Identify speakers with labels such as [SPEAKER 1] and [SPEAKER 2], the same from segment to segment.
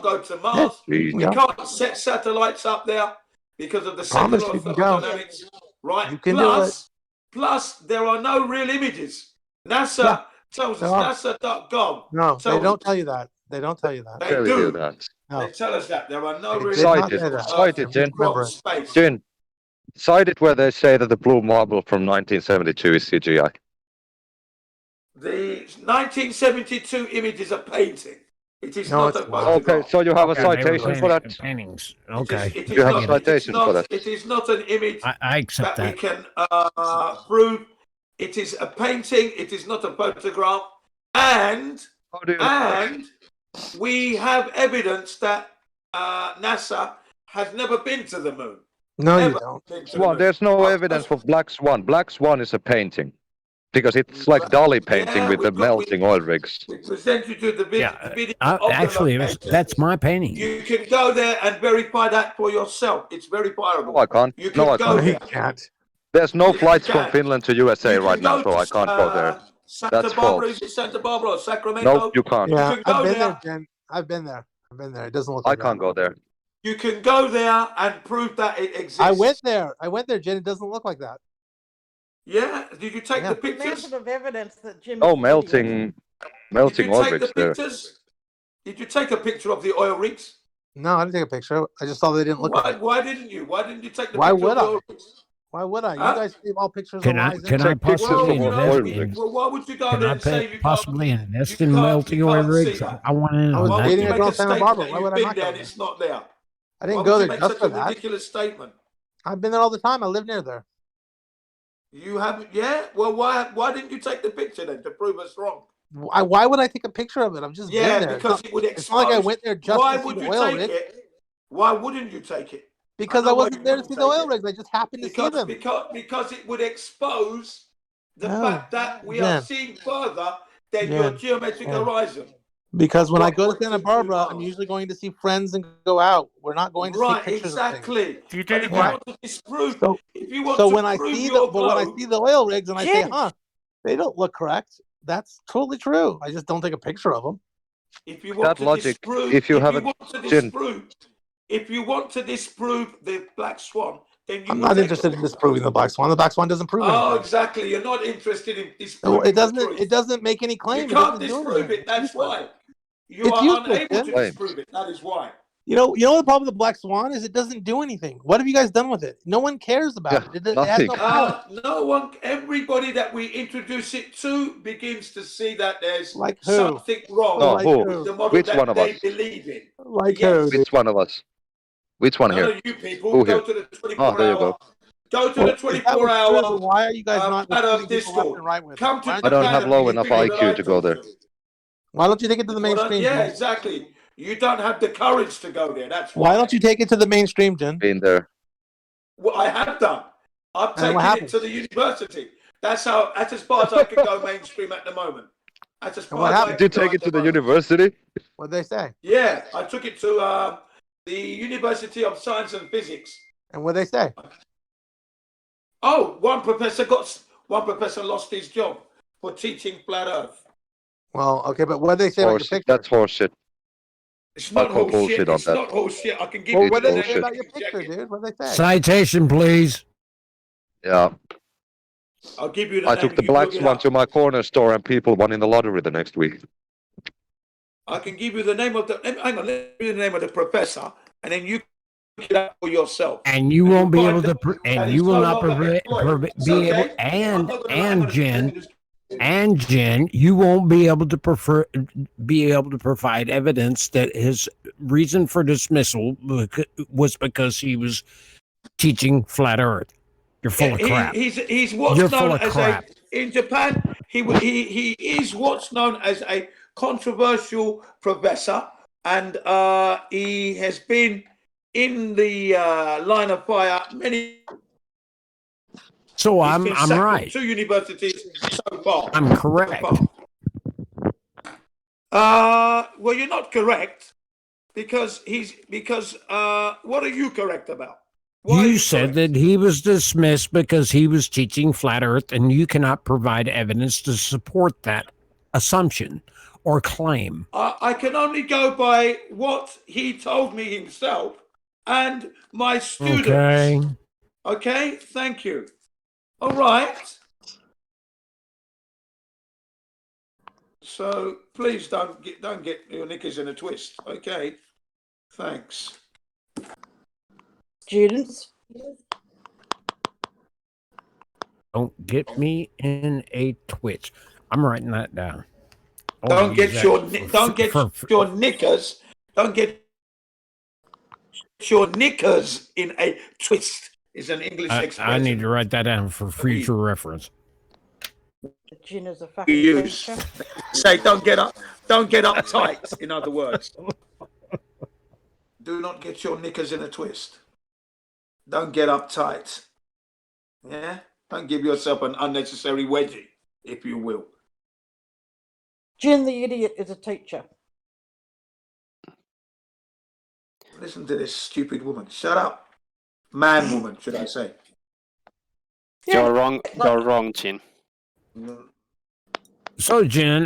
[SPEAKER 1] go to Mars. We can't set satellites up there because of the second law of thermodynamics. Right?
[SPEAKER 2] You can do it.
[SPEAKER 1] Plus, there are no real images. NASA tells us, NASA.gov.
[SPEAKER 2] No, they don't tell you that. They don't tell you that.
[SPEAKER 1] They do.
[SPEAKER 2] No.
[SPEAKER 1] They tell us that. There are no real
[SPEAKER 3] Cite
[SPEAKER 1] images.
[SPEAKER 3] it, Jen.
[SPEAKER 1] Space.
[SPEAKER 3] Jen, cite it where they say that the blue marble from 1972 is CGI.
[SPEAKER 1] The 1972 image is a painting. It is not a photograph.
[SPEAKER 3] Okay, so you have a citation for that?
[SPEAKER 4] Paintings. Okay.
[SPEAKER 3] You have a citation for that?
[SPEAKER 1] It is not an image
[SPEAKER 4] I accept that.
[SPEAKER 1] we can prove. It is a painting. It is not a photograph. And we have evidence that NASA has never been to the moon.
[SPEAKER 2] No, you don't.
[SPEAKER 3] Well, there's no evidence for Black Swan. Black Swan is a painting. Because it's like dolly painting with the melting oil rigs.
[SPEAKER 1] We present you to the video.
[SPEAKER 4] Actually, that's my painting.
[SPEAKER 1] You can go there and verify that for yourself. It's verifiable.
[SPEAKER 3] No, I can't.
[SPEAKER 1] You can go there.
[SPEAKER 2] Can't.
[SPEAKER 3] There's no flights from Finland to USA right now, so I can't go there.
[SPEAKER 1] Santa Barbara, is it Santa Barbara or Sacramento?
[SPEAKER 3] No, you can't.
[SPEAKER 2] Yeah, I've been there, Jen. I've been there. It doesn't look like
[SPEAKER 3] I can't go there.
[SPEAKER 1] You can go there and prove that it exists.
[SPEAKER 2] I went there, Jen. It doesn't look like that.
[SPEAKER 1] Yeah, did you take the pictures?
[SPEAKER 5] Of evidence that Jim
[SPEAKER 3] melting oil rigs there.
[SPEAKER 1] Did you take a picture of the oil rigs?
[SPEAKER 2] No, I didn't take a picture. I just saw they didn't look like it.
[SPEAKER 1] Why didn't you? Why didn't you take the
[SPEAKER 2] Why
[SPEAKER 1] picture
[SPEAKER 2] would
[SPEAKER 1] of the
[SPEAKER 2] I?
[SPEAKER 1] oil rigs?
[SPEAKER 2] Why would I? You guys leave all pictures
[SPEAKER 4] Can
[SPEAKER 2] of
[SPEAKER 4] I possibly invest
[SPEAKER 1] Well, why would you go there and say you
[SPEAKER 4] possibly invest in melting oil rigs? I want to know.
[SPEAKER 2] I was
[SPEAKER 4] that.
[SPEAKER 2] dating a girl in Santa Barbara. Why would I not go there?
[SPEAKER 1] It's not there.
[SPEAKER 2] I didn't go there just for that.
[SPEAKER 1] Ridiculous statement.
[SPEAKER 2] I've been there all the time. I live near there.
[SPEAKER 1] You haven't, Well, why didn't you take the picture then to prove us wrong?
[SPEAKER 2] Why would I take a picture of it? I'm just been there.
[SPEAKER 1] Because it would expose.
[SPEAKER 2] It's not like I went there just
[SPEAKER 1] why
[SPEAKER 2] to see
[SPEAKER 1] would
[SPEAKER 2] the
[SPEAKER 1] you
[SPEAKER 2] oil
[SPEAKER 1] take
[SPEAKER 2] rig.
[SPEAKER 1] it? Why wouldn't you take it?
[SPEAKER 2] Because I wasn't there to see the oil rigs. I just happened to see them.
[SPEAKER 1] Because it would expose the fact that we are seeing further than your geometric horizon.
[SPEAKER 2] Because when I go to Santa Barbara, I'm usually going to see friends and go out. We're not going to see pictures
[SPEAKER 1] exactly.
[SPEAKER 2] of things.
[SPEAKER 4] You did
[SPEAKER 1] if you want to disprove, when I see
[SPEAKER 2] the oil rigs and I say, they don't look correct. That's totally true. I just don't take a picture of them.
[SPEAKER 1] If you want to disprove, if you want to disprove the Black Swan, then I'm
[SPEAKER 2] not interested in disproving the Black Swan. The Black Swan doesn't prove anything.
[SPEAKER 1] Oh, exactly. You're not interested in disproving.
[SPEAKER 2] It doesn't make any claim.
[SPEAKER 1] You can't disprove it. That's why. You are unable to disprove it. That is why.
[SPEAKER 2] You know the problem with the Black Swan is it doesn't do anything. What have you guys done with it? No one cares about it. It has no power.
[SPEAKER 1] No one. Everybody that we introduce it to begins to see that there's
[SPEAKER 2] something
[SPEAKER 1] wrong with the model that they believe in.
[SPEAKER 3] Which one of us? Which one here?
[SPEAKER 1] None of you people go to the 24 hour. Go to the 24 hour.
[SPEAKER 2] Why are you guys not
[SPEAKER 1] Discord?
[SPEAKER 2] Come to
[SPEAKER 3] I don't have low enough IQ to go there.
[SPEAKER 2] Why don't you take it to the mainstream?
[SPEAKER 1] Yeah, exactly. You don't have the courage to go there. That's
[SPEAKER 2] why don't you take it to the mainstream, Jen?
[SPEAKER 3] Been there.
[SPEAKER 1] Well, I have done. I've taken it to the university. That's as far as I can go mainstream at the moment. That's as far as I can
[SPEAKER 3] Did you take it to the university?
[SPEAKER 2] What'd they say?
[SPEAKER 1] Yeah, I took it to the University of Science and Physics.
[SPEAKER 2] And what'd they say?
[SPEAKER 1] Oh, one professor lost his job for teaching flat Earth.
[SPEAKER 2] Well, okay, but what did they say about your picture?
[SPEAKER 3] That's horseshit.
[SPEAKER 1] It's not horseshit. It's not horseshit. I can give you
[SPEAKER 2] what did they say about your picture, dude? What did they say?
[SPEAKER 4] Citation, please.
[SPEAKER 3] Yeah.
[SPEAKER 1] I'll give you the
[SPEAKER 3] I
[SPEAKER 1] name.
[SPEAKER 3] took the Black Swan to my corner store and people won in the lottery the next week.
[SPEAKER 1] I can give you the name of the. Hang on, let me give you the name of the professor, and then you look it up for yourself.
[SPEAKER 4] And you won't be able to. And you will not be able. And Jen, you won't be able to provide evidence that his reason for dismissal was because he was teaching flat Earth. You're full of crap.
[SPEAKER 1] He's what's known as in Japan. He is what's known as a controversial professor, and he has been in the line of fire many.
[SPEAKER 4] So I'm right.
[SPEAKER 1] 2 universities so far.
[SPEAKER 4] I'm correct.
[SPEAKER 1] Well, you're not correct because what are you correct about?
[SPEAKER 4] You said that he was dismissed because he was teaching flat Earth, and you cannot provide evidence to support that assumption or claim?
[SPEAKER 1] I can only go by what he told me himself and my students.
[SPEAKER 4] Okay.
[SPEAKER 1] Okay, thank you. All right. So please don't get your knickers in a twist. Okay. Thanks.
[SPEAKER 5] Students.
[SPEAKER 4] Don't get me in a twitch. I'm writing that down.
[SPEAKER 1] Don't get your knickers. Don't get your knickers in a twist. Is an English expression.
[SPEAKER 4] I need to write that down for future reference.
[SPEAKER 5] Gin is a fucking
[SPEAKER 1] use.
[SPEAKER 5] teacher.
[SPEAKER 1] Say don't get uptight. In other words, do not get your knickers in a twist. Don't get uptight. Yeah, don't give yourself an unnecessary wedgie, if you will.
[SPEAKER 5] Gin the idiot is a teacher.
[SPEAKER 1] Listen to this stupid woman. Shut up. Man woman, should I say.
[SPEAKER 5] Yeah.
[SPEAKER 6] You're wrong, Chin.
[SPEAKER 4] So, Jen,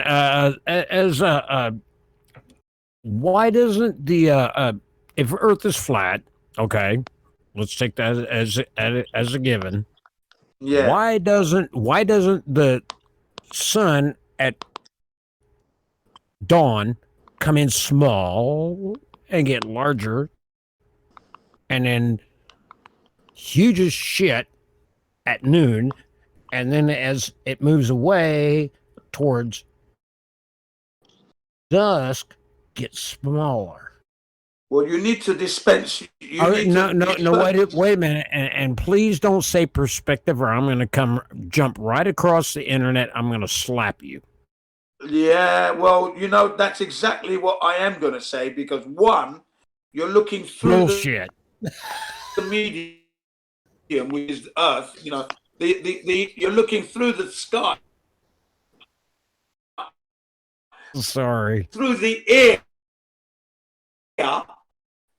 [SPEAKER 4] why doesn't the if Earth is flat, okay, let's take that as a given.
[SPEAKER 1] Yeah.
[SPEAKER 4] Why doesn't the sun at dawn come in small and get larger, and then huge as shit at noon, and then as it moves away towards dusk, gets smaller?
[SPEAKER 1] Well, you need to dispense. Wait
[SPEAKER 4] a minute, and please don't say perspective, or I'm going to jump right across the internet. I'm going to slap you.
[SPEAKER 1] Yeah, well, that's exactly what I am going to say, because one, you're looking through
[SPEAKER 4] bullshit.
[SPEAKER 1] The medium, which is the Earth. You're looking through the sky.
[SPEAKER 4] Sorry.
[SPEAKER 1] Through the air.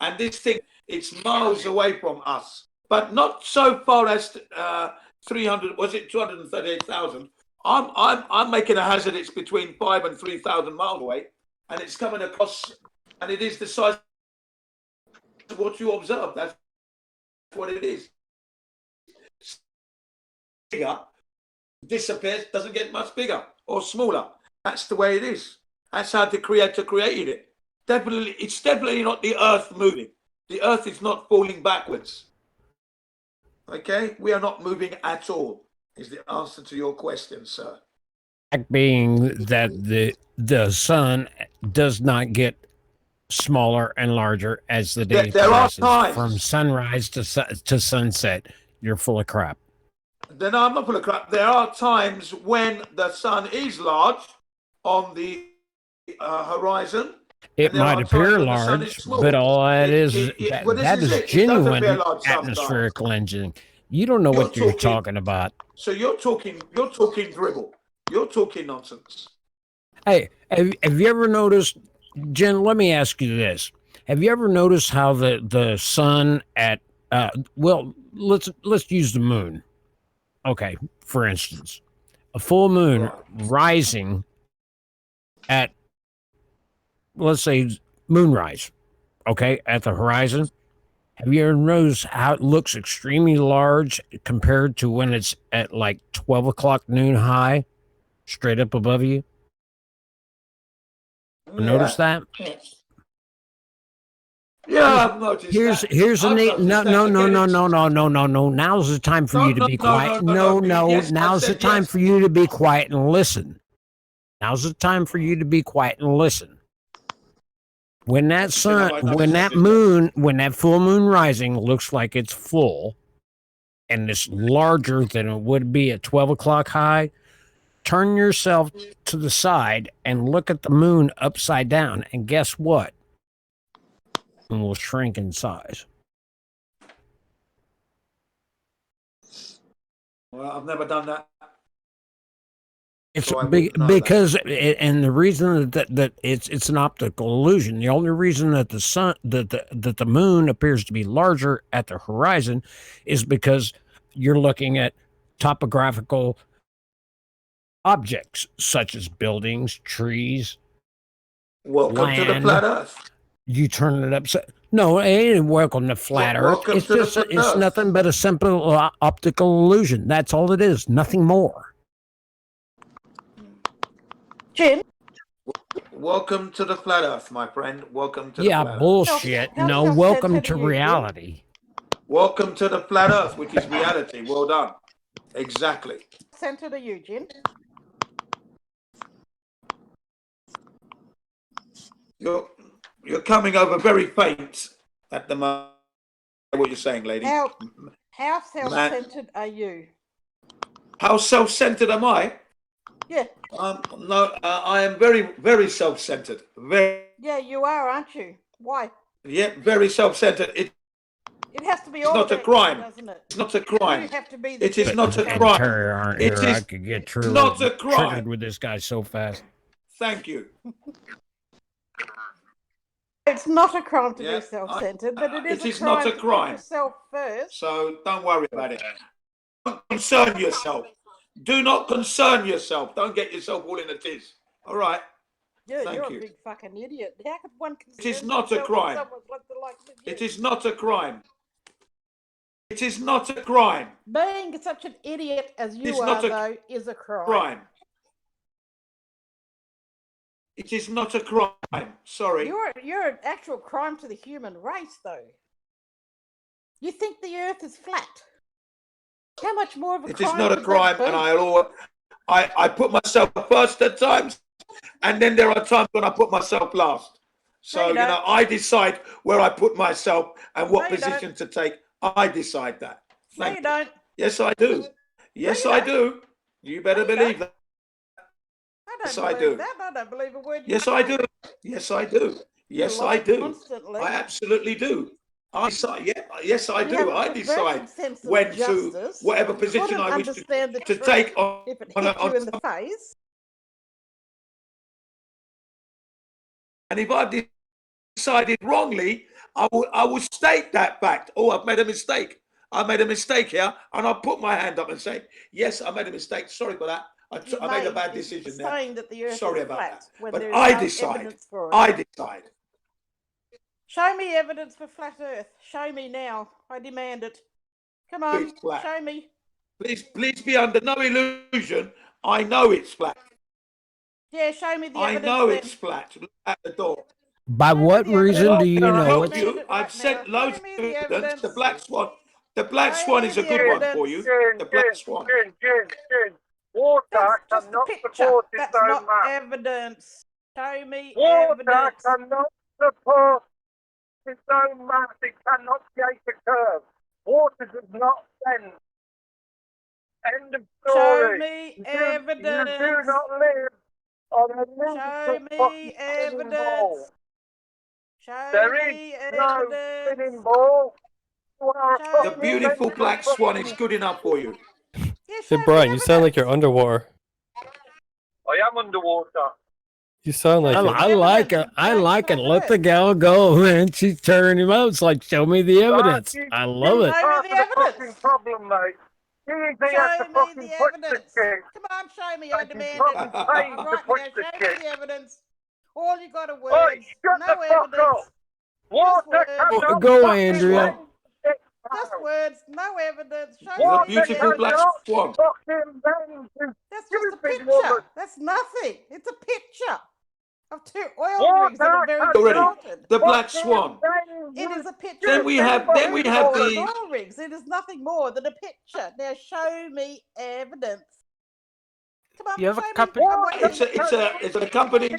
[SPEAKER 1] And this thing, it's miles away from us, but not so far as 238,000. I'm making a hazard. It's between 5,000 and 3,000 miles away, and it's coming across, and it is the size of what you observe. That's what it is. Bigger, disappears, doesn't get much bigger or smaller. That's the way it is. That's how the Creator created it. It's definitely not the Earth moving. The Earth is not falling backwards. Okay, we are not moving at all. Is the answer to your question, sir?
[SPEAKER 4] Fact being that the sun does not get smaller and larger as the day passes from sunrise to sunset. You're full of crap.
[SPEAKER 1] Then I'm not full of crap. There are times when the sun is large on the horizon.
[SPEAKER 4] It might appear large, but all that is genuine atmospherical engine. You don't know what you're talking about.
[SPEAKER 1] So you're talking dribble. You're talking nonsense.
[SPEAKER 4] Hey, have you ever noticed, Jen? Let me ask you this: have you ever noticed how the sun at let's use the moon. Okay, for instance, a full moon rising at, let's say, moonrise, okay, at the horizon. Have you ever noticed how it looks extremely large compared to when it's at like 12 o'clock noon high, straight up above you? Notice that?
[SPEAKER 1] Yeah, I've noticed.
[SPEAKER 4] Here's a neat. No. Now's the time for you to be quiet. No. Now's the time for you to be quiet and listen. Now's the time for you to be quiet and listen. When that full moon rising looks like it's full and it's larger than it would be at 12 o'clock high, turn yourself to the side and look at the moon upside down. And guess what? It will shrink in size.
[SPEAKER 1] Well, I've never done that.
[SPEAKER 4] It's because and the reason that it's an optical illusion. The only reason that the moon appears to be larger at the horizon is because you're looking at topographical objects such as buildings, trees,
[SPEAKER 1] Welcome to the
[SPEAKER 4] land.
[SPEAKER 1] flat Earth.
[SPEAKER 4] You turn it upside. No, it ain't welcome to flat Earth.
[SPEAKER 1] Welcome
[SPEAKER 4] It's
[SPEAKER 1] to the
[SPEAKER 4] just
[SPEAKER 1] flat
[SPEAKER 4] it's
[SPEAKER 1] Earth.
[SPEAKER 4] nothing but a simple optical illusion. That's all it is. Nothing more.
[SPEAKER 5] Jim?
[SPEAKER 1] Welcome to the flat Earth, my friend. Welcome to the flat Earth.
[SPEAKER 4] Bullshit.
[SPEAKER 5] How
[SPEAKER 4] No,
[SPEAKER 5] self-centered
[SPEAKER 4] welcome
[SPEAKER 5] are
[SPEAKER 4] to
[SPEAKER 5] you, Jim?
[SPEAKER 4] reality.
[SPEAKER 1] Welcome to the flat Earth, which is reality. Well done. Exactly.
[SPEAKER 5] Centered are you, Jim?
[SPEAKER 1] You're coming over very faint at the moment. What you're saying, lady?
[SPEAKER 5] How self-centered are you?
[SPEAKER 1] How self-centered am I?
[SPEAKER 5] Yeah.
[SPEAKER 1] No, I am very, very self-centered. Very.
[SPEAKER 5] Yeah, you are, aren't you? Why?
[SPEAKER 1] Yeah, very self-centered. It
[SPEAKER 5] It has to be
[SPEAKER 1] It's
[SPEAKER 5] all
[SPEAKER 1] not a
[SPEAKER 5] about
[SPEAKER 1] crime.
[SPEAKER 5] you, doesn't it?
[SPEAKER 1] It's not a crime.
[SPEAKER 5] You have to be the
[SPEAKER 1] It is
[SPEAKER 5] chief
[SPEAKER 1] not a
[SPEAKER 5] of
[SPEAKER 1] crime.
[SPEAKER 4] Terry aren't
[SPEAKER 1] It
[SPEAKER 4] here.
[SPEAKER 1] is
[SPEAKER 4] I could get triggered,
[SPEAKER 1] not a crime.
[SPEAKER 4] triggered with this guy so fast.
[SPEAKER 1] Thank you.
[SPEAKER 5] It's not a crime to
[SPEAKER 1] Yeah,
[SPEAKER 5] be self-centered, but it is a
[SPEAKER 1] not
[SPEAKER 5] crime
[SPEAKER 1] a
[SPEAKER 5] to put
[SPEAKER 1] crime.
[SPEAKER 5] yourself first.
[SPEAKER 1] So don't worry about it. Don't concern yourself. Do not concern yourself. Don't get yourself all in a tiz. All right.
[SPEAKER 5] Yeah,
[SPEAKER 1] Thank
[SPEAKER 5] you're
[SPEAKER 1] you.
[SPEAKER 5] a big fucking idiot. How could one concern
[SPEAKER 1] is not a
[SPEAKER 5] themselves with
[SPEAKER 1] crime.
[SPEAKER 5] someone like you?
[SPEAKER 1] It is not a crime. It is not a crime.
[SPEAKER 5] Being such an idiot as you
[SPEAKER 1] It's
[SPEAKER 5] are,
[SPEAKER 1] not a
[SPEAKER 5] though, is a crime.
[SPEAKER 1] Crime. It is not a crime. Sorry.
[SPEAKER 5] You're an actual crime to the human race, though. You think the Earth is flat? How much more of a
[SPEAKER 1] It
[SPEAKER 5] crime?
[SPEAKER 1] is not a
[SPEAKER 5] could
[SPEAKER 1] crime,
[SPEAKER 5] that
[SPEAKER 1] and
[SPEAKER 5] be?
[SPEAKER 1] I put myself first at times, and then there are times when I put myself last. So
[SPEAKER 5] No, you don't.
[SPEAKER 1] I decide where I put myself and what
[SPEAKER 5] No, you
[SPEAKER 1] position to take. I decide that.
[SPEAKER 5] No,
[SPEAKER 1] Thank
[SPEAKER 5] you don't.
[SPEAKER 1] Yes, I do. Yes,
[SPEAKER 5] you
[SPEAKER 1] I
[SPEAKER 5] don't.
[SPEAKER 1] do. You better
[SPEAKER 5] No, you
[SPEAKER 1] believe
[SPEAKER 5] don't.
[SPEAKER 1] that.
[SPEAKER 5] I
[SPEAKER 1] Yes,
[SPEAKER 5] don't
[SPEAKER 1] I
[SPEAKER 5] believe
[SPEAKER 1] do.
[SPEAKER 5] that. I don't believe a word you
[SPEAKER 1] Yes,
[SPEAKER 5] say.
[SPEAKER 1] I do. Yes, I do. Yes,
[SPEAKER 5] You
[SPEAKER 1] I
[SPEAKER 5] lie
[SPEAKER 1] do.
[SPEAKER 5] constantly.
[SPEAKER 1] I absolutely do. I decide. Yeah, yes, I
[SPEAKER 5] You
[SPEAKER 1] do.
[SPEAKER 5] have a
[SPEAKER 1] I
[SPEAKER 5] perverted
[SPEAKER 1] decide
[SPEAKER 5] sense of
[SPEAKER 1] when to
[SPEAKER 5] justice.
[SPEAKER 1] whatever
[SPEAKER 5] You
[SPEAKER 1] position
[SPEAKER 5] couldn't
[SPEAKER 1] I wish
[SPEAKER 5] understand the
[SPEAKER 1] to
[SPEAKER 5] truth
[SPEAKER 1] take on.
[SPEAKER 5] if it
[SPEAKER 1] on
[SPEAKER 5] hit
[SPEAKER 1] a-
[SPEAKER 5] you in the face.
[SPEAKER 1] And if I've decided wrongly, I will state that fact. Oh, I've made a mistake. I made a mistake here, and I'll put my hand up and say, yes, I made a mistake. Sorry for that. I made a bad decision there.
[SPEAKER 5] Saying that the Earth
[SPEAKER 1] Sorry
[SPEAKER 5] is
[SPEAKER 1] about
[SPEAKER 5] flat
[SPEAKER 1] that.
[SPEAKER 5] when
[SPEAKER 1] But
[SPEAKER 5] there is
[SPEAKER 1] I
[SPEAKER 5] no
[SPEAKER 1] decide.
[SPEAKER 5] evidence for it.
[SPEAKER 1] I decide.
[SPEAKER 5] Show me evidence for flat Earth. Show me now. I demand it. Come on,
[SPEAKER 1] It's flat.
[SPEAKER 5] show me.
[SPEAKER 1] Please be under no illusion. I know it's flat.
[SPEAKER 5] Yeah, show me the
[SPEAKER 1] I
[SPEAKER 5] evidence.
[SPEAKER 1] know
[SPEAKER 5] then.
[SPEAKER 1] it's flat. Look at the door.
[SPEAKER 4] By
[SPEAKER 5] Show me
[SPEAKER 4] what
[SPEAKER 5] the
[SPEAKER 4] reason
[SPEAKER 5] evidence.
[SPEAKER 4] do you
[SPEAKER 1] I'll
[SPEAKER 4] know
[SPEAKER 1] help
[SPEAKER 4] it's?
[SPEAKER 1] you.
[SPEAKER 5] Right
[SPEAKER 1] I've sent
[SPEAKER 5] now.
[SPEAKER 1] loads
[SPEAKER 5] Show
[SPEAKER 1] of
[SPEAKER 5] me the
[SPEAKER 1] evidence.
[SPEAKER 5] evidence.
[SPEAKER 1] The black swan. The black
[SPEAKER 5] Show
[SPEAKER 1] swan
[SPEAKER 5] me
[SPEAKER 1] is a
[SPEAKER 5] the
[SPEAKER 1] good one
[SPEAKER 5] evidence.
[SPEAKER 1] for you. The black swan.
[SPEAKER 6] Water
[SPEAKER 5] That's just a
[SPEAKER 6] cannot
[SPEAKER 5] picture.
[SPEAKER 6] support its
[SPEAKER 5] That's
[SPEAKER 6] own
[SPEAKER 5] not
[SPEAKER 6] mass.
[SPEAKER 5] evidence. Show me
[SPEAKER 6] Water
[SPEAKER 5] evidence.
[SPEAKER 6] cannot support its own mass. It cannot create a curve. Water does not bend. End of
[SPEAKER 5] Show
[SPEAKER 6] story.
[SPEAKER 5] me
[SPEAKER 6] You
[SPEAKER 5] evidence.
[SPEAKER 6] do not live on a
[SPEAKER 5] Show
[SPEAKER 6] neutral
[SPEAKER 5] me
[SPEAKER 6] fucking spinning ball.
[SPEAKER 5] evidence. Show
[SPEAKER 6] There is
[SPEAKER 5] me
[SPEAKER 6] no
[SPEAKER 5] evidence.
[SPEAKER 6] spinning ball. You are a
[SPEAKER 5] Show
[SPEAKER 1] The
[SPEAKER 6] fucking
[SPEAKER 5] me
[SPEAKER 1] beautiful
[SPEAKER 6] central
[SPEAKER 1] black swan is
[SPEAKER 6] fucking-
[SPEAKER 1] good enough for you.
[SPEAKER 5] Yeah,
[SPEAKER 7] Hey
[SPEAKER 5] show me
[SPEAKER 7] Brian, you sound like you're
[SPEAKER 5] evidence.
[SPEAKER 7] underwater.
[SPEAKER 6] I am underwater.
[SPEAKER 7] You sound like
[SPEAKER 5] I-
[SPEAKER 7] it.
[SPEAKER 4] I like it. I like it. Let the gal go, and she's turning him out. It's like, show me the evidence. I love it.
[SPEAKER 5] Show
[SPEAKER 6] Part
[SPEAKER 5] me
[SPEAKER 6] of
[SPEAKER 5] the
[SPEAKER 6] the fucking
[SPEAKER 5] evidence.
[SPEAKER 6] problem, mate. He has to
[SPEAKER 5] Show me
[SPEAKER 6] fucking
[SPEAKER 5] the
[SPEAKER 6] push the
[SPEAKER 5] evidence.
[SPEAKER 6] kid.
[SPEAKER 5] Come on, show me. I
[SPEAKER 6] And he's
[SPEAKER 5] demand
[SPEAKER 6] probably
[SPEAKER 5] it.
[SPEAKER 6] paid
[SPEAKER 5] Right
[SPEAKER 6] to
[SPEAKER 5] now,
[SPEAKER 6] push
[SPEAKER 5] show
[SPEAKER 6] the
[SPEAKER 5] me
[SPEAKER 6] kid.
[SPEAKER 5] the evidence. All you got are words.
[SPEAKER 6] Oi, shut
[SPEAKER 5] no
[SPEAKER 6] the fuck
[SPEAKER 5] evidence.
[SPEAKER 6] up. Water
[SPEAKER 5] words.
[SPEAKER 6] cannot
[SPEAKER 4] Go,
[SPEAKER 6] fucking
[SPEAKER 4] Andrea.
[SPEAKER 6] bend it
[SPEAKER 5] Just
[SPEAKER 6] down.
[SPEAKER 5] words, no evidence. Show
[SPEAKER 1] You're a
[SPEAKER 6] Water
[SPEAKER 5] me the
[SPEAKER 1] beautiful black
[SPEAKER 5] evidence.
[SPEAKER 1] swan.
[SPEAKER 6] fucking bend, you
[SPEAKER 5] That's just a
[SPEAKER 6] stupid
[SPEAKER 5] picture.
[SPEAKER 6] woman.
[SPEAKER 5] That's nothing. It's a picture of two oil
[SPEAKER 6] Water
[SPEAKER 5] rigs that are very
[SPEAKER 1] Already.
[SPEAKER 5] distorted.
[SPEAKER 1] The black
[SPEAKER 6] fucking
[SPEAKER 1] swan.
[SPEAKER 6] bend,
[SPEAKER 5] It
[SPEAKER 6] you
[SPEAKER 5] is a picture.
[SPEAKER 1] Then
[SPEAKER 5] of
[SPEAKER 1] we
[SPEAKER 5] two
[SPEAKER 1] have
[SPEAKER 5] very distorted
[SPEAKER 1] the
[SPEAKER 5] oil rigs. It is nothing more than a picture. Now show me evidence. Come on,
[SPEAKER 7] You have a
[SPEAKER 5] show me.
[SPEAKER 7] company-
[SPEAKER 5] I'm waiting.
[SPEAKER 1] It's an accompanying.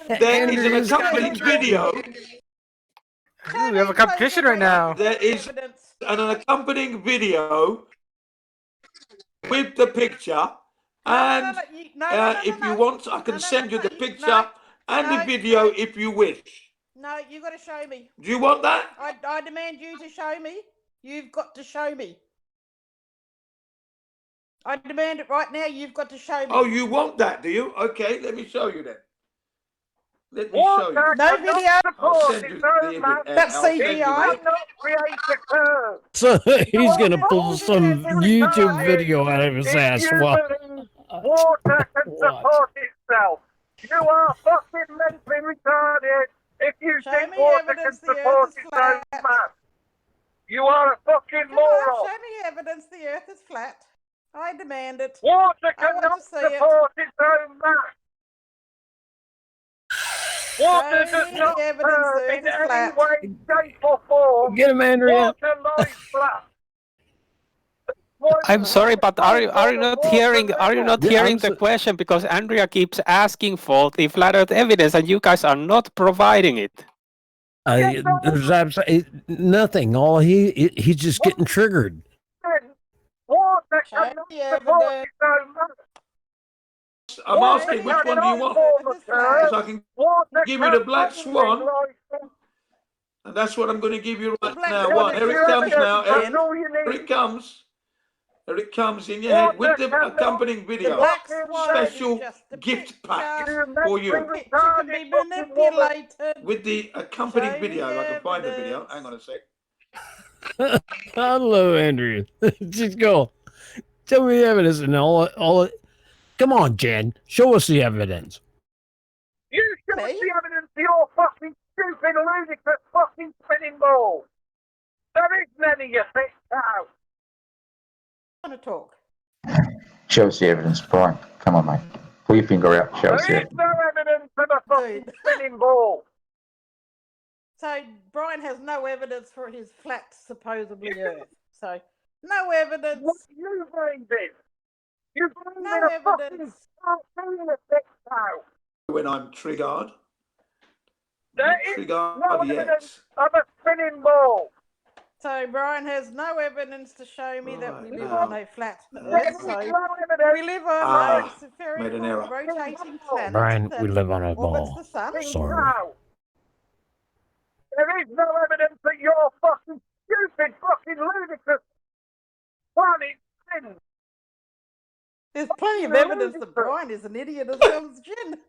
[SPEAKER 1] There is an
[SPEAKER 4] Andrea's
[SPEAKER 1] accompanying video.
[SPEAKER 5] Show
[SPEAKER 7] We have
[SPEAKER 5] me
[SPEAKER 7] a competition right now.
[SPEAKER 1] There is
[SPEAKER 5] evidence.
[SPEAKER 1] an accompanying video with the picture, and if you want, I can send you the picture and the video if you wish.
[SPEAKER 5] No, you got to show me.
[SPEAKER 1] Do you want that?
[SPEAKER 5] I demand you to show me. You've got to show me. I demand it right now. You've got to show me.
[SPEAKER 1] Oh, you want that, do you? Okay, let me show you then. Let me show you.
[SPEAKER 5] No video.
[SPEAKER 1] I'll send you the
[SPEAKER 5] That's
[SPEAKER 1] I'll send you
[SPEAKER 5] CGI.
[SPEAKER 1] the-
[SPEAKER 6] cannot create a curve.
[SPEAKER 4] So he's gonna pull some YouTube video out of his
[SPEAKER 6] If
[SPEAKER 4] ass.
[SPEAKER 6] you
[SPEAKER 4] Well,
[SPEAKER 6] believe water can support itself, You are fucking mentally retarded if you
[SPEAKER 5] Show
[SPEAKER 6] think
[SPEAKER 5] me
[SPEAKER 6] water can
[SPEAKER 5] evidence the
[SPEAKER 6] support
[SPEAKER 5] earth is
[SPEAKER 6] its own
[SPEAKER 5] flat.
[SPEAKER 6] mass. You are a fucking
[SPEAKER 5] Come on,
[SPEAKER 6] moron.
[SPEAKER 5] show me evidence the earth is flat. I demand it.
[SPEAKER 6] Water
[SPEAKER 5] I want
[SPEAKER 6] cannot
[SPEAKER 5] to see it.
[SPEAKER 6] support its own mass. Water
[SPEAKER 5] Show
[SPEAKER 6] does
[SPEAKER 5] me
[SPEAKER 6] not
[SPEAKER 5] the evidence the
[SPEAKER 6] curve
[SPEAKER 5] earth
[SPEAKER 6] in
[SPEAKER 5] is
[SPEAKER 6] any
[SPEAKER 5] flat.
[SPEAKER 6] way, shape or form.
[SPEAKER 4] Get him, Andrea.
[SPEAKER 6] Water lies flat.
[SPEAKER 8] I'm sorry, but are you not hearing the
[SPEAKER 4] s-
[SPEAKER 8] question? Because Andrea keeps asking for the flat Earth evidence, and you guys are not providing it.
[SPEAKER 4] There's absolutely nothing. All he's just getting triggered.
[SPEAKER 6] Water
[SPEAKER 5] Show
[SPEAKER 6] cannot
[SPEAKER 5] me
[SPEAKER 6] support
[SPEAKER 5] evidence.
[SPEAKER 6] its own mass.
[SPEAKER 1] I'm asking which one do you want? Because I can give you the black swan, and that's what I'm going to give you right
[SPEAKER 5] Black
[SPEAKER 1] now.
[SPEAKER 5] swan
[SPEAKER 1] One,
[SPEAKER 5] is
[SPEAKER 1] here it
[SPEAKER 5] just
[SPEAKER 1] comes
[SPEAKER 5] a
[SPEAKER 1] now.
[SPEAKER 5] picture,
[SPEAKER 1] Here it comes. Here it comes in your head with the accompanying
[SPEAKER 5] The
[SPEAKER 1] video.
[SPEAKER 5] black swan
[SPEAKER 1] Special
[SPEAKER 5] is just a
[SPEAKER 1] gift pack
[SPEAKER 5] picture.
[SPEAKER 1] for you.
[SPEAKER 5] The picture can be manipulated.
[SPEAKER 1] With the accompanying
[SPEAKER 5] Show me
[SPEAKER 1] video. If I can find the video.
[SPEAKER 5] evidence.
[SPEAKER 1] Hang on a sec.
[SPEAKER 4] Hello, Andrea. Just go. Tell me the evidence and all. Come on, Jen. Show us the evidence.
[SPEAKER 6] You show us the evidence for your fucking stupid, ludicrous fucking spinning ball. There is many, you thick cow.
[SPEAKER 5] I want to talk.
[SPEAKER 9] Show us the evidence, Brian. Come on, mate. Pull your finger out. Show us the
[SPEAKER 6] There is
[SPEAKER 9] evidence.
[SPEAKER 6] no evidence for the fucking spinning ball.
[SPEAKER 5] So Brian has no evidence for his flat, supposedly Earth. So no evidence.
[SPEAKER 6] What you believe in? You believe
[SPEAKER 5] No
[SPEAKER 6] in a fucking
[SPEAKER 5] evidence.
[SPEAKER 6] cartoon, you thick cow.
[SPEAKER 1] When I'm triggered.
[SPEAKER 6] There is
[SPEAKER 1] Triggered
[SPEAKER 6] no
[SPEAKER 1] yet.
[SPEAKER 6] evidence of a spinning ball.
[SPEAKER 5] So Brian has no evidence to show me that we live on a flat
[SPEAKER 6] There
[SPEAKER 5] Earth.
[SPEAKER 6] is
[SPEAKER 5] So
[SPEAKER 6] no evidence.
[SPEAKER 5] we live on
[SPEAKER 1] Ah,
[SPEAKER 5] a
[SPEAKER 1] made an
[SPEAKER 5] spherical
[SPEAKER 1] error.
[SPEAKER 5] rotating planet
[SPEAKER 4] Brian,
[SPEAKER 5] that
[SPEAKER 4] we live on a
[SPEAKER 5] orbits
[SPEAKER 4] ball.
[SPEAKER 5] the sun.
[SPEAKER 6] Thick
[SPEAKER 4] Sorry.
[SPEAKER 6] cow. There is no evidence that your fucking stupid, fucking ludicrous planet spins.
[SPEAKER 5] There's plenty of evidence that Brian is an idiot as well as Jen.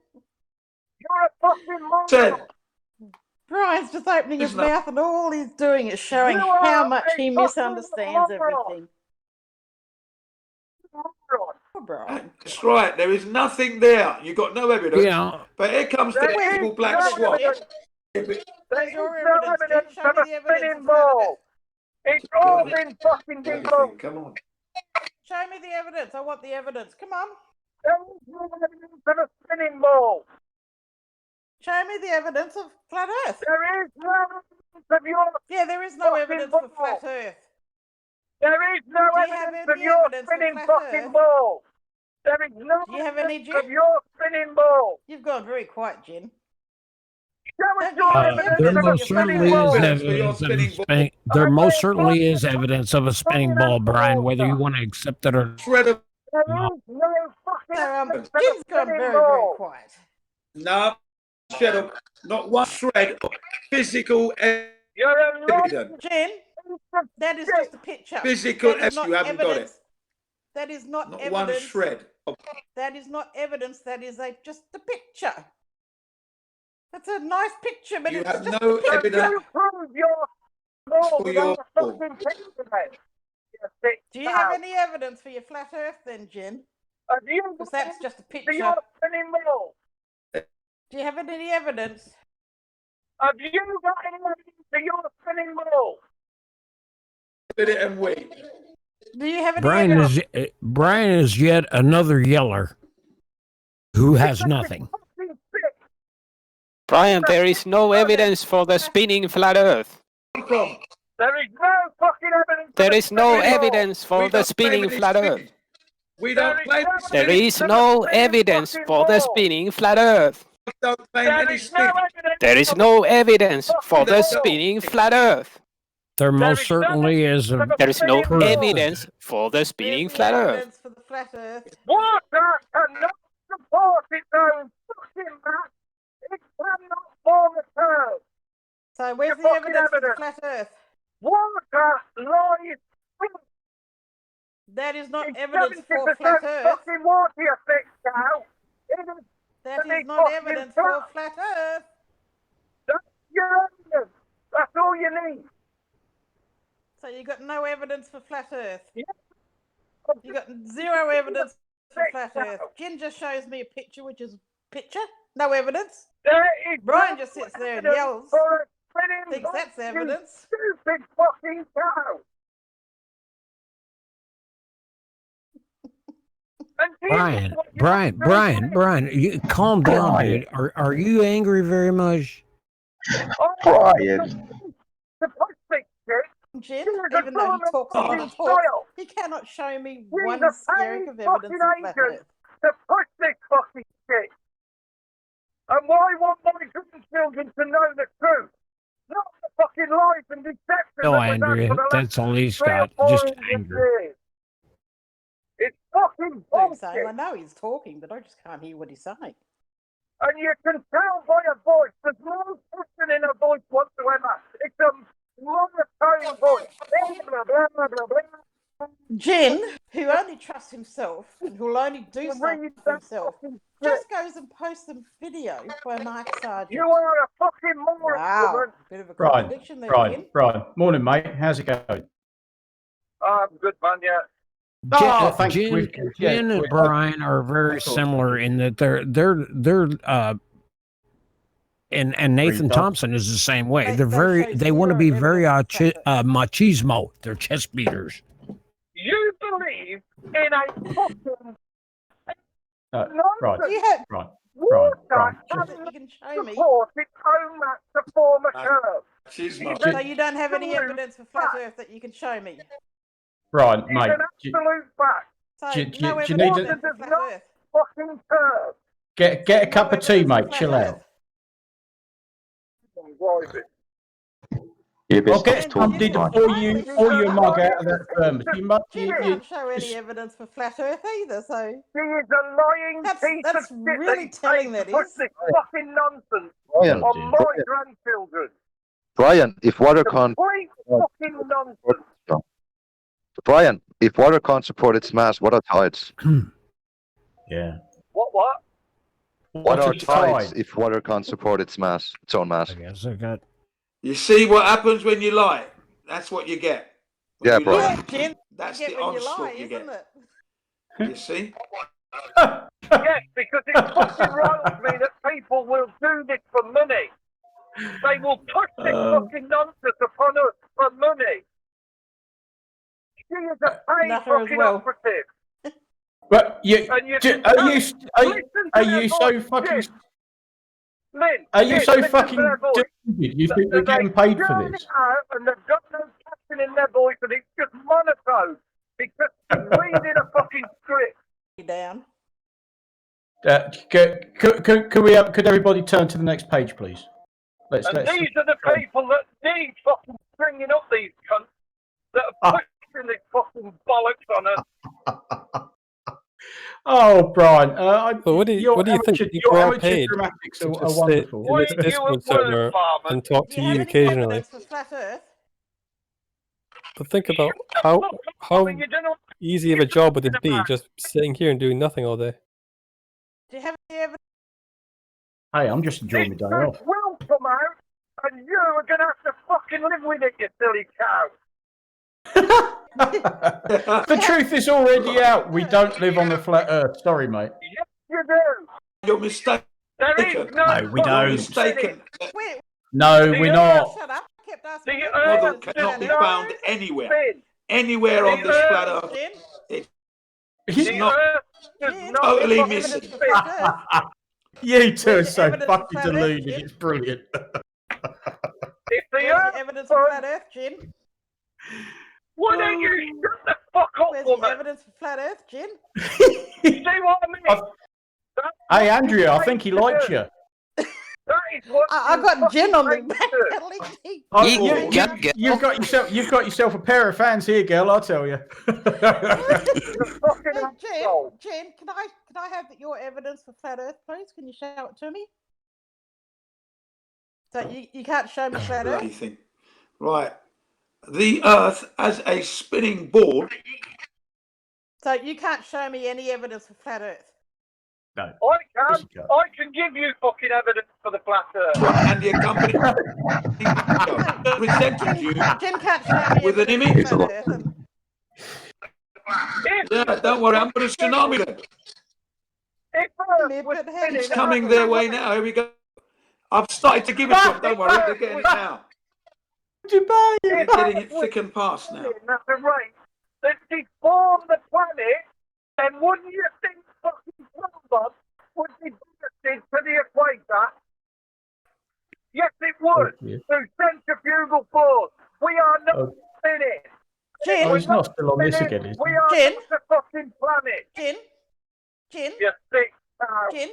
[SPEAKER 6] You're a fucking moron.
[SPEAKER 1] Said,
[SPEAKER 5] Brian's just opening his
[SPEAKER 1] Isn't that-
[SPEAKER 5] mouth and all he's doing is showing
[SPEAKER 6] You
[SPEAKER 5] how
[SPEAKER 6] are
[SPEAKER 5] much
[SPEAKER 6] a
[SPEAKER 5] he
[SPEAKER 6] fucking
[SPEAKER 5] misunderstands
[SPEAKER 6] moron.
[SPEAKER 5] everything. Poor Brian.
[SPEAKER 1] That's right. There is nothing there. You got no evidence.
[SPEAKER 4] Yeah.
[SPEAKER 1] But here comes the
[SPEAKER 6] There
[SPEAKER 1] evil
[SPEAKER 6] is
[SPEAKER 1] black
[SPEAKER 6] no
[SPEAKER 1] swan.
[SPEAKER 6] evidence. There
[SPEAKER 5] Where's
[SPEAKER 6] is
[SPEAKER 5] your
[SPEAKER 6] no
[SPEAKER 5] evidence?
[SPEAKER 6] evidence
[SPEAKER 5] Show
[SPEAKER 6] of
[SPEAKER 5] me
[SPEAKER 6] a
[SPEAKER 5] the evidence
[SPEAKER 6] spinning
[SPEAKER 5] of flat
[SPEAKER 6] ball. It's all been fucking debunked.
[SPEAKER 1] Come on.
[SPEAKER 5] Show me the evidence. I want the evidence. Come on.
[SPEAKER 6] There is no evidence of a spinning ball.
[SPEAKER 5] Show me the evidence of flat Earth.
[SPEAKER 6] There is no evidence of your.
[SPEAKER 5] Yeah, there is no
[SPEAKER 6] Fucking
[SPEAKER 5] evidence for
[SPEAKER 6] ball.
[SPEAKER 5] flat Earth.
[SPEAKER 6] There is no
[SPEAKER 5] Do you have
[SPEAKER 6] evidence of
[SPEAKER 5] any
[SPEAKER 6] your
[SPEAKER 5] evidence for
[SPEAKER 6] spinning
[SPEAKER 5] flat
[SPEAKER 6] fucking
[SPEAKER 5] Earth?
[SPEAKER 6] ball. There is no
[SPEAKER 5] Do you have any,
[SPEAKER 6] evidence
[SPEAKER 5] Jen?
[SPEAKER 6] of your spinning ball.
[SPEAKER 5] You've gone very quiet, Jen.
[SPEAKER 6] Show us
[SPEAKER 5] Don't
[SPEAKER 6] your
[SPEAKER 5] you have
[SPEAKER 6] evidence
[SPEAKER 4] There
[SPEAKER 6] of a
[SPEAKER 4] most
[SPEAKER 6] spinning
[SPEAKER 4] certainly
[SPEAKER 6] ball.
[SPEAKER 4] is
[SPEAKER 1] Evidence for your
[SPEAKER 4] evidence of a
[SPEAKER 1] spinning ball.
[SPEAKER 4] spinning. There most certainly is evidence of a spinning ball, Brian. Whether you
[SPEAKER 6] Water.
[SPEAKER 4] want to accept it or
[SPEAKER 1] Shred of
[SPEAKER 6] There is no fucking
[SPEAKER 5] So,
[SPEAKER 6] evidence of a
[SPEAKER 5] Jen's gone
[SPEAKER 6] spinning
[SPEAKER 5] very, very
[SPEAKER 6] ball.
[SPEAKER 5] quiet.
[SPEAKER 1] no shred of not one shred of physical
[SPEAKER 6] You're a
[SPEAKER 1] evidence.
[SPEAKER 5] Jen, that is just a picture.
[SPEAKER 1] Physical
[SPEAKER 5] That is not
[SPEAKER 1] you haven't got it.
[SPEAKER 5] evidence. That is not
[SPEAKER 1] Not
[SPEAKER 5] evidence.
[SPEAKER 1] one shred.
[SPEAKER 5] That is not evidence. That is just a picture. That's a nice picture, but
[SPEAKER 1] You
[SPEAKER 5] it's
[SPEAKER 1] have
[SPEAKER 5] just
[SPEAKER 1] no
[SPEAKER 5] a picture.
[SPEAKER 1] evidence.
[SPEAKER 6] You prove your ball
[SPEAKER 1] For your
[SPEAKER 6] without a fucking picture, mate. You thick
[SPEAKER 5] Do you have
[SPEAKER 6] cow.
[SPEAKER 5] any evidence for your flat Earth then, Jen?
[SPEAKER 6] Have you
[SPEAKER 5] Because
[SPEAKER 6] got
[SPEAKER 5] that's
[SPEAKER 6] evidence
[SPEAKER 5] just a
[SPEAKER 6] for
[SPEAKER 5] picture.
[SPEAKER 6] your spinning ball?
[SPEAKER 5] Do you have any evidence?
[SPEAKER 6] Have you got any evidence for your spinning ball?
[SPEAKER 1] Spit it and wait.
[SPEAKER 5] Do you have any
[SPEAKER 4] Brian
[SPEAKER 5] evidence?
[SPEAKER 4] Brian is yet another yeller who has nothing.
[SPEAKER 6] Fucking sick.
[SPEAKER 8] Brian, there is no evidence for the spinning flat Earth.
[SPEAKER 1] From.
[SPEAKER 6] There is no fucking evidence.
[SPEAKER 8] There
[SPEAKER 6] for
[SPEAKER 8] is
[SPEAKER 6] the
[SPEAKER 8] no
[SPEAKER 6] spinning ball.
[SPEAKER 8] evidence for
[SPEAKER 1] We
[SPEAKER 8] the
[SPEAKER 1] don't claim
[SPEAKER 8] spinning
[SPEAKER 1] any
[SPEAKER 8] flat
[SPEAKER 1] spin.
[SPEAKER 8] Earth.
[SPEAKER 1] We
[SPEAKER 6] There
[SPEAKER 1] don't
[SPEAKER 6] is
[SPEAKER 1] claim
[SPEAKER 6] no
[SPEAKER 8] There
[SPEAKER 1] spinning.
[SPEAKER 8] is no evidence for the spinning flat Earth.
[SPEAKER 1] We don't claim
[SPEAKER 6] There
[SPEAKER 1] any
[SPEAKER 6] is
[SPEAKER 1] spin.
[SPEAKER 6] no evidence.
[SPEAKER 8] There is
[SPEAKER 6] for
[SPEAKER 8] no evidence for the
[SPEAKER 1] Fucking
[SPEAKER 8] spinning flat Earth.
[SPEAKER 4] There most
[SPEAKER 6] is no
[SPEAKER 4] certainly is a
[SPEAKER 8] There is no
[SPEAKER 6] spinning ball.
[SPEAKER 8] evidence for the spinning
[SPEAKER 5] There's the
[SPEAKER 8] flat Earth.
[SPEAKER 5] evidence for the flat Earth.
[SPEAKER 6] Water cannot support its own fucking mass. It cannot form a curve.
[SPEAKER 5] So where's the
[SPEAKER 6] fucking
[SPEAKER 5] evidence for the
[SPEAKER 6] evidence.
[SPEAKER 5] flat Earth?
[SPEAKER 6] Water lies
[SPEAKER 5] That is not
[SPEAKER 6] in
[SPEAKER 5] evidence for
[SPEAKER 6] 70%
[SPEAKER 5] flat Earth.
[SPEAKER 6] fucking water, you thick cow. It is
[SPEAKER 5] That
[SPEAKER 6] Let
[SPEAKER 5] is
[SPEAKER 6] me
[SPEAKER 5] not
[SPEAKER 6] fucking
[SPEAKER 5] evidence for
[SPEAKER 6] talk.
[SPEAKER 5] flat Earth.
[SPEAKER 6] that's your evidence. That's all you need.
[SPEAKER 5] So you got no evidence for flat Earth.
[SPEAKER 6] Yeah.
[SPEAKER 5] You got zero evidence for flat Earth. Jen just shows me a picture, which is picture, No evidence.
[SPEAKER 6] There is
[SPEAKER 5] Brian
[SPEAKER 6] no
[SPEAKER 5] just sits there and
[SPEAKER 6] evidence
[SPEAKER 5] yells.
[SPEAKER 6] for a spinning
[SPEAKER 5] Thinks that's
[SPEAKER 6] block,
[SPEAKER 5] evidence.
[SPEAKER 6] you stupid fucking cow. And this is what you have to
[SPEAKER 4] Brian, you calm down, dude. Are you angry very much?
[SPEAKER 9] Brian.
[SPEAKER 6] The plastic shit.
[SPEAKER 5] Jin,
[SPEAKER 6] You're
[SPEAKER 5] even though he
[SPEAKER 6] the
[SPEAKER 5] talks a lot of
[SPEAKER 6] fucking
[SPEAKER 5] talk,
[SPEAKER 6] style.
[SPEAKER 5] he cannot show me
[SPEAKER 6] You're
[SPEAKER 5] one
[SPEAKER 6] the
[SPEAKER 5] skerrick
[SPEAKER 6] paid
[SPEAKER 5] of evidence
[SPEAKER 6] fucking
[SPEAKER 5] of flat
[SPEAKER 6] agent
[SPEAKER 5] earth.
[SPEAKER 6] to push this fucking shit. And why want my grandchildren to know the truth? Not the fucking lies and deception
[SPEAKER 4] No,
[SPEAKER 6] that was done
[SPEAKER 4] Andrea,
[SPEAKER 6] for the last
[SPEAKER 4] that's all he's
[SPEAKER 6] 3 or
[SPEAKER 4] got.
[SPEAKER 6] 4
[SPEAKER 4] Just
[SPEAKER 6] years.
[SPEAKER 4] anger.
[SPEAKER 6] It's fucking
[SPEAKER 5] I'm saying, I
[SPEAKER 6] bullshit.
[SPEAKER 5] know he's talking, but I just can't hear what he's saying.
[SPEAKER 6] And you can tell by a voice. There's no passion in a voice whatsoever. It's a monotone voice. Blah, blah, blah, blah, blah.
[SPEAKER 5] Jin, who only trusts himself and who'll only do something for himself, just goes and posts a video for a night sergeant.
[SPEAKER 6] You are a fucking moron.
[SPEAKER 5] Wow,
[SPEAKER 6] woman.
[SPEAKER 5] bit of a contradiction there, Jin.
[SPEAKER 10] Brian. Morning, mate. How's it going?
[SPEAKER 6] I'm good, man, yeah.
[SPEAKER 4] Jen and Brian are very similar in that they're and Nathan Thompson is the same way. They want to be very machismo. They're chest beaters.
[SPEAKER 6] You believe in a fucking
[SPEAKER 10] Right.
[SPEAKER 6] Water
[SPEAKER 10] Brian.
[SPEAKER 5] You can show me.
[SPEAKER 6] support its own mass to form a curve.
[SPEAKER 5] So you don't have any evidence for flat Earth that you can show me?
[SPEAKER 10] Brian,
[SPEAKER 6] It's
[SPEAKER 10] mate.
[SPEAKER 6] an absolute fact.
[SPEAKER 5] So
[SPEAKER 10] Do you
[SPEAKER 5] no
[SPEAKER 10] need
[SPEAKER 5] evidence
[SPEAKER 10] to-
[SPEAKER 5] then for
[SPEAKER 6] Does
[SPEAKER 5] flat
[SPEAKER 6] not
[SPEAKER 5] Earth.
[SPEAKER 6] fucking curve.
[SPEAKER 10] Get a cup of tea, mate. Chill out.
[SPEAKER 9] Yeah,
[SPEAKER 10] I'll
[SPEAKER 9] best
[SPEAKER 10] get
[SPEAKER 9] not talking,
[SPEAKER 10] somebody to
[SPEAKER 9] Brian.
[SPEAKER 10] pour you a mug out of that thermos.
[SPEAKER 5] You can't show any evidence for flat Earth either, so
[SPEAKER 6] She is a lying piece of
[SPEAKER 5] that's
[SPEAKER 6] shit
[SPEAKER 5] really
[SPEAKER 6] that
[SPEAKER 5] telling
[SPEAKER 6] takes
[SPEAKER 5] that
[SPEAKER 6] push
[SPEAKER 5] is.
[SPEAKER 6] this fucking nonsense
[SPEAKER 3] Brian,
[SPEAKER 6] on my grandchildren.
[SPEAKER 3] Brian, if water can't,
[SPEAKER 6] Complete fucking nonsense.
[SPEAKER 3] Brian, if water can't support its mass, what are tides?
[SPEAKER 10] Yeah.
[SPEAKER 6] What?
[SPEAKER 3] What are
[SPEAKER 10] its
[SPEAKER 3] tides
[SPEAKER 10] tide?
[SPEAKER 3] if water can't support its mass, its own mass?
[SPEAKER 4] I guess I got.
[SPEAKER 1] You see what happens when you lie? That's what you get. When
[SPEAKER 3] Yeah,
[SPEAKER 1] you
[SPEAKER 3] Brian.
[SPEAKER 1] lie,
[SPEAKER 5] Jin,
[SPEAKER 1] that's
[SPEAKER 5] you get
[SPEAKER 1] the
[SPEAKER 5] when you lie,
[SPEAKER 1] onslaught you
[SPEAKER 5] isn't
[SPEAKER 1] get.
[SPEAKER 5] it?
[SPEAKER 1] You see?
[SPEAKER 6] Yes, because it fucking riles me that people will do this for money. They will push this fucking nonsense upon us for money. She is a paid
[SPEAKER 5] Nutter as
[SPEAKER 6] fucking
[SPEAKER 5] well.
[SPEAKER 6] operative.
[SPEAKER 10] But
[SPEAKER 6] And you can
[SPEAKER 10] are you
[SPEAKER 6] listen to
[SPEAKER 10] are
[SPEAKER 6] their
[SPEAKER 10] you so
[SPEAKER 6] voice,
[SPEAKER 10] fucking
[SPEAKER 6] Jim. Lynn,
[SPEAKER 10] are you
[SPEAKER 6] Jim,
[SPEAKER 10] so
[SPEAKER 6] listen to
[SPEAKER 10] fucking
[SPEAKER 6] their voice.
[SPEAKER 10] stupid? You think they're getting paid for
[SPEAKER 6] Drown
[SPEAKER 10] this?
[SPEAKER 6] it out and they've got no passion in their voice and it's just monotone. Because they're reading a fucking script.
[SPEAKER 5] Down.
[SPEAKER 10] Could everybody turn to the next page, please?
[SPEAKER 6] And these are the people that need fucking stringing up these cunts that are pushing this fucking bollocks on us.
[SPEAKER 10] Oh, Brian,
[SPEAKER 7] But what do you think? People
[SPEAKER 10] Your
[SPEAKER 7] are
[SPEAKER 10] amateur
[SPEAKER 7] paid
[SPEAKER 10] dramatics
[SPEAKER 7] to
[SPEAKER 10] are
[SPEAKER 7] just sit
[SPEAKER 10] wonderful.
[SPEAKER 7] in this Discord server and talk
[SPEAKER 5] Do
[SPEAKER 7] to
[SPEAKER 5] you
[SPEAKER 7] you
[SPEAKER 5] have any
[SPEAKER 7] occasionally.
[SPEAKER 5] evidence for flat Earth?
[SPEAKER 7] But think about how easy of a job would it be just sitting here and doing nothing all day?
[SPEAKER 5] Do you have any evidence?
[SPEAKER 10] Hey, I'm just enjoying my day
[SPEAKER 6] This
[SPEAKER 10] off.
[SPEAKER 6] will come out and you are going to have to fucking live with it, you silly cow.
[SPEAKER 10] The truth is already out. We don't live on the flat Earth. Sorry, mate.
[SPEAKER 6] Yes, you do.
[SPEAKER 1] You're mistaken.
[SPEAKER 6] There is no
[SPEAKER 10] No, we
[SPEAKER 1] You're
[SPEAKER 10] don't.
[SPEAKER 1] mistaken.
[SPEAKER 5] Wait,
[SPEAKER 10] No, we're not.
[SPEAKER 5] shut up. I kept asking
[SPEAKER 6] The
[SPEAKER 5] you.
[SPEAKER 1] Model
[SPEAKER 6] Earth
[SPEAKER 1] cannot be
[SPEAKER 6] does
[SPEAKER 1] found
[SPEAKER 6] not
[SPEAKER 1] anywhere.
[SPEAKER 6] spin.
[SPEAKER 1] Anywhere on this flat Earth.
[SPEAKER 5] Jin,
[SPEAKER 1] It's
[SPEAKER 6] The
[SPEAKER 1] not
[SPEAKER 6] Earth does
[SPEAKER 5] Jin,
[SPEAKER 6] not
[SPEAKER 1] totally
[SPEAKER 6] fucking
[SPEAKER 5] evidence
[SPEAKER 1] missing.
[SPEAKER 5] for
[SPEAKER 6] spin.
[SPEAKER 5] flat Earth.
[SPEAKER 10] You two are
[SPEAKER 5] Where's
[SPEAKER 10] so
[SPEAKER 5] your evidence of
[SPEAKER 10] fucking
[SPEAKER 5] flat Earth,
[SPEAKER 10] deluded.
[SPEAKER 5] Jim?
[SPEAKER 10] It's brilliant.
[SPEAKER 6] If the
[SPEAKER 5] Where's your
[SPEAKER 6] Earth
[SPEAKER 5] evidence for flat Earth, Jin?
[SPEAKER 6] why don't you shut the fuck up,
[SPEAKER 5] Where's your
[SPEAKER 6] woman?
[SPEAKER 5] evidence for flat Earth, Jin?
[SPEAKER 6] See what I mean?
[SPEAKER 10] Hey, Andrea, I think he likes you.
[SPEAKER 6] That is what
[SPEAKER 5] I
[SPEAKER 6] you
[SPEAKER 5] got Jin on the
[SPEAKER 6] fucking
[SPEAKER 5] back.
[SPEAKER 6] do.
[SPEAKER 5] At least he.
[SPEAKER 10] Oh,
[SPEAKER 8] Yeah,
[SPEAKER 10] you've got yourself a pair of fans here, girl. I'll tell you.
[SPEAKER 6] You're a fucking
[SPEAKER 5] Hey,
[SPEAKER 6] asshole.
[SPEAKER 5] Jen, can I have your evidence for flat Earth, please? Can you show it to me? So you can't show me flat
[SPEAKER 1] bloody
[SPEAKER 5] Earth.
[SPEAKER 1] thing. Right. The Earth as a spinning ball.
[SPEAKER 5] So you can't show me any evidence for flat Earth.
[SPEAKER 10] No.
[SPEAKER 6] I can give you fucking evidence for the flat Earth.
[SPEAKER 1] And the company presented you
[SPEAKER 5] Jen can't show me
[SPEAKER 1] with an
[SPEAKER 5] evidence
[SPEAKER 1] image.
[SPEAKER 5] for flat Earth. And
[SPEAKER 1] Yeah, don't worry, I'm going to tsunami then.
[SPEAKER 6] If Earth was spinning,
[SPEAKER 1] It's coming their way now. Here we go. I've started to give it to them. Don't worry, they're getting it now.
[SPEAKER 10] Dubai.
[SPEAKER 1] They're getting it thick and fast now.
[SPEAKER 6] At the rate that deformed the planet, then wouldn't you think fucking Columbus would be directed to the equator? Yes, it would. Through centrifugal force. We are not spinning.
[SPEAKER 5] Jin,
[SPEAKER 10] Oh, he's not still on this again, is he?
[SPEAKER 6] We are
[SPEAKER 5] Jin?
[SPEAKER 6] not the fucking planet.
[SPEAKER 5] Jin,
[SPEAKER 6] You sick cow.
[SPEAKER 5] Jin,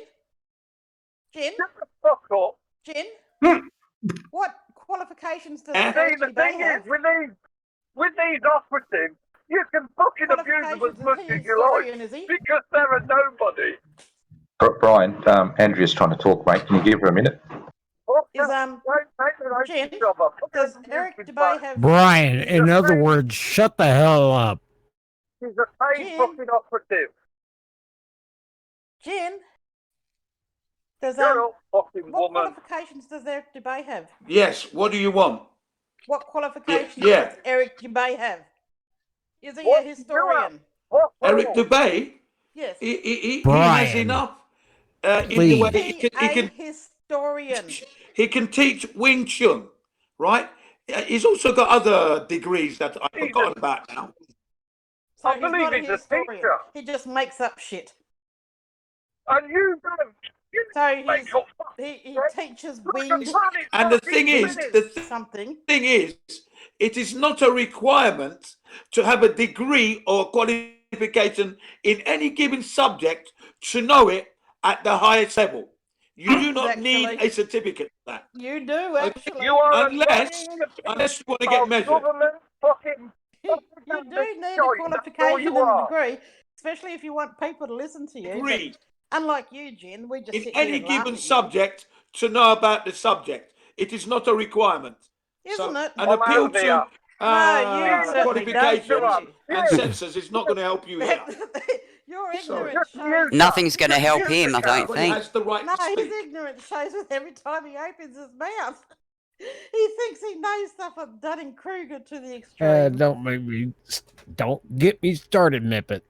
[SPEAKER 6] Shut the fuck up.
[SPEAKER 5] Jin. What qualifications does
[SPEAKER 6] See, the thing is, with these operatives, you can fucking abuse them as much as you like because they're a nobody.
[SPEAKER 9] Brian, Andrea's trying to talk, mate. Can you give her a minute?
[SPEAKER 5] Is Jin, does Eric Dubay have
[SPEAKER 4] Brian, in other words, shut the hell up.
[SPEAKER 6] He's a paid fucking operative.
[SPEAKER 5] Jin? Does
[SPEAKER 6] fucking
[SPEAKER 5] what
[SPEAKER 6] woman.
[SPEAKER 5] qualifications does Eric Dubay have?
[SPEAKER 1] Yes, what do you want?
[SPEAKER 5] What qualifications
[SPEAKER 1] Yeah.
[SPEAKER 5] does Eric Dubay have? Is he a historian?
[SPEAKER 1] Eric Dubay?
[SPEAKER 5] Yes.
[SPEAKER 1] He
[SPEAKER 4] Brian,
[SPEAKER 1] has enough. In the
[SPEAKER 4] please.
[SPEAKER 1] way he can
[SPEAKER 5] historian.
[SPEAKER 1] He can teach Wing Chun, right? He's also got other degrees that I've forgotten about now.
[SPEAKER 5] So
[SPEAKER 6] I believe
[SPEAKER 5] not a
[SPEAKER 6] he's a
[SPEAKER 5] historian.
[SPEAKER 6] teacher.
[SPEAKER 5] He just makes up shit.
[SPEAKER 6] And you don't.
[SPEAKER 5] So he teaches winged
[SPEAKER 1] And the thing is,
[SPEAKER 5] something.
[SPEAKER 1] thing is, it is not a requirement to have a degree or qualification in any given subject to know it at the highest level. You do not need a certificate for that.
[SPEAKER 5] You do actually.
[SPEAKER 6] You are
[SPEAKER 1] unless you want to get measured.
[SPEAKER 5] You do need a qualification and a degree, especially if you want people to listen to you.
[SPEAKER 1] Agreed.
[SPEAKER 5] Unlike you, Jen, we just
[SPEAKER 1] In
[SPEAKER 5] sit here
[SPEAKER 1] any
[SPEAKER 5] and laugh
[SPEAKER 1] given
[SPEAKER 5] at you.
[SPEAKER 1] subject to know about the subject. It is not a requirement.
[SPEAKER 5] Isn't it?
[SPEAKER 1] An appeal to
[SPEAKER 5] No, you certainly
[SPEAKER 1] qualifications
[SPEAKER 5] don't.
[SPEAKER 1] and census is not going to help you here.
[SPEAKER 5] Your ignorance shows.
[SPEAKER 11] Nothing's going to help him, I don't
[SPEAKER 1] He
[SPEAKER 11] think.
[SPEAKER 1] has the right to
[SPEAKER 5] No,
[SPEAKER 1] speak.
[SPEAKER 5] his ignorance shows with every time he opens his mouth. He thinks he knows stuff on Dunning-Kruger to the extreme.
[SPEAKER 4] Don't get me started, Nippet.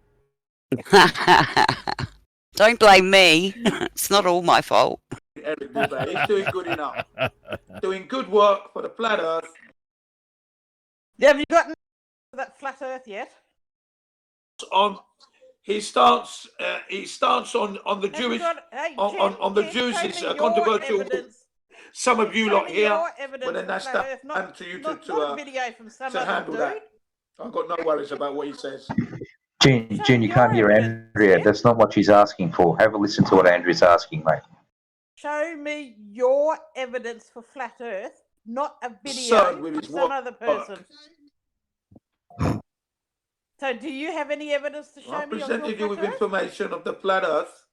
[SPEAKER 11] Don't blame me. It's not all my fault.
[SPEAKER 1] Eric Dubay, he's doing good enough. Doing good work for the flat earth.
[SPEAKER 5] Have you gotten that flat earth yet?
[SPEAKER 1] He starts on the Jewish on the Jews is controversial. Some of you lot here, but then that's down to you to handle that. I've got no worries about what he says.
[SPEAKER 9] Jen, you can't hear Andrea. That's not what she's asking for. Have a listen to what Andrea's asking, mate.
[SPEAKER 5] Show me your evidence for flat earth, not a video
[SPEAKER 1] with
[SPEAKER 5] from some other person. So do you have any evidence to show
[SPEAKER 1] I
[SPEAKER 5] me?
[SPEAKER 1] presented you with information of the flat earth.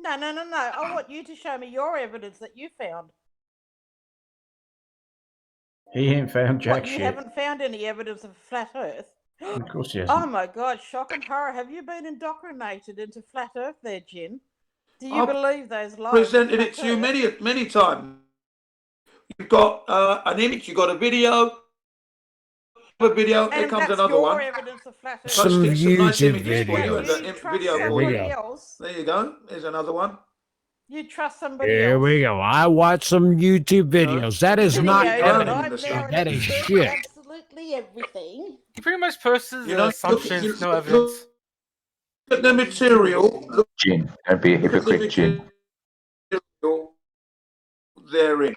[SPEAKER 5] No. I want you to show me your evidence that you found.
[SPEAKER 10] He ain't found jack
[SPEAKER 5] What, you
[SPEAKER 10] shit.
[SPEAKER 5] haven't found any evidence of flat earth?
[SPEAKER 10] Of course he hasn't.
[SPEAKER 5] Oh my God, shock and horror. Have you been indoctrinated into flat earth there, Jen? Do you
[SPEAKER 1] I've
[SPEAKER 5] believe those lies?
[SPEAKER 1] Presented it to you many times. You've got an image, you've got a video. Here comes another one.
[SPEAKER 5] Evidence of flat earth.
[SPEAKER 4] Some
[SPEAKER 1] Nice
[SPEAKER 4] YouTube
[SPEAKER 1] images for you and
[SPEAKER 4] videos.
[SPEAKER 1] the video
[SPEAKER 4] There
[SPEAKER 1] for
[SPEAKER 4] we
[SPEAKER 1] you.
[SPEAKER 4] go.
[SPEAKER 1] There you go. There's another one.
[SPEAKER 5] You trust somebody
[SPEAKER 4] Here
[SPEAKER 5] else.
[SPEAKER 4] we go. I watched some YouTube videos. That is not evidence. That is shit.
[SPEAKER 5] Absolutely everything.
[SPEAKER 12] He pretty much posted
[SPEAKER 1] You know,
[SPEAKER 12] assumptions, no
[SPEAKER 1] look
[SPEAKER 12] evidence.
[SPEAKER 1] at the material. Look
[SPEAKER 9] Jen, don't be a
[SPEAKER 1] at the
[SPEAKER 9] hypocrite, Jen.
[SPEAKER 1] material therein.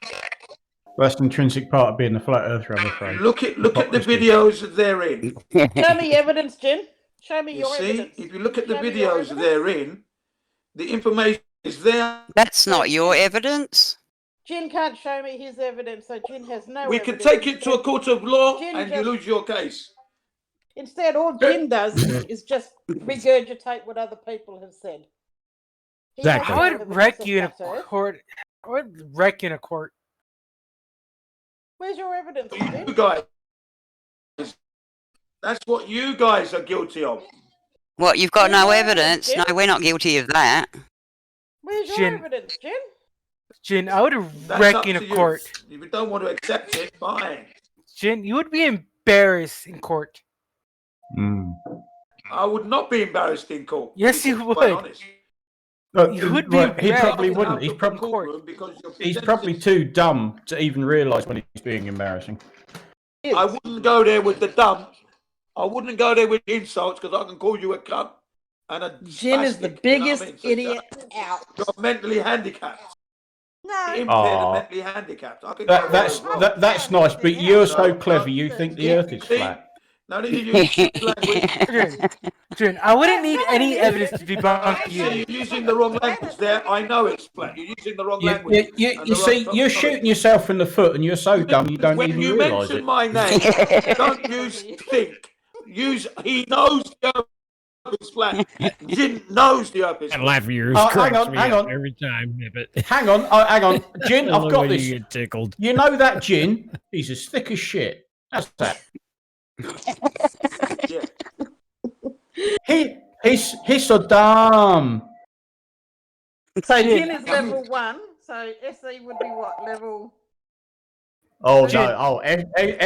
[SPEAKER 10] That's an intrinsic part of being a flat earther, I'm afraid.
[SPEAKER 1] Look at the videos therein.
[SPEAKER 5] Show me evidence, Jen. Show me
[SPEAKER 1] You
[SPEAKER 5] your
[SPEAKER 1] see,
[SPEAKER 5] evidence.
[SPEAKER 1] if you look at the
[SPEAKER 5] Show me your
[SPEAKER 1] videos
[SPEAKER 5] evidence.
[SPEAKER 1] therein, the information is there.
[SPEAKER 11] That's not your evidence.
[SPEAKER 5] Jen can't show me his evidence, so Jen has no
[SPEAKER 1] We
[SPEAKER 5] evidence.
[SPEAKER 1] can take it to a court of law
[SPEAKER 5] Jen
[SPEAKER 1] and you
[SPEAKER 5] just-
[SPEAKER 1] lose your case.
[SPEAKER 5] Instead, all Jen does is just regurgitate what other people have said. He has
[SPEAKER 4] Exactly.
[SPEAKER 5] no
[SPEAKER 12] I would
[SPEAKER 5] evidence
[SPEAKER 12] wreck
[SPEAKER 5] of
[SPEAKER 12] you in a
[SPEAKER 5] flat earth.
[SPEAKER 12] court. I would wreck you in a court.
[SPEAKER 5] Where's your evidence,
[SPEAKER 1] You
[SPEAKER 5] Jen?
[SPEAKER 1] guys, that's what you guys are guilty of.
[SPEAKER 11] What, you've got
[SPEAKER 5] Where's
[SPEAKER 11] no
[SPEAKER 5] your
[SPEAKER 11] evidence?
[SPEAKER 5] evidence,
[SPEAKER 11] No,
[SPEAKER 5] Jen?
[SPEAKER 11] we're not guilty of that.
[SPEAKER 5] Where's your
[SPEAKER 12] Jen.
[SPEAKER 5] evidence, Jen?
[SPEAKER 12] Jin, I would
[SPEAKER 1] That's
[SPEAKER 12] wreck
[SPEAKER 1] up
[SPEAKER 12] you in
[SPEAKER 1] to
[SPEAKER 12] a
[SPEAKER 1] you.
[SPEAKER 12] court.
[SPEAKER 1] If you don't want to accept it, fine.
[SPEAKER 12] Jin, you would be embarrassed in court.
[SPEAKER 10] Mm.
[SPEAKER 1] I would not be embarrassed in court.
[SPEAKER 12] Yes,
[SPEAKER 1] to be
[SPEAKER 12] you
[SPEAKER 1] quite
[SPEAKER 12] would.
[SPEAKER 1] honest.
[SPEAKER 12] You would be
[SPEAKER 10] he
[SPEAKER 12] read
[SPEAKER 10] probably
[SPEAKER 12] in
[SPEAKER 10] wouldn't. He's probably too dumb to even realise when he's being embarrassing.
[SPEAKER 1] I wouldn't go there with the dumb. I wouldn't go there with insults because I can call you a cunt and a
[SPEAKER 5] Jin is the biggest idiot out.
[SPEAKER 1] You're mentally handicapped.
[SPEAKER 5] No.
[SPEAKER 1] Impaired and mentally handicapped.
[SPEAKER 10] That's nice, but you're so clever. You think the Earth is flat.
[SPEAKER 1] No need to use language.
[SPEAKER 12] Jin, I wouldn't need any evidence to debunk you.
[SPEAKER 1] You're using the wrong language there. I know it's flat. You're using the wrong language.
[SPEAKER 10] You see, you're shooting yourself in the foot, and you're so dumb you don't even realise it.
[SPEAKER 1] When you mention my name, don't use think. Use he knows the Earth is flat. Jin knows the Earth is flat.
[SPEAKER 4] And laugh of yours
[SPEAKER 10] hang on.
[SPEAKER 4] every time.
[SPEAKER 10] Hang on, Jin, I've got this.
[SPEAKER 4] You get tickled.
[SPEAKER 10] You know that Jin? He's as thick as shit. That's that.
[SPEAKER 1] Yeah.
[SPEAKER 10] He's so dumb.
[SPEAKER 5] So Jin is level 1. So SE would be what level?
[SPEAKER 10] Oh no! Oh,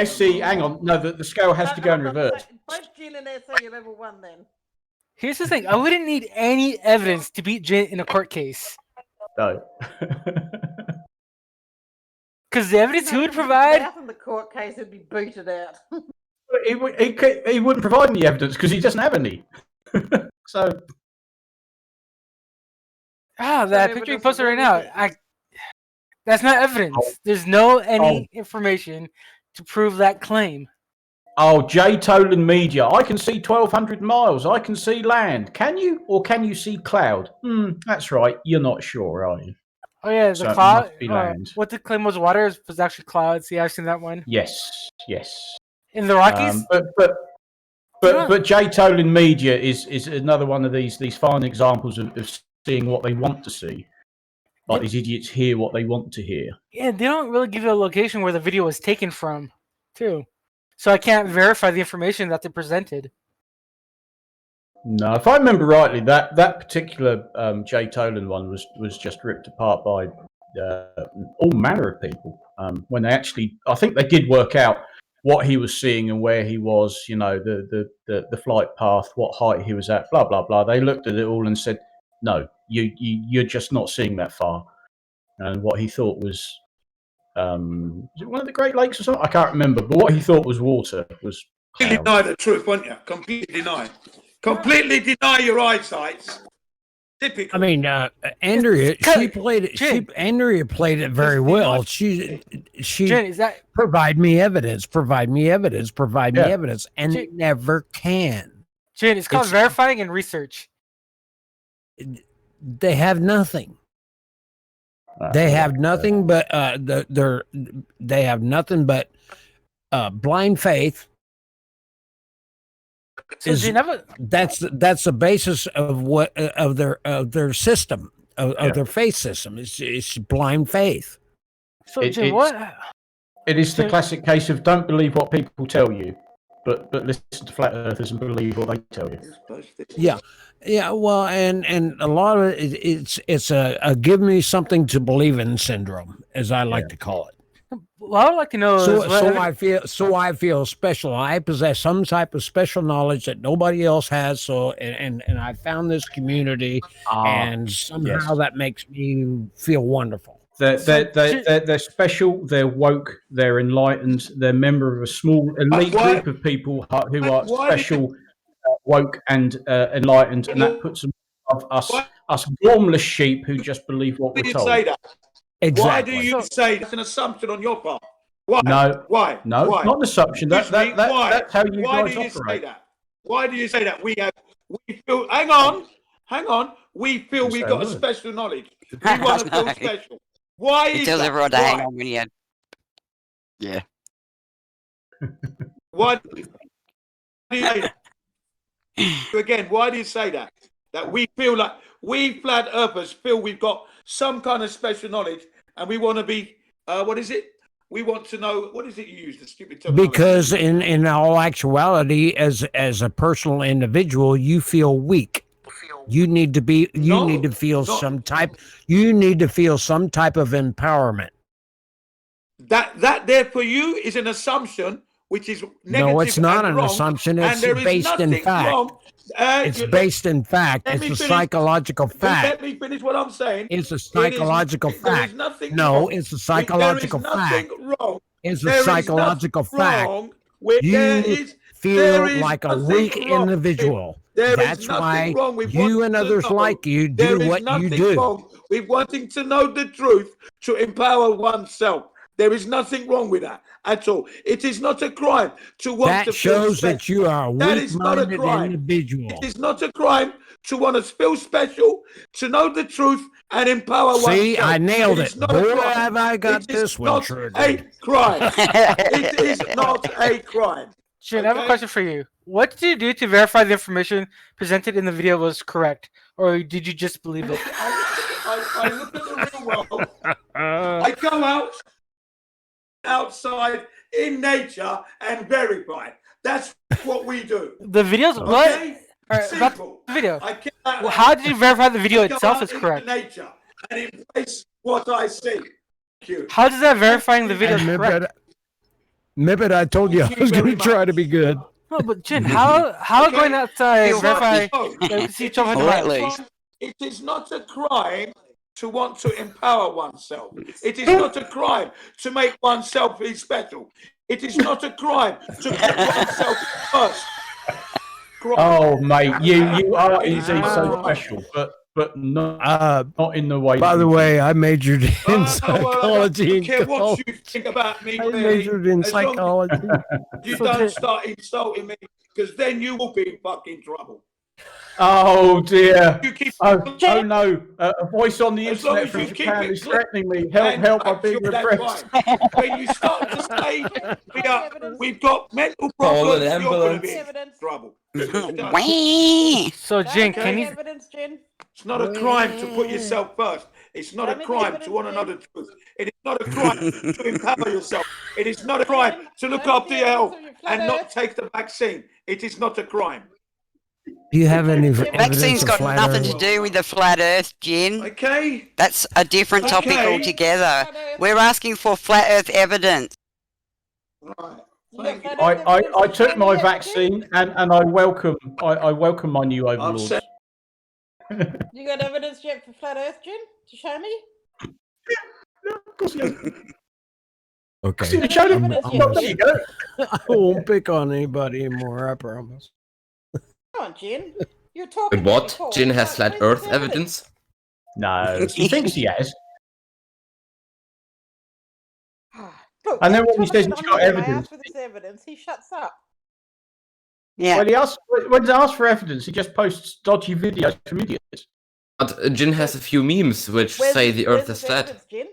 [SPEAKER 10] SC. Hang on. No, the scale has to go in reverse.
[SPEAKER 5] Both Jin and SE are level 1 then.
[SPEAKER 12] Here's the thing: I wouldn't need any evidence to beat Jin in a court case.
[SPEAKER 10] No.
[SPEAKER 12] Because the evidence he would provide.
[SPEAKER 5] In the court case, would be booted out.
[SPEAKER 10] He wouldn't provide any evidence because he doesn't have any. So.
[SPEAKER 12] That picture you posted right now. That's not evidence. There's no information to prove that claim.
[SPEAKER 10] Oh, J. Tolan Media. I can see 1,200 miles. I can see land. Can you? Or can you see cloud? That's right. You're not sure, are you?
[SPEAKER 12] Oh, yeah.
[SPEAKER 10] So
[SPEAKER 12] The
[SPEAKER 10] it
[SPEAKER 12] cloud.
[SPEAKER 10] must be land.
[SPEAKER 12] What the claim was water was actually clouds. Yeah, I've seen that one.
[SPEAKER 10] Yes.
[SPEAKER 12] In the Rockies?
[SPEAKER 10] But J. Tolan Media is another one of these fine examples of seeing what they want to see. Like these idiots hear what they want to hear.
[SPEAKER 12] Yeah, they don't really give you a location where the video was taken from, too. So I can't verify the information that they presented.
[SPEAKER 10] No, if I remember rightly, that particular J. Tolan one was just ripped apart by all manner of people. When they actually, I think they did work out what he was seeing and where he was. You know, the flight path, what height he was at, blah blah blah. They looked at it all and said, "No, you're just not seeing that far." And what he thought was, is it one of the Great Lakes or something? I can't remember. But what he thought was water was.
[SPEAKER 1] Completely deny the truth, won't you? Completely deny. Completely deny your eyesight. Typical.
[SPEAKER 4] I mean, Andrea, Andrea played it very well. She
[SPEAKER 12] Jen,
[SPEAKER 4] provide me evidence, and
[SPEAKER 12] Jen,
[SPEAKER 4] never can.
[SPEAKER 12] Jen, it's called verifying and research.
[SPEAKER 4] They have nothing. They have nothing but they have nothing but blind faith.
[SPEAKER 12] So
[SPEAKER 4] that's the basis of what of their system of their faith system. It's blind faith.
[SPEAKER 12] So what?
[SPEAKER 10] It is the classic case of don't believe what people tell you, but listen to flat earthers and believe what they tell you.
[SPEAKER 4] Yeah. Well, and a lot of it's a give me something to believe in syndrome, as I like to call it.
[SPEAKER 12] Well, I would like to know.
[SPEAKER 4] I feel special. I possess some type of special knowledge that nobody else has. So, and I found this community, and somehow that makes me feel wonderful.
[SPEAKER 10] They're special. They're woke. They're enlightened. They're member of a small elite group of people who are special, woke, and enlightened, and that puts them above us gormless sheep who just believe what we're told.
[SPEAKER 1] Say that?
[SPEAKER 4] Exactly.
[SPEAKER 1] Why do you say that's an assumption on your part? Why?
[SPEAKER 10] No.
[SPEAKER 1] Why?
[SPEAKER 10] No,
[SPEAKER 1] why?
[SPEAKER 10] not an assumption. That's how you guys operate.
[SPEAKER 1] Say that? Why do you say that? We feel. Hang on. We feel we've got a special knowledge. We want to feel special. Why is that?
[SPEAKER 11] It tells everyone to hang on when you. Yeah.
[SPEAKER 1] Why? Do you say that? Again, why do you say that? That we feel like we flat earthers feel we've got some kind of special knowledge, and we want to be. What is it? We want to know. What is it you use? The stupid terminology.
[SPEAKER 4] Because in all actuality, as a personal individual, you feel weak. You need to be. You need to feel some type. You need to feel some type of empowerment.
[SPEAKER 1] That there for you is an assumption which is
[SPEAKER 4] No, it's
[SPEAKER 1] negative
[SPEAKER 4] not
[SPEAKER 1] and
[SPEAKER 4] an
[SPEAKER 1] wrong,
[SPEAKER 4] assumption.
[SPEAKER 1] and
[SPEAKER 4] It's
[SPEAKER 1] there is
[SPEAKER 4] based in
[SPEAKER 1] nothing
[SPEAKER 4] fact.
[SPEAKER 1] wrong.
[SPEAKER 4] It's based in fact.
[SPEAKER 1] Let
[SPEAKER 4] It's
[SPEAKER 1] me
[SPEAKER 4] a
[SPEAKER 1] finish.
[SPEAKER 4] psychological fact.
[SPEAKER 1] Let me finish what I'm saying.
[SPEAKER 4] It's a psychological
[SPEAKER 1] There
[SPEAKER 4] fact.
[SPEAKER 1] is nothing
[SPEAKER 4] No,
[SPEAKER 1] wrong.
[SPEAKER 4] it's a psychological
[SPEAKER 1] There is
[SPEAKER 4] fact.
[SPEAKER 1] nothing wrong.
[SPEAKER 4] It's a
[SPEAKER 1] There is
[SPEAKER 4] psychological
[SPEAKER 1] nothing
[SPEAKER 4] fact.
[SPEAKER 1] wrong with
[SPEAKER 4] You
[SPEAKER 1] there is
[SPEAKER 4] feel like a
[SPEAKER 1] nothing
[SPEAKER 4] weak
[SPEAKER 1] wrong.
[SPEAKER 4] individual.
[SPEAKER 1] There is
[SPEAKER 4] That's
[SPEAKER 1] nothing
[SPEAKER 4] why
[SPEAKER 1] wrong with
[SPEAKER 4] you
[SPEAKER 1] wanting
[SPEAKER 4] and
[SPEAKER 1] to
[SPEAKER 4] others
[SPEAKER 1] know.
[SPEAKER 4] like you
[SPEAKER 1] There
[SPEAKER 4] do
[SPEAKER 1] is
[SPEAKER 4] what you
[SPEAKER 1] nothing
[SPEAKER 4] do.
[SPEAKER 1] wrong with wanting to know the truth to empower oneself. There is nothing wrong with that at all. It is not a crime to want to
[SPEAKER 4] That
[SPEAKER 1] feel
[SPEAKER 4] shows
[SPEAKER 1] special.
[SPEAKER 4] that you are a
[SPEAKER 1] That is not a
[SPEAKER 4] weak-minded
[SPEAKER 1] crime.
[SPEAKER 4] individual.
[SPEAKER 1] It is not a crime to want to feel special, to know the truth and empower oneself.
[SPEAKER 4] See, I nailed it.
[SPEAKER 1] is not
[SPEAKER 4] Boy,
[SPEAKER 1] a crime.
[SPEAKER 4] have I got
[SPEAKER 1] It is
[SPEAKER 4] this one
[SPEAKER 1] not
[SPEAKER 4] triggered.
[SPEAKER 1] a crime. It is not a crime.
[SPEAKER 12] Jin, I have a question for you. What did you do to verify the information presented in the video was correct, or did you just believe it?
[SPEAKER 1] I look at the real world. I go outside in nature and verify. That's what we do.
[SPEAKER 12] The video's
[SPEAKER 1] Okay?
[SPEAKER 12] what? Alright, about
[SPEAKER 1] Simple.
[SPEAKER 12] the video.
[SPEAKER 1] I cannot-
[SPEAKER 12] Well, how did you verify the video
[SPEAKER 1] I go
[SPEAKER 12] itself
[SPEAKER 1] out
[SPEAKER 12] is
[SPEAKER 1] into
[SPEAKER 12] correct?
[SPEAKER 1] nature and embrace what I see. Thank you.
[SPEAKER 12] How does that verifying the video is
[SPEAKER 4] And
[SPEAKER 12] correct?
[SPEAKER 4] Mibbit, I told you I was going to try to be good.
[SPEAKER 12] No, but Jin, how going outside
[SPEAKER 1] It's
[SPEAKER 12] verify
[SPEAKER 1] not-
[SPEAKER 12] that we see each
[SPEAKER 1] it
[SPEAKER 12] other
[SPEAKER 1] is
[SPEAKER 12] in
[SPEAKER 1] not
[SPEAKER 12] the
[SPEAKER 1] a
[SPEAKER 12] light?
[SPEAKER 1] crime- It is not a crime to want to empower oneself. It is not a crime to make oneself feel special. It is not a crime to put oneself first. Crime.
[SPEAKER 10] Oh, mate, you are indeed so special, but not in the way.
[SPEAKER 4] By the way, I majored in
[SPEAKER 1] I
[SPEAKER 4] psychology
[SPEAKER 1] don't
[SPEAKER 4] in
[SPEAKER 1] care what
[SPEAKER 4] college.
[SPEAKER 1] you think about me.
[SPEAKER 4] I
[SPEAKER 1] really.
[SPEAKER 4] majored in
[SPEAKER 1] As long as
[SPEAKER 4] psychology.
[SPEAKER 1] you don't start insulting me, because then you will be in fucking trouble.
[SPEAKER 10] Oh dear!
[SPEAKER 1] You keep
[SPEAKER 10] Oh no! A voice on the
[SPEAKER 1] As long
[SPEAKER 10] internet
[SPEAKER 1] as
[SPEAKER 10] from
[SPEAKER 1] you keep
[SPEAKER 10] Japan
[SPEAKER 1] it
[SPEAKER 10] is
[SPEAKER 1] clean
[SPEAKER 10] threatening me. Help!
[SPEAKER 1] and
[SPEAKER 10] Help! I'm being
[SPEAKER 1] factual, that's
[SPEAKER 10] repressed.
[SPEAKER 1] fine. When you start to say we've got mental problems, you're going to be in trouble.
[SPEAKER 12] So, Jin, can you?
[SPEAKER 5] Evidence, Jin.
[SPEAKER 1] It's not a crime to put yourself first. It's not a crime to want to know the truth. It is not a crime to empower yourself. It is not a crime to look after your health and not take the vaccine. It is not a crime.
[SPEAKER 4] Do you have any evidence
[SPEAKER 11] Vaccine's
[SPEAKER 4] of
[SPEAKER 11] got
[SPEAKER 4] flat
[SPEAKER 11] nothing
[SPEAKER 4] Earth?
[SPEAKER 11] to do with the flat Earth, Jin.
[SPEAKER 1] Okay.
[SPEAKER 11] That's a different topic
[SPEAKER 1] Okay.
[SPEAKER 11] altogether. We're asking for flat Earth evidence.
[SPEAKER 10] I took my vaccine and I welcome my new overlords.
[SPEAKER 5] You got evidence yet for flat Earth, Jin? To show me?
[SPEAKER 4] Okay.
[SPEAKER 10] See, they showed him.
[SPEAKER 5] Evidence
[SPEAKER 10] Well,
[SPEAKER 5] yet,
[SPEAKER 10] there you
[SPEAKER 5] Jin?
[SPEAKER 10] go.
[SPEAKER 4] I won't pick on anybody anymore, I promise.
[SPEAKER 5] Come on, Jin. You're talking.
[SPEAKER 13] But what?
[SPEAKER 5] before.
[SPEAKER 13] Jin has
[SPEAKER 5] Where's
[SPEAKER 13] flat
[SPEAKER 5] the
[SPEAKER 13] Earth evidence?
[SPEAKER 10] No, he thinks he has.
[SPEAKER 5] Look,
[SPEAKER 10] And then
[SPEAKER 5] every
[SPEAKER 10] when he
[SPEAKER 5] time I
[SPEAKER 10] says
[SPEAKER 5] get
[SPEAKER 10] he's
[SPEAKER 5] on
[SPEAKER 10] got
[SPEAKER 5] him, I
[SPEAKER 10] evidence-
[SPEAKER 5] ask for this evidence, he shuts up.
[SPEAKER 11] Yeah.
[SPEAKER 10] When he asks for evidence, he just posts dodgy videos from idiots.
[SPEAKER 13] But Jin has a few memes which say the Earth is flat.
[SPEAKER 5] Evidence, Jin?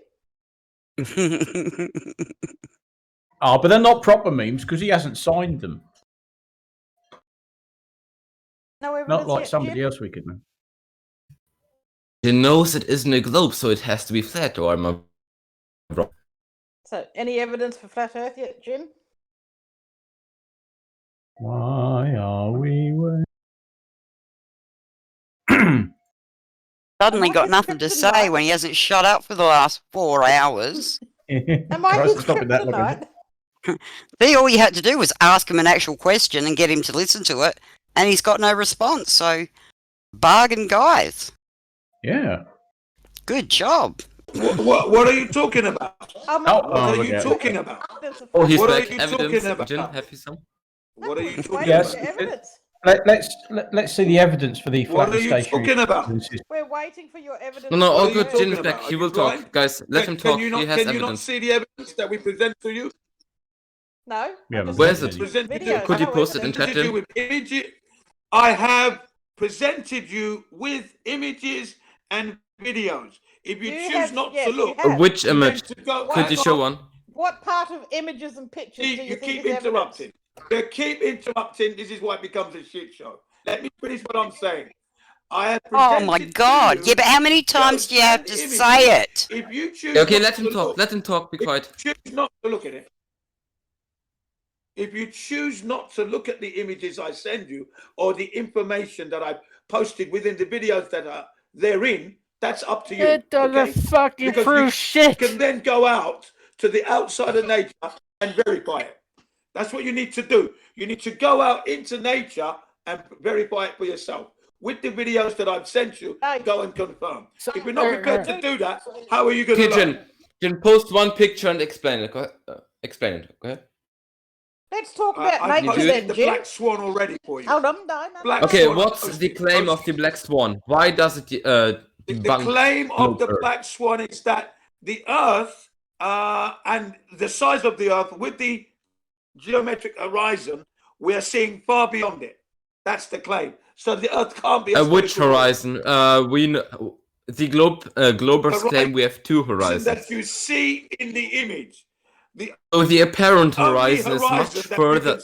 [SPEAKER 10] Oh, but they're not proper memes because he hasn't signed them.
[SPEAKER 5] No evidence
[SPEAKER 10] Not like
[SPEAKER 5] yet,
[SPEAKER 10] somebody
[SPEAKER 5] Jin?
[SPEAKER 10] else we could know.
[SPEAKER 13] Jin knows it isn't a globe, so it has to be flat, or am I wrong?
[SPEAKER 5] So, any evidence for flat Earth yet, Jin?
[SPEAKER 10] Why are we waiting?
[SPEAKER 11] Suddenly got nothing to say when he hasn't shut up for the last 4 hours.
[SPEAKER 5] Am I his kryptonite?
[SPEAKER 11] See, all you had to do was ask him an actual question and get him to listen to it, and he's got no response. So, bargain, guys.
[SPEAKER 10] Yeah.
[SPEAKER 11] Good job.
[SPEAKER 1] What are you talking about? What are you
[SPEAKER 10] yeah.
[SPEAKER 1] talking about?
[SPEAKER 13] Oh, he's
[SPEAKER 1] What are
[SPEAKER 13] back.
[SPEAKER 1] you
[SPEAKER 13] Evidence.
[SPEAKER 1] talking about?
[SPEAKER 13] Jin, have you some?
[SPEAKER 1] What are you talking
[SPEAKER 10] Yes.
[SPEAKER 1] about?
[SPEAKER 5] Evidence.
[SPEAKER 10] Let's see the evidence for the
[SPEAKER 1] What
[SPEAKER 10] flat
[SPEAKER 1] are you
[SPEAKER 10] stationary.
[SPEAKER 1] talking about?
[SPEAKER 10] evidences.
[SPEAKER 5] We're waiting for your evidence.
[SPEAKER 13] No, all
[SPEAKER 1] What are you
[SPEAKER 13] good. Jin is
[SPEAKER 1] talking
[SPEAKER 13] back.
[SPEAKER 1] about?
[SPEAKER 13] He
[SPEAKER 1] Are
[SPEAKER 13] will
[SPEAKER 1] you
[SPEAKER 13] talk.
[SPEAKER 1] blind?
[SPEAKER 13] Guys, let him talk.
[SPEAKER 1] Can you not,
[SPEAKER 13] He has
[SPEAKER 1] can you not
[SPEAKER 13] evidence.
[SPEAKER 1] see the evidence that we present to you?
[SPEAKER 5] No.
[SPEAKER 10] Yeah,
[SPEAKER 5] I just
[SPEAKER 13] Where is
[SPEAKER 5] said
[SPEAKER 13] it?
[SPEAKER 1] Present to
[SPEAKER 5] videos.
[SPEAKER 13] Could you
[SPEAKER 5] I know
[SPEAKER 13] post it in
[SPEAKER 5] evidence.
[SPEAKER 13] chat,
[SPEAKER 1] to do
[SPEAKER 13] Jin?
[SPEAKER 1] with images. I have presented you with images and videos. If you
[SPEAKER 5] You
[SPEAKER 1] choose
[SPEAKER 5] have-
[SPEAKER 1] not
[SPEAKER 5] yes,
[SPEAKER 1] to
[SPEAKER 5] you
[SPEAKER 1] look,
[SPEAKER 5] have.
[SPEAKER 13] Which
[SPEAKER 1] then
[SPEAKER 13] image?
[SPEAKER 1] to go-
[SPEAKER 13] Could you show one?
[SPEAKER 5] What part of images and pictures do you
[SPEAKER 1] You
[SPEAKER 5] think
[SPEAKER 1] keep
[SPEAKER 5] is evidence?
[SPEAKER 1] interrupting. You keep interrupting. This is why it becomes a shit show. Let me finish what I'm saying. I have
[SPEAKER 11] Oh my
[SPEAKER 1] presented to
[SPEAKER 11] god.
[SPEAKER 1] you
[SPEAKER 11] Yeah, but how many times do you have to
[SPEAKER 1] images.
[SPEAKER 11] say it?
[SPEAKER 1] If you choose
[SPEAKER 13] Okay,
[SPEAKER 1] not
[SPEAKER 13] let him
[SPEAKER 1] to
[SPEAKER 13] talk.
[SPEAKER 1] look-
[SPEAKER 13] Let him talk. Be
[SPEAKER 1] if
[SPEAKER 13] quiet.
[SPEAKER 1] you choose not to look at it, if you choose not to look at the images I send you or the information that I've posted within the videos that are therein, that's up to you.
[SPEAKER 12] It doesn't
[SPEAKER 1] okay?
[SPEAKER 12] fucking
[SPEAKER 1] Because
[SPEAKER 12] prove shit.
[SPEAKER 1] You can then go out to the outside of nature and verify it. That's what you need to do. You need to go out into nature and verify it for yourself. With the videos that I've sent you, go and confirm.
[SPEAKER 12] So,
[SPEAKER 1] if you're not prepared to do that, how are you going to learn?
[SPEAKER 13] Jen, post one picture and explain it. Explain it. Go ahead.
[SPEAKER 5] Let's talk about
[SPEAKER 1] I've
[SPEAKER 5] nature then,
[SPEAKER 1] the
[SPEAKER 5] Jim.
[SPEAKER 1] black swan already for you.
[SPEAKER 5] Hold on, no.
[SPEAKER 13] Okay, what's the claim of the black swan? Why does it
[SPEAKER 1] The claim of the black swan is that the Earth and the size of the Earth with the geometric horizon, we are seeing far beyond it. That's the claim. So the Earth can't be.
[SPEAKER 13] Which horizon? We know, the Globers claim we have two horizons.
[SPEAKER 1] That you see in the image.
[SPEAKER 13] The apparent horizon is much further.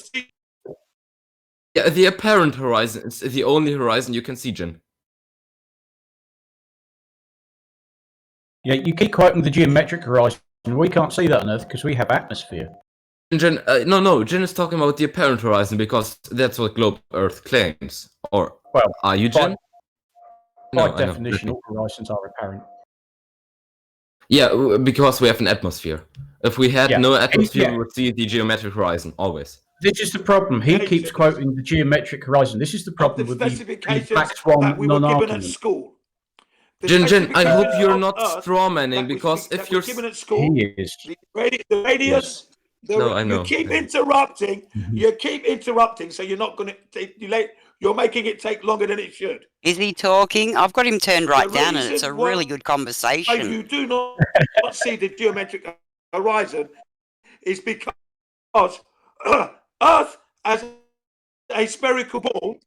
[SPEAKER 13] Yeah, the apparent horizon is the only horizon you can see, Jin.
[SPEAKER 10] Yeah, you keep quoting the geometric horizon. We can't see that on Earth because we have atmosphere.
[SPEAKER 13] Jin, no, Jin is talking about the apparent horizon because that's what Globe Earth claims. Or are you, Jin?
[SPEAKER 10] By definition, all horizons are apparent.
[SPEAKER 13] Yeah, because we have an atmosphere. If we had no atmosphere, we would see the geometric horizon always.
[SPEAKER 10] This is the problem. He keeps quoting the geometric horizon. This is the problem with the black swan non-argument.
[SPEAKER 13] Jin, I hope you're not strawmanning because if you're
[SPEAKER 1] given at school,
[SPEAKER 10] he is.
[SPEAKER 1] The radius.
[SPEAKER 13] No, I know.
[SPEAKER 1] You keep interrupting. You keep interrupting, so you're not going to. You're making it take longer than it should.
[SPEAKER 11] Is he talking? I've got him turned right down, and it's a really good conversation.
[SPEAKER 1] If you do not see the geometric horizon, is because Earth as a spherical ball.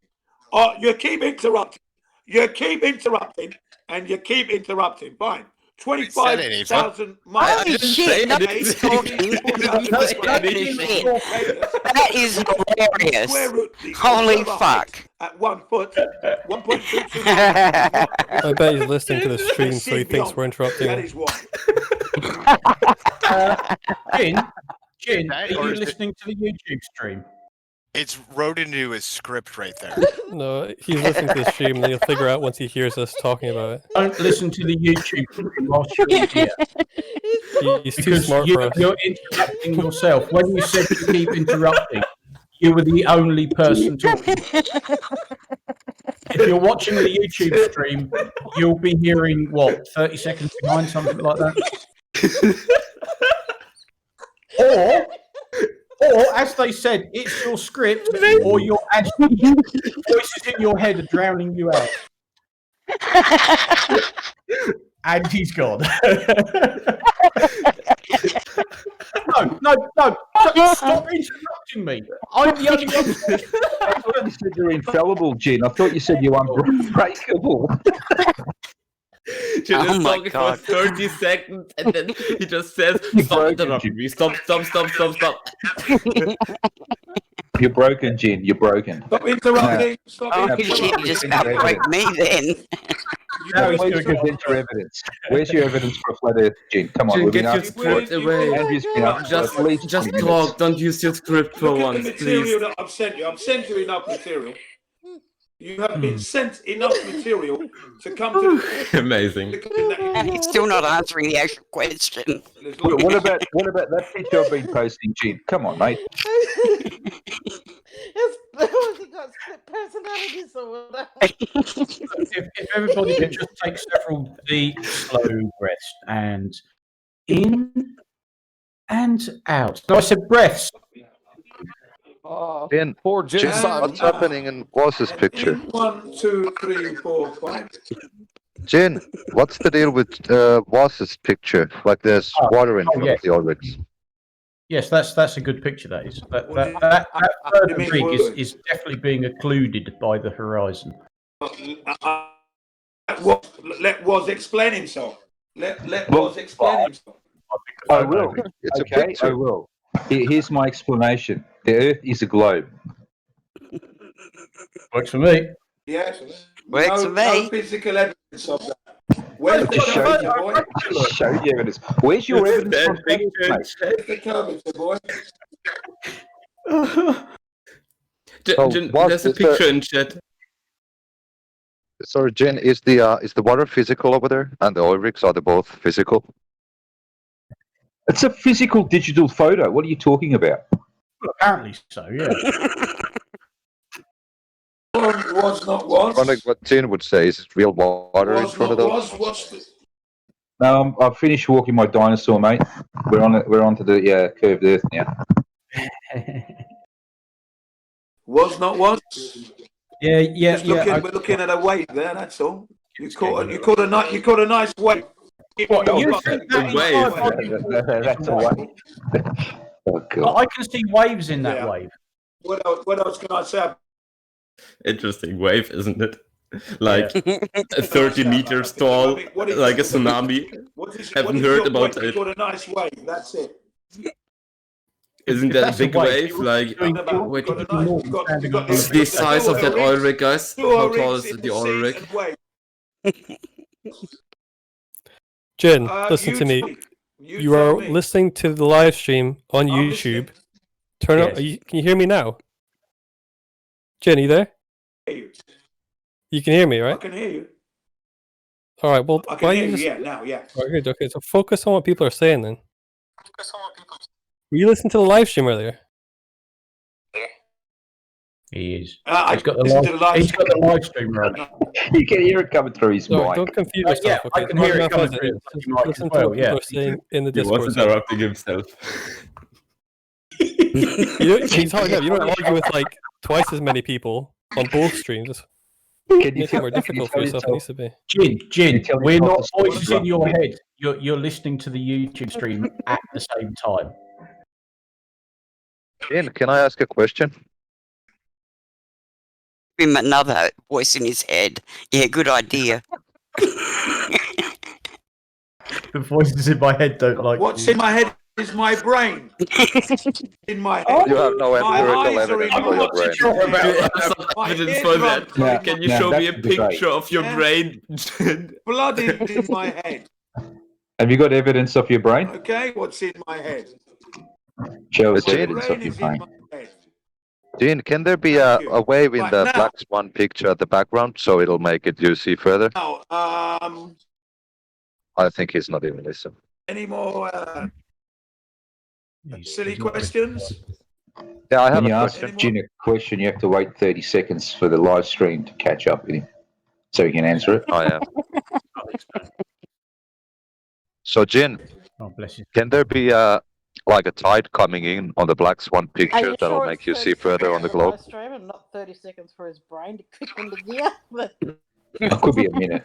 [SPEAKER 1] You keep interrupting. You keep interrupting, and you keep interrupting. Fine. 25,000 miles.
[SPEAKER 11] Holy shit! Nobody's talking. That is hilarious. Holy fuck.
[SPEAKER 1] At 1 foot, 1.22.
[SPEAKER 7] I bet he's listening to the stream, so he thinks we're interrupting him.
[SPEAKER 1] That is why.
[SPEAKER 10] Jin, are you listening to the YouTube stream?
[SPEAKER 14] It's wrote into his script right there.
[SPEAKER 7] No, he's listening to the stream, and he'll figure out once he hears us talking about it.
[SPEAKER 10] Don't listen to the YouTube stream whilst you're here.
[SPEAKER 7] He's too smart for us.
[SPEAKER 10] You're interrupting yourself. When you said to keep interrupting, you were the only person talking. If you're watching the YouTube stream, you'll be hearing, 30 seconds behind, something like that? Or, as they said, it's your script, or your voices in your head are drowning you out. And he's gone. No, stop interrupting me. I'm the only one.
[SPEAKER 9] I thought you said you're infallible, Jin. I thought you said you're unbreakable.
[SPEAKER 13] Jin is talking for 30 seconds and then he just says, stop interrupting me, stop.
[SPEAKER 9] You're broken, Jin, you're broken.
[SPEAKER 1] Stop interrupting.
[SPEAKER 11] Oh, shit, you just break me then.
[SPEAKER 9] Where's your evidence for a flat Earth, Jin? Come on,
[SPEAKER 13] Jin, get your script away. Just don't use your script for once,
[SPEAKER 1] the material
[SPEAKER 13] please.
[SPEAKER 1] that I've sent you. I've sent you enough material. You have been sent enough material to come to.
[SPEAKER 13] Amazing.
[SPEAKER 11] He's still not answering the actual question.
[SPEAKER 9] What about that picture I've been posting, Jin? Come on, mate.
[SPEAKER 5] Has he got split personality disorder?
[SPEAKER 10] If everybody could just take several deep, slow breaths, and in and out. No, I said breaths.
[SPEAKER 3] Jin, what's happening in Boss's picture?
[SPEAKER 1] 1, 2, 3, 4, 5.
[SPEAKER 3] Jin, what's the deal with Boss's picture? Like there's water in front of the oryx.
[SPEAKER 10] Yes, that's a good picture. That is that further rig is definitely being occluded by the horizon.
[SPEAKER 1] Let Woz explain himself. Let Woz explain himself.
[SPEAKER 9] I will.
[SPEAKER 3] It's
[SPEAKER 9] okay,
[SPEAKER 3] a picture.
[SPEAKER 9] I will. Here's my explanation. The Earth is a globe.
[SPEAKER 10] Works for me.
[SPEAKER 1] Yes.
[SPEAKER 11] Works for me.
[SPEAKER 1] No physical evidence of that. Where's the curvature, boy?
[SPEAKER 9] Show you evidence. Where's your evidence from
[SPEAKER 1] Where's the curvature, boy?
[SPEAKER 13] Jin, there's a picture in chat.
[SPEAKER 3] Sorry, Jin, is the water physical over there? And the oryx, are they both physical?
[SPEAKER 9] It's a physical digital photo. What are you talking about?
[SPEAKER 10] Well, apparently so, yeah.
[SPEAKER 1] Was not was.
[SPEAKER 3] Wondering what Tin would say. Is it real water in front of those?
[SPEAKER 9] No, I've finished walking my dinosaur, mate. We're on to the curved earth now.
[SPEAKER 1] Was not was.
[SPEAKER 10] Yeah.
[SPEAKER 1] We're looking at a wave there. That's all. You caught a nice wave.
[SPEAKER 10] What, you think that
[SPEAKER 13] wave?
[SPEAKER 9] That's a wave. Oh, God.
[SPEAKER 10] I can see waves in that wave.
[SPEAKER 1] What else can I say?
[SPEAKER 13] Interesting wave, isn't it? Like 30 meters tall, like a tsunami. Haven't heard about it.
[SPEAKER 1] Got a nice wave. That's it.
[SPEAKER 13] Isn't that a big wave? Like, wait, the size of that oil rig, guys? How tall is the oil rig?
[SPEAKER 7] Jen, listen to me. You are listening to the live stream on YouTube. Turn on. Can you hear me now? Jen, are you there? You can hear me, right?
[SPEAKER 1] I can hear you.
[SPEAKER 7] All right. Well,
[SPEAKER 1] I can hear you. Yeah, now, yeah.
[SPEAKER 7] All right, good. Okay, so focus on what people are saying then. You listened to the live stream earlier.
[SPEAKER 10] He is.
[SPEAKER 1] He's got the
[SPEAKER 10] live stream right.
[SPEAKER 9] You can hear it coming through his mic.
[SPEAKER 7] Don't confuse yourself.
[SPEAKER 10] I can hear it coming through.
[SPEAKER 7] Listen to what people are saying in the Discord.
[SPEAKER 13] He was interrupting himself.
[SPEAKER 7] He's hard enough. You don't argue with like twice as many people on both streams. Make it more difficult for yourself than it needs to be.
[SPEAKER 10] Jin, we're not voices in your head. You're listening to the YouTube stream at the same time.
[SPEAKER 3] Jin, can I ask a question?
[SPEAKER 11] Another voice in his head. Yeah, good idea.
[SPEAKER 10] The voices in my head don't like
[SPEAKER 1] What's
[SPEAKER 10] you.
[SPEAKER 1] in my head is my brain. In my head.
[SPEAKER 3] You have no empirical evidence for your brain.
[SPEAKER 13] Evidence for that. Can you show me a picture of your brain?
[SPEAKER 1] Blood in my head.
[SPEAKER 9] Have you got evidence of your brain?
[SPEAKER 1] Okay, what's in my head?
[SPEAKER 9] Show us evidence of your brain.
[SPEAKER 3] Dean, can there be a wave in the Black Swan picture at the background so it'll make it you see further?
[SPEAKER 1] No,
[SPEAKER 3] I think he's not even listening.
[SPEAKER 1] any more silly questions?
[SPEAKER 3] Yeah, I have
[SPEAKER 9] When you
[SPEAKER 3] a
[SPEAKER 9] ask
[SPEAKER 3] question.
[SPEAKER 9] Jin a question, you have to wait 30 seconds for the live stream to catch up with him so he can answer it.
[SPEAKER 3] Oh, yeah. So, Jin,
[SPEAKER 10] bless you.
[SPEAKER 3] can there be like a tide coming in on the Black Swan picture that'll make you see further on the globe?
[SPEAKER 5] Stream and not 30 seconds for his brain to kick into gear. But...
[SPEAKER 9] It could be a minute.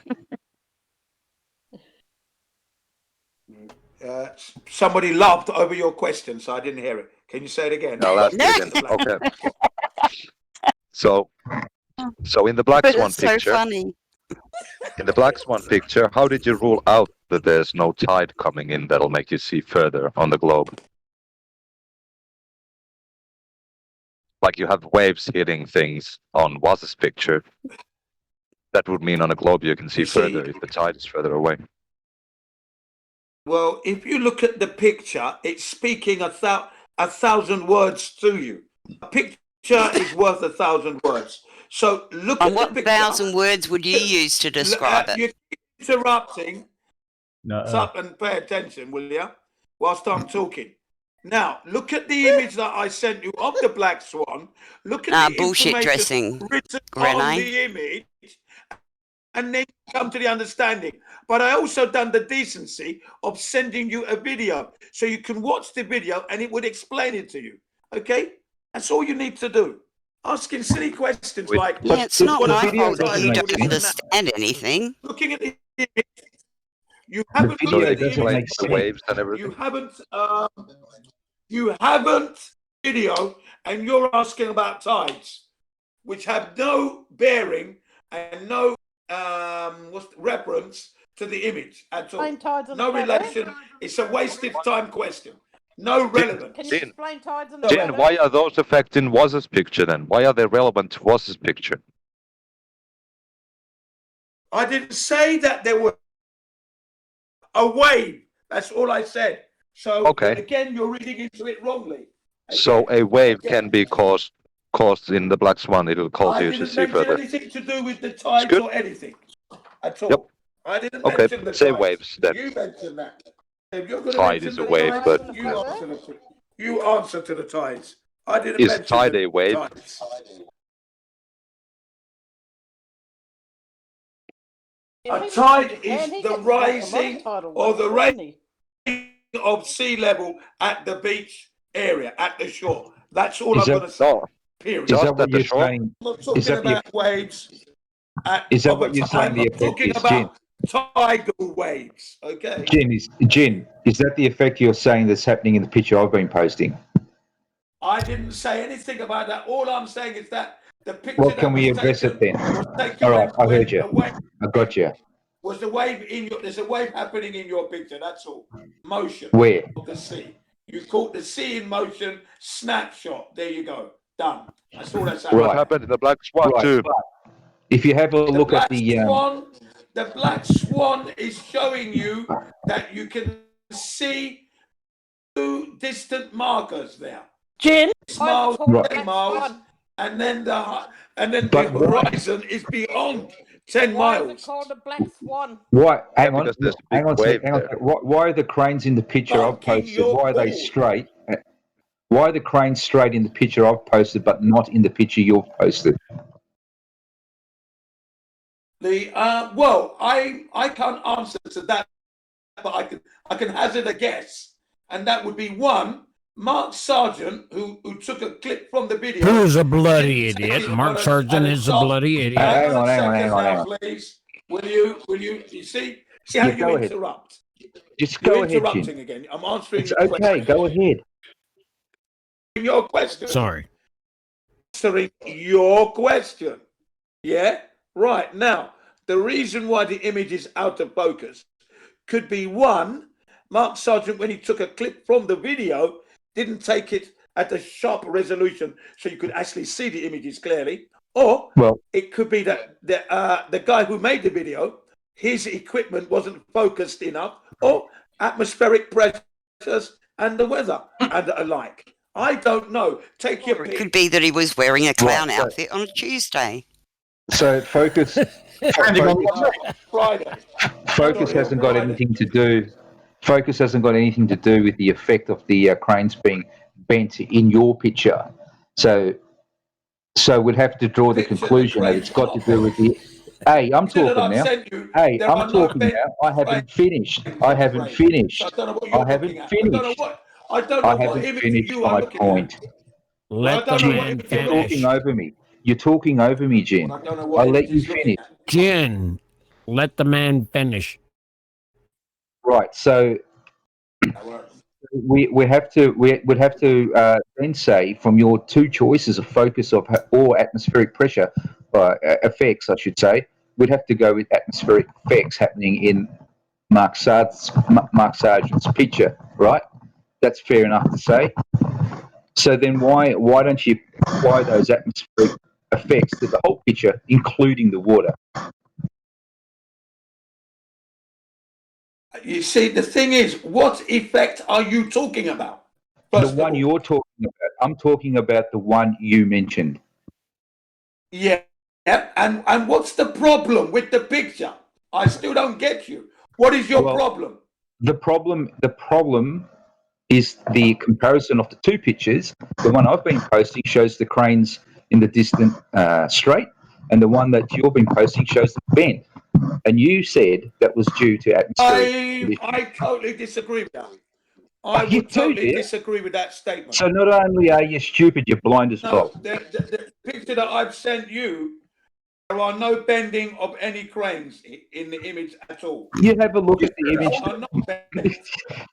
[SPEAKER 1] Somebody laughed over your question, so I didn't hear it. Can you say it again?
[SPEAKER 3] No, that's it. Okay. So in the Black Swan picture,
[SPEAKER 11] funny.
[SPEAKER 3] in the Black Swan picture, how did you rule out that there's no tide coming in that'll make you see further on the globe? Like you have waves hitting things on Waz's picture. That would mean on a globe you can see further if the tide is further away.
[SPEAKER 1] Well, if you look at the picture, it's speaking a thousand words to you. A picture is worth 1,000 words. So look at
[SPEAKER 11] what
[SPEAKER 1] the picture.
[SPEAKER 11] 1,000 words would you use to describe it?
[SPEAKER 1] You're interrupting.
[SPEAKER 10] No.
[SPEAKER 1] Stop and pay attention, will you? Whilst I'm talking. Now, look at the image that I sent you of the Black Swan. Look at the
[SPEAKER 11] bullshit
[SPEAKER 1] information
[SPEAKER 11] dressing,
[SPEAKER 1] written
[SPEAKER 11] Renee.
[SPEAKER 1] on the image, and then come to the understanding. But I also done the decency of sending you a video so you can watch the video and it would explain it to you. Okay? That's all you need to do. Asking silly questions like...
[SPEAKER 11] Yeah, it's not my fault that you don't understand anything.
[SPEAKER 1] Looking at the image, you haven't looked at the image.
[SPEAKER 3] The waves and everything.
[SPEAKER 1] You haven't video, and you're asking about tides, which have no bearing and no reference to the image at all. No relation. It's a wasted time question. No relevance.
[SPEAKER 5] Can you explain tides in the
[SPEAKER 3] Jin, why are those affecting Waz's picture then? Why are they relevant to Waz's picture?
[SPEAKER 1] I didn't say that there were a wave. That's all I said. So again, you're reading into it wrongly. Okay.
[SPEAKER 3] So a wave can be caused in the Black Swan. It'll cause you to see further.
[SPEAKER 1] I didn't mention anything to do with the tides or anything at all.
[SPEAKER 3] Yep.
[SPEAKER 1] I didn't mention the
[SPEAKER 3] say
[SPEAKER 1] tides.
[SPEAKER 3] waves then.
[SPEAKER 1] You mentioned that. If you're going to
[SPEAKER 3] Tide
[SPEAKER 1] mention
[SPEAKER 3] is a
[SPEAKER 1] the
[SPEAKER 3] wave,
[SPEAKER 1] tides,
[SPEAKER 3] but
[SPEAKER 1] you answer to the tides. I didn't
[SPEAKER 3] Is
[SPEAKER 1] mention
[SPEAKER 3] tide
[SPEAKER 1] the
[SPEAKER 3] a wave?
[SPEAKER 1] tides. A tide is the rising or the raising of sea level at the beach area, at the shore. That's all I'm going to say. Period.
[SPEAKER 9] Is that what you're saying?
[SPEAKER 1] I'm not talking about waves.
[SPEAKER 9] Is that what you're saying? The
[SPEAKER 1] I'm
[SPEAKER 9] effect
[SPEAKER 1] talking
[SPEAKER 9] is,
[SPEAKER 1] about tidal waves. Okay.
[SPEAKER 9] Jin, is that the effect you're saying that's happening in the picture I've been posting?
[SPEAKER 1] I didn't say anything about that. All I'm saying is that the picture.
[SPEAKER 9] Well, can we address it then? All right, I heard you. I got you.
[SPEAKER 1] Was the wave in your? There's a wave happening in your picture. That's all. Motion.
[SPEAKER 9] Where?
[SPEAKER 1] Of the sea. You caught the sea in motion. Snapshot. There you go. Done. That's all that's happening.
[SPEAKER 3] What happened in the Black Swan too?
[SPEAKER 9] If you have a look at the
[SPEAKER 1] the Black Swan is showing you that you can see 2 distant markers there.
[SPEAKER 5] Jin,
[SPEAKER 1] 6 miles, 10 miles, and then the horizon is beyond 10
[SPEAKER 5] Why is
[SPEAKER 1] miles.
[SPEAKER 5] it called a black swan?
[SPEAKER 9] Why? Hang on.
[SPEAKER 3] Because there's a
[SPEAKER 9] Hang on.
[SPEAKER 3] big wave
[SPEAKER 9] Hang on.
[SPEAKER 3] there.
[SPEAKER 9] Why are the cranes in the picture I've posted? Why are they
[SPEAKER 1] ball.
[SPEAKER 9] straight? Why are the cranes straight in the picture I've posted, but not in the picture you've posted?
[SPEAKER 1] Well, I can't answer to that, but I can hazard a guess, and that would be one. Mark Sargent, who took a clip from the video.
[SPEAKER 4] Who's a bloody idiot? Mark Sargent is a bloody idiot.
[SPEAKER 9] Hang on.
[SPEAKER 1] Please, will you see how you interrupt?
[SPEAKER 9] Just
[SPEAKER 1] You're
[SPEAKER 9] go ahead,
[SPEAKER 1] interrupting
[SPEAKER 9] Jim.
[SPEAKER 1] again. I'm answering
[SPEAKER 9] It's
[SPEAKER 1] your
[SPEAKER 9] okay.
[SPEAKER 1] question.
[SPEAKER 9] Go ahead.
[SPEAKER 1] Your question.
[SPEAKER 4] Sorry.
[SPEAKER 1] Answering your question. Yeah? Right. Now, the reason why the image is out of focus could be one, Mark Sargent, when he took a clip from the video, didn't take it at a sharp resolution so you could actually see the images clearly. Or it could be that the guy who made the video, his equipment wasn't focused enough, or atmospheric pressures and the weather and alike. I don't know. Take your pick.
[SPEAKER 11] It could be that he was wearing a clown outfit on a Tuesday.
[SPEAKER 9] So focus.
[SPEAKER 1] Friday.
[SPEAKER 9] Focus hasn't got anything to do. Focus hasn't got anything to do with the effect of the cranes being bent in your picture. So we'd have to draw the conclusion that it's got to do with the. Hey, I'm talking now. Hey, I'm talking now. I haven't finished. I haven't finished. I haven't finished. I haven't finished my point.
[SPEAKER 4] Let the man finish.
[SPEAKER 9] You're talking over me. You're talking over me, Jen. I'll let you finish.
[SPEAKER 4] Jen, let the man finish.
[SPEAKER 9] Right. So we would have to then say from your 2 choices of focus or atmospheric pressure effects, I should say, we'd have to go with atmospheric effects happening in Mark Sargent's picture, right? That's fair enough to say. So then why don't you apply those atmospheric effects to the whole picture, including the water?
[SPEAKER 1] You see, the thing is, what effect are you talking about?
[SPEAKER 9] The one you're talking about. I'm talking about the one you mentioned.
[SPEAKER 1] Yeah. And what's the problem with the picture? I still don't get you. What is your problem?
[SPEAKER 9] The problem is the comparison of the 2 pictures. The one I've been posting shows the cranes in the distant straight, and the one that you've been posting shows the bend. And you said that was due to atmospheric.
[SPEAKER 1] I totally disagree with that. I would totally disagree with that statement.
[SPEAKER 9] So not only are you stupid, you're blind as well.
[SPEAKER 1] The picture that I've sent you, there are no bending of any cranes in the image at all.
[SPEAKER 9] You have a look at the image.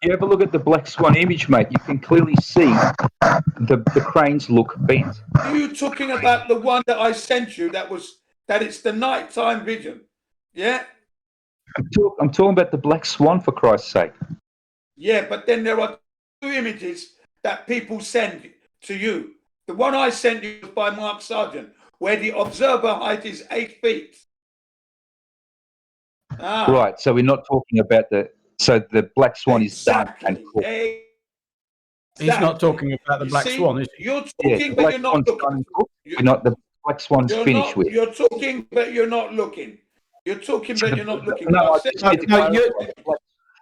[SPEAKER 9] You have a look at the Black Swan image, mate. You can clearly see the cranes look bent.
[SPEAKER 1] Are you talking about the one that I sent you that it's the nighttime vision? Yeah?
[SPEAKER 9] I'm talking about the Black Swan, for Christ's sake.
[SPEAKER 1] Yeah, but then there are 2 images that people send to you. The one I sent you was by Mark Sargent, where the observer height is 8 feet.
[SPEAKER 9] Right, so we're not talking about the Black Swan is done and cooked.
[SPEAKER 10] He's not talking about the Black Swan, is he?
[SPEAKER 1] You're talking, but you're not looking.
[SPEAKER 9] The Black Swan's finished with.
[SPEAKER 1] You're talking, but you're not looking. You're talking, but you're not looking.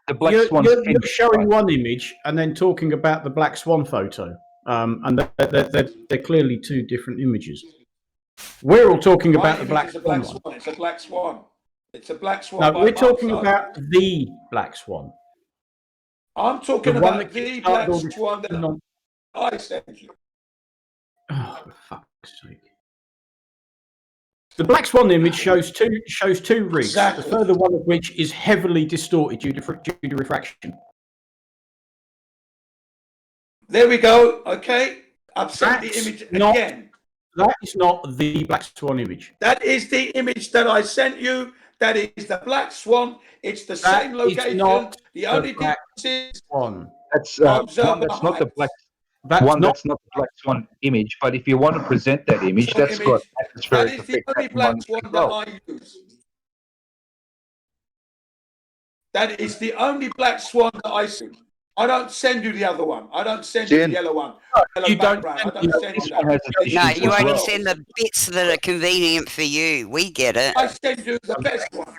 [SPEAKER 10] The Black Swan's finished. You're showing one image and then talking about the Black Swan photo. and they're clearly two different images. We're all talking about the black swan one.
[SPEAKER 1] It's a black swan. It's a black swan.
[SPEAKER 10] No, we're talking about the black swan.
[SPEAKER 1] I'm talking about the black swan that I sent you.
[SPEAKER 10] Oh, for fuck's sake. The black swan image shows two rigs,
[SPEAKER 1] Exactly.
[SPEAKER 10] the further one of which is heavily distorted due to refraction.
[SPEAKER 1] There we go. Okay, I've sent the image again.
[SPEAKER 10] That is not the black swan image.
[SPEAKER 1] That is the image that I sent you. That is the black swan. It's the same location. The only difference is
[SPEAKER 9] one. That's not the black. That's not the black swan image. But if you want to present that image, that's got atmospheric effect.
[SPEAKER 1] That is the only black swan that I use. That is the only black swan that I see. I don't send you the other one. I don't send you the yellow one.
[SPEAKER 10] You don't.
[SPEAKER 11] No, you only send the bits that are convenient for you. We get it.
[SPEAKER 1] I send you the best one.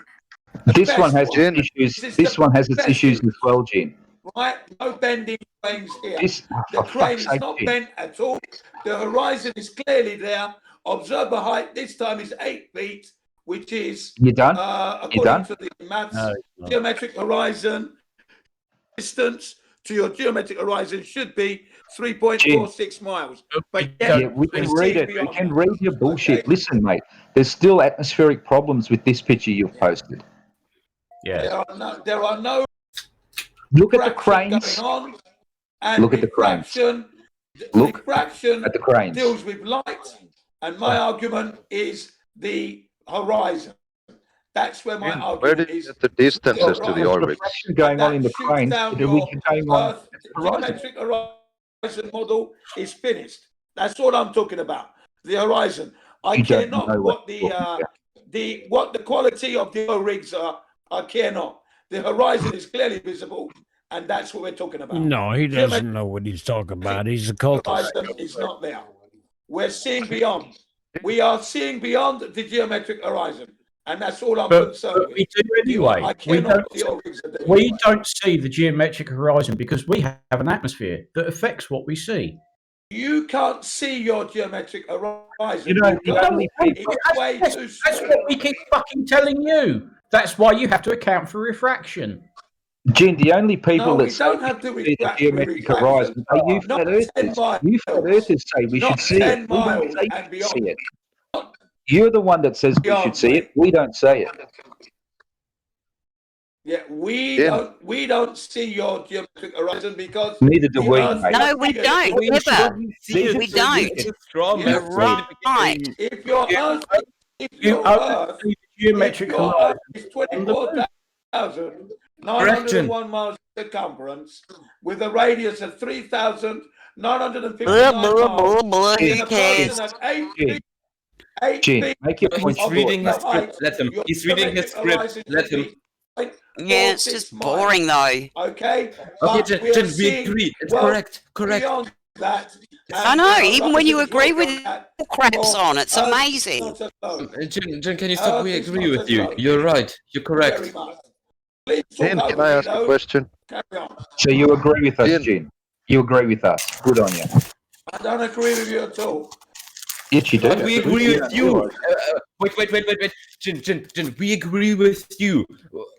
[SPEAKER 9] This one has issues. This one has its issues as well, Gene.
[SPEAKER 1] Right? No bending cranes here. The crane is not bent at all. The horizon is clearly there. Observer height this time is 8 feet, which is according to the maths. Geometric horizon distance to your geometric horizon should be 3.46 miles. But
[SPEAKER 9] we can read it. We can read your bullshit. Okay. Listen, mate. There's still atmospheric problems with this picture you've posted.
[SPEAKER 10] Yeah.
[SPEAKER 1] There are no.
[SPEAKER 9] Look at the cranes. Look at the cranes. Look at the cranes.
[SPEAKER 1] Deals with light, and my argument is the horizon. That's where my argument
[SPEAKER 3] where did you get the distances to the orbits?
[SPEAKER 9] Going on in the cranes.
[SPEAKER 1] The geometric horizon model is finished. That's all I'm talking about. The horizon. I care not what the quality of the rigs are. I care not. The horizon is clearly visible, and that's what we're talking about.
[SPEAKER 4] No, he doesn't know what he's talking about. He's a cultist.
[SPEAKER 1] The horizon is not there. We're seeing beyond. We are seeing beyond the geometric horizon. And that's all I'm concerned with.
[SPEAKER 10] We do anyway. We don't see the geometric horizon because we have an atmosphere that affects what we see.
[SPEAKER 1] You can't see your geometric horizon.
[SPEAKER 10] You know, that's what we keep fucking telling you. That's why you have to account for refraction.
[SPEAKER 9] Gene, the only people that see the geometric horizon are you flat earthers. You flat earthers say we should see it. We don't say we should see it. You're the one that says we should see it. We don't say it.
[SPEAKER 1] Yeah, we don't see your geometric horizon because
[SPEAKER 9] neither do we.
[SPEAKER 11] No, we don't. Never. We don't. You're right.
[SPEAKER 1] If your Earth,
[SPEAKER 10] geometric horizon
[SPEAKER 1] is 24,901 miles circumference with a radius of 3,959 miles.
[SPEAKER 11] Who cares?
[SPEAKER 9] Gene, make your point.
[SPEAKER 13] He's reading his script. Let him. He's reading his script. Let him.
[SPEAKER 11] Yeah, it's just boring though.
[SPEAKER 1] Okay.
[SPEAKER 13] Okay, Jen, we agree. It's correct. Correct.
[SPEAKER 11] I know. Even when you agree with it, craps on. It's amazing.
[SPEAKER 13] Jen, can you stop? We agree with you. You're right. You're correct.
[SPEAKER 3] Jen, can I ask a question?
[SPEAKER 9] So you agree with us, Jen? You agree with us? Good on you.
[SPEAKER 1] I don't agree with you at all.
[SPEAKER 9] Yes, you do.
[SPEAKER 13] But we agree with you. Wait. Jen, we agree with you.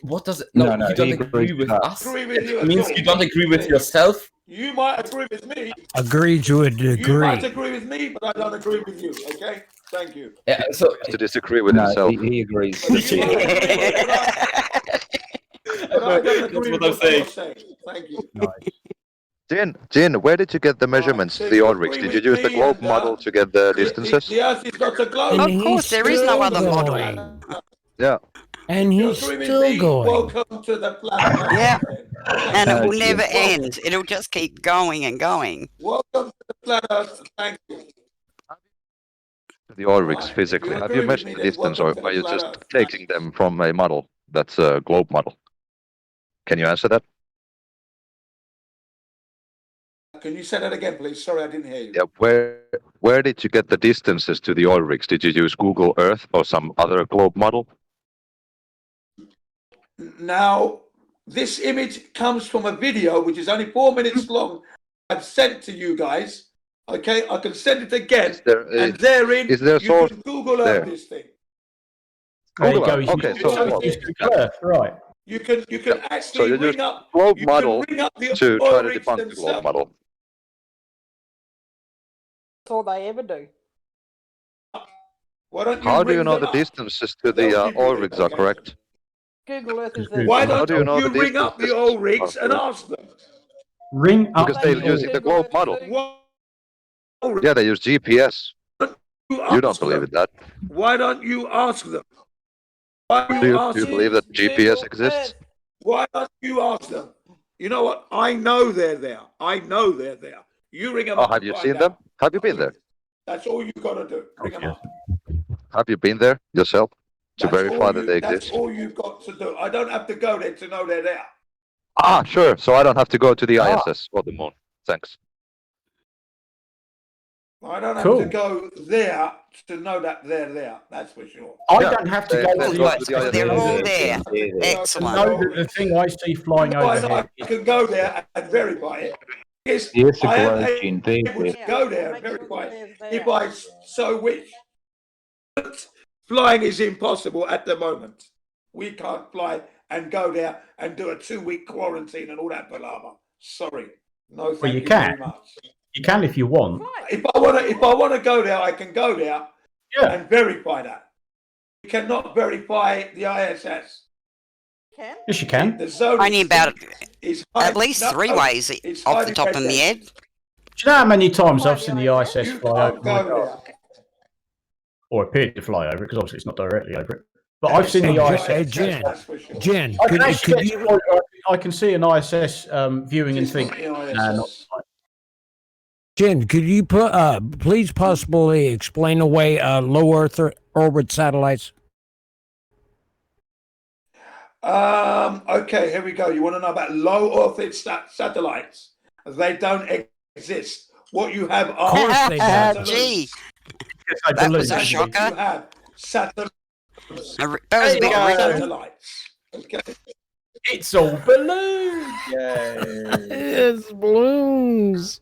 [SPEAKER 13] What does it? No, you don't agree with us. It means you don't agree with yourself.
[SPEAKER 1] You might agree with me.
[SPEAKER 4] Agree to a degree.
[SPEAKER 1] You might agree with me, but I don't agree with you. Okay? Thank you.
[SPEAKER 13] Yeah, so
[SPEAKER 3] to disagree with himself.
[SPEAKER 9] He agrees.
[SPEAKER 13] That's what I'm saying.
[SPEAKER 1] Thank you.
[SPEAKER 3] Jin, where did you get the measurements, the Ulrichs? Did you use the globe model to get the distances?
[SPEAKER 1] The Earth is not a globe.
[SPEAKER 11] Of course, there is no other model.
[SPEAKER 3] Yeah.
[SPEAKER 4] And he's still going.
[SPEAKER 1] Welcome to the planet.
[SPEAKER 11] Yeah. And it will never end. It'll just keep going and going.
[SPEAKER 1] Welcome to the planet. Thank you.
[SPEAKER 3] The Ulrichs physically. Have you measured the distance, or are you just taking them from a model that's a globe model? Can you answer that?
[SPEAKER 1] Can you say that again, please? Sorry, I didn't hear you.
[SPEAKER 3] Yeah, where did you get the distances to the Ulrichs? Did you use Google Earth or some other globe model?
[SPEAKER 1] Now, this image comes from a video which is only 4 minutes long. I've sent to you guys. Okay, I can send it again, and
[SPEAKER 3] is
[SPEAKER 1] therein
[SPEAKER 3] there a
[SPEAKER 1] you
[SPEAKER 3] source
[SPEAKER 1] can Google
[SPEAKER 3] there?
[SPEAKER 1] Earth this thing.
[SPEAKER 10] There you
[SPEAKER 3] Google
[SPEAKER 10] go.
[SPEAKER 3] Earth. Okay, so
[SPEAKER 10] Use Google Earth, right?
[SPEAKER 1] You can
[SPEAKER 3] so
[SPEAKER 1] actually
[SPEAKER 3] you
[SPEAKER 1] ring
[SPEAKER 3] use
[SPEAKER 1] up.
[SPEAKER 3] globe
[SPEAKER 1] You
[SPEAKER 3] model
[SPEAKER 1] can ring up the
[SPEAKER 3] to
[SPEAKER 1] oil
[SPEAKER 3] try to
[SPEAKER 1] rigs
[SPEAKER 3] debunk the globe
[SPEAKER 1] themselves.
[SPEAKER 3] model.
[SPEAKER 5] That's all they ever do.
[SPEAKER 1] Why don't you
[SPEAKER 3] How do you
[SPEAKER 1] ring
[SPEAKER 3] know
[SPEAKER 1] them
[SPEAKER 3] the
[SPEAKER 1] up?
[SPEAKER 3] distances to
[SPEAKER 1] They'll
[SPEAKER 3] the
[SPEAKER 1] give you
[SPEAKER 3] oil
[SPEAKER 1] the
[SPEAKER 3] rigs are
[SPEAKER 1] location.
[SPEAKER 3] correct?
[SPEAKER 5] Google Earth is
[SPEAKER 10] Why
[SPEAKER 1] Why
[SPEAKER 3] How
[SPEAKER 1] don't
[SPEAKER 3] do you know the
[SPEAKER 1] ring up the
[SPEAKER 3] distances
[SPEAKER 1] oil
[SPEAKER 3] are
[SPEAKER 1] rigs and
[SPEAKER 3] correct?
[SPEAKER 1] ask them?
[SPEAKER 10] Ring up
[SPEAKER 3] Because they're
[SPEAKER 10] the
[SPEAKER 3] using the globe model.
[SPEAKER 1] What
[SPEAKER 3] Yeah, they use GPS. You don't
[SPEAKER 1] ask
[SPEAKER 3] believe
[SPEAKER 1] them?
[SPEAKER 3] in that.
[SPEAKER 1] Why don't you ask them? Why don't
[SPEAKER 3] Do
[SPEAKER 1] you
[SPEAKER 3] you,
[SPEAKER 1] ask
[SPEAKER 3] do you
[SPEAKER 1] them?
[SPEAKER 3] believe that GPS exists?
[SPEAKER 1] Why don't you ask them? You know what? I know they're there. I know they're there. You ring them
[SPEAKER 3] Oh,
[SPEAKER 1] up.
[SPEAKER 3] have you seen them? Have you been there?
[SPEAKER 1] That's all you got to do. Ring them up.
[SPEAKER 3] Have you been there yourself to verify that they
[SPEAKER 1] That's
[SPEAKER 3] exist?
[SPEAKER 1] all you've got to do. I don't have to go there to know they're there.
[SPEAKER 3] Ah, sure. So I don't have to go to the ISS or the moon. Thanks.
[SPEAKER 1] I don't have
[SPEAKER 10] Cool.
[SPEAKER 1] to go there to know that they're there. That's for sure.
[SPEAKER 10] I don't have to go
[SPEAKER 3] Then
[SPEAKER 10] to
[SPEAKER 3] go
[SPEAKER 10] the
[SPEAKER 3] to the ISS.
[SPEAKER 11] They're all there.
[SPEAKER 10] to
[SPEAKER 11] Excellent.
[SPEAKER 10] know that the thing I see flying overhead
[SPEAKER 1] I can go there and verify it. Yes,
[SPEAKER 9] Yes,
[SPEAKER 1] I am
[SPEAKER 9] Gene, there,
[SPEAKER 1] able to
[SPEAKER 9] there.
[SPEAKER 1] go there and verify it if I so wish. But flying is impossible at the moment. We can't fly and go there and do a 2-week quarantine and all that palaver. Sorry. No, thank
[SPEAKER 10] Well, you
[SPEAKER 1] you
[SPEAKER 10] can.
[SPEAKER 1] very much.
[SPEAKER 10] You can if you want.
[SPEAKER 1] If I want to go there, I can go there and verify that. You cannot verify the ISS.
[SPEAKER 10] Yes, you can.
[SPEAKER 1] The zone
[SPEAKER 11] Only about
[SPEAKER 1] is
[SPEAKER 11] at least 3 ways off the top of my head.
[SPEAKER 10] Do you know how many times I've seen the ISS fly over my
[SPEAKER 1] go
[SPEAKER 10] garden? Or appeared to fly over it, because obviously it's not directly over it. But I've seen the ISS.
[SPEAKER 4] Hey, Jen,
[SPEAKER 10] I can see an ISS viewing and think, nah, not
[SPEAKER 4] Jen, could you please possibly explain away low Earth orbit satellites?
[SPEAKER 1] Okay, here we go. You want to know about low orbit satellites? They don't exist. What you have are
[SPEAKER 4] Of course they don't.
[SPEAKER 11] Gee, that was a shocker.
[SPEAKER 1] You have satellites.
[SPEAKER 11] That was a bit original.
[SPEAKER 1] Satellites. Okay.
[SPEAKER 10] It's all balloons.
[SPEAKER 4] It's balloons.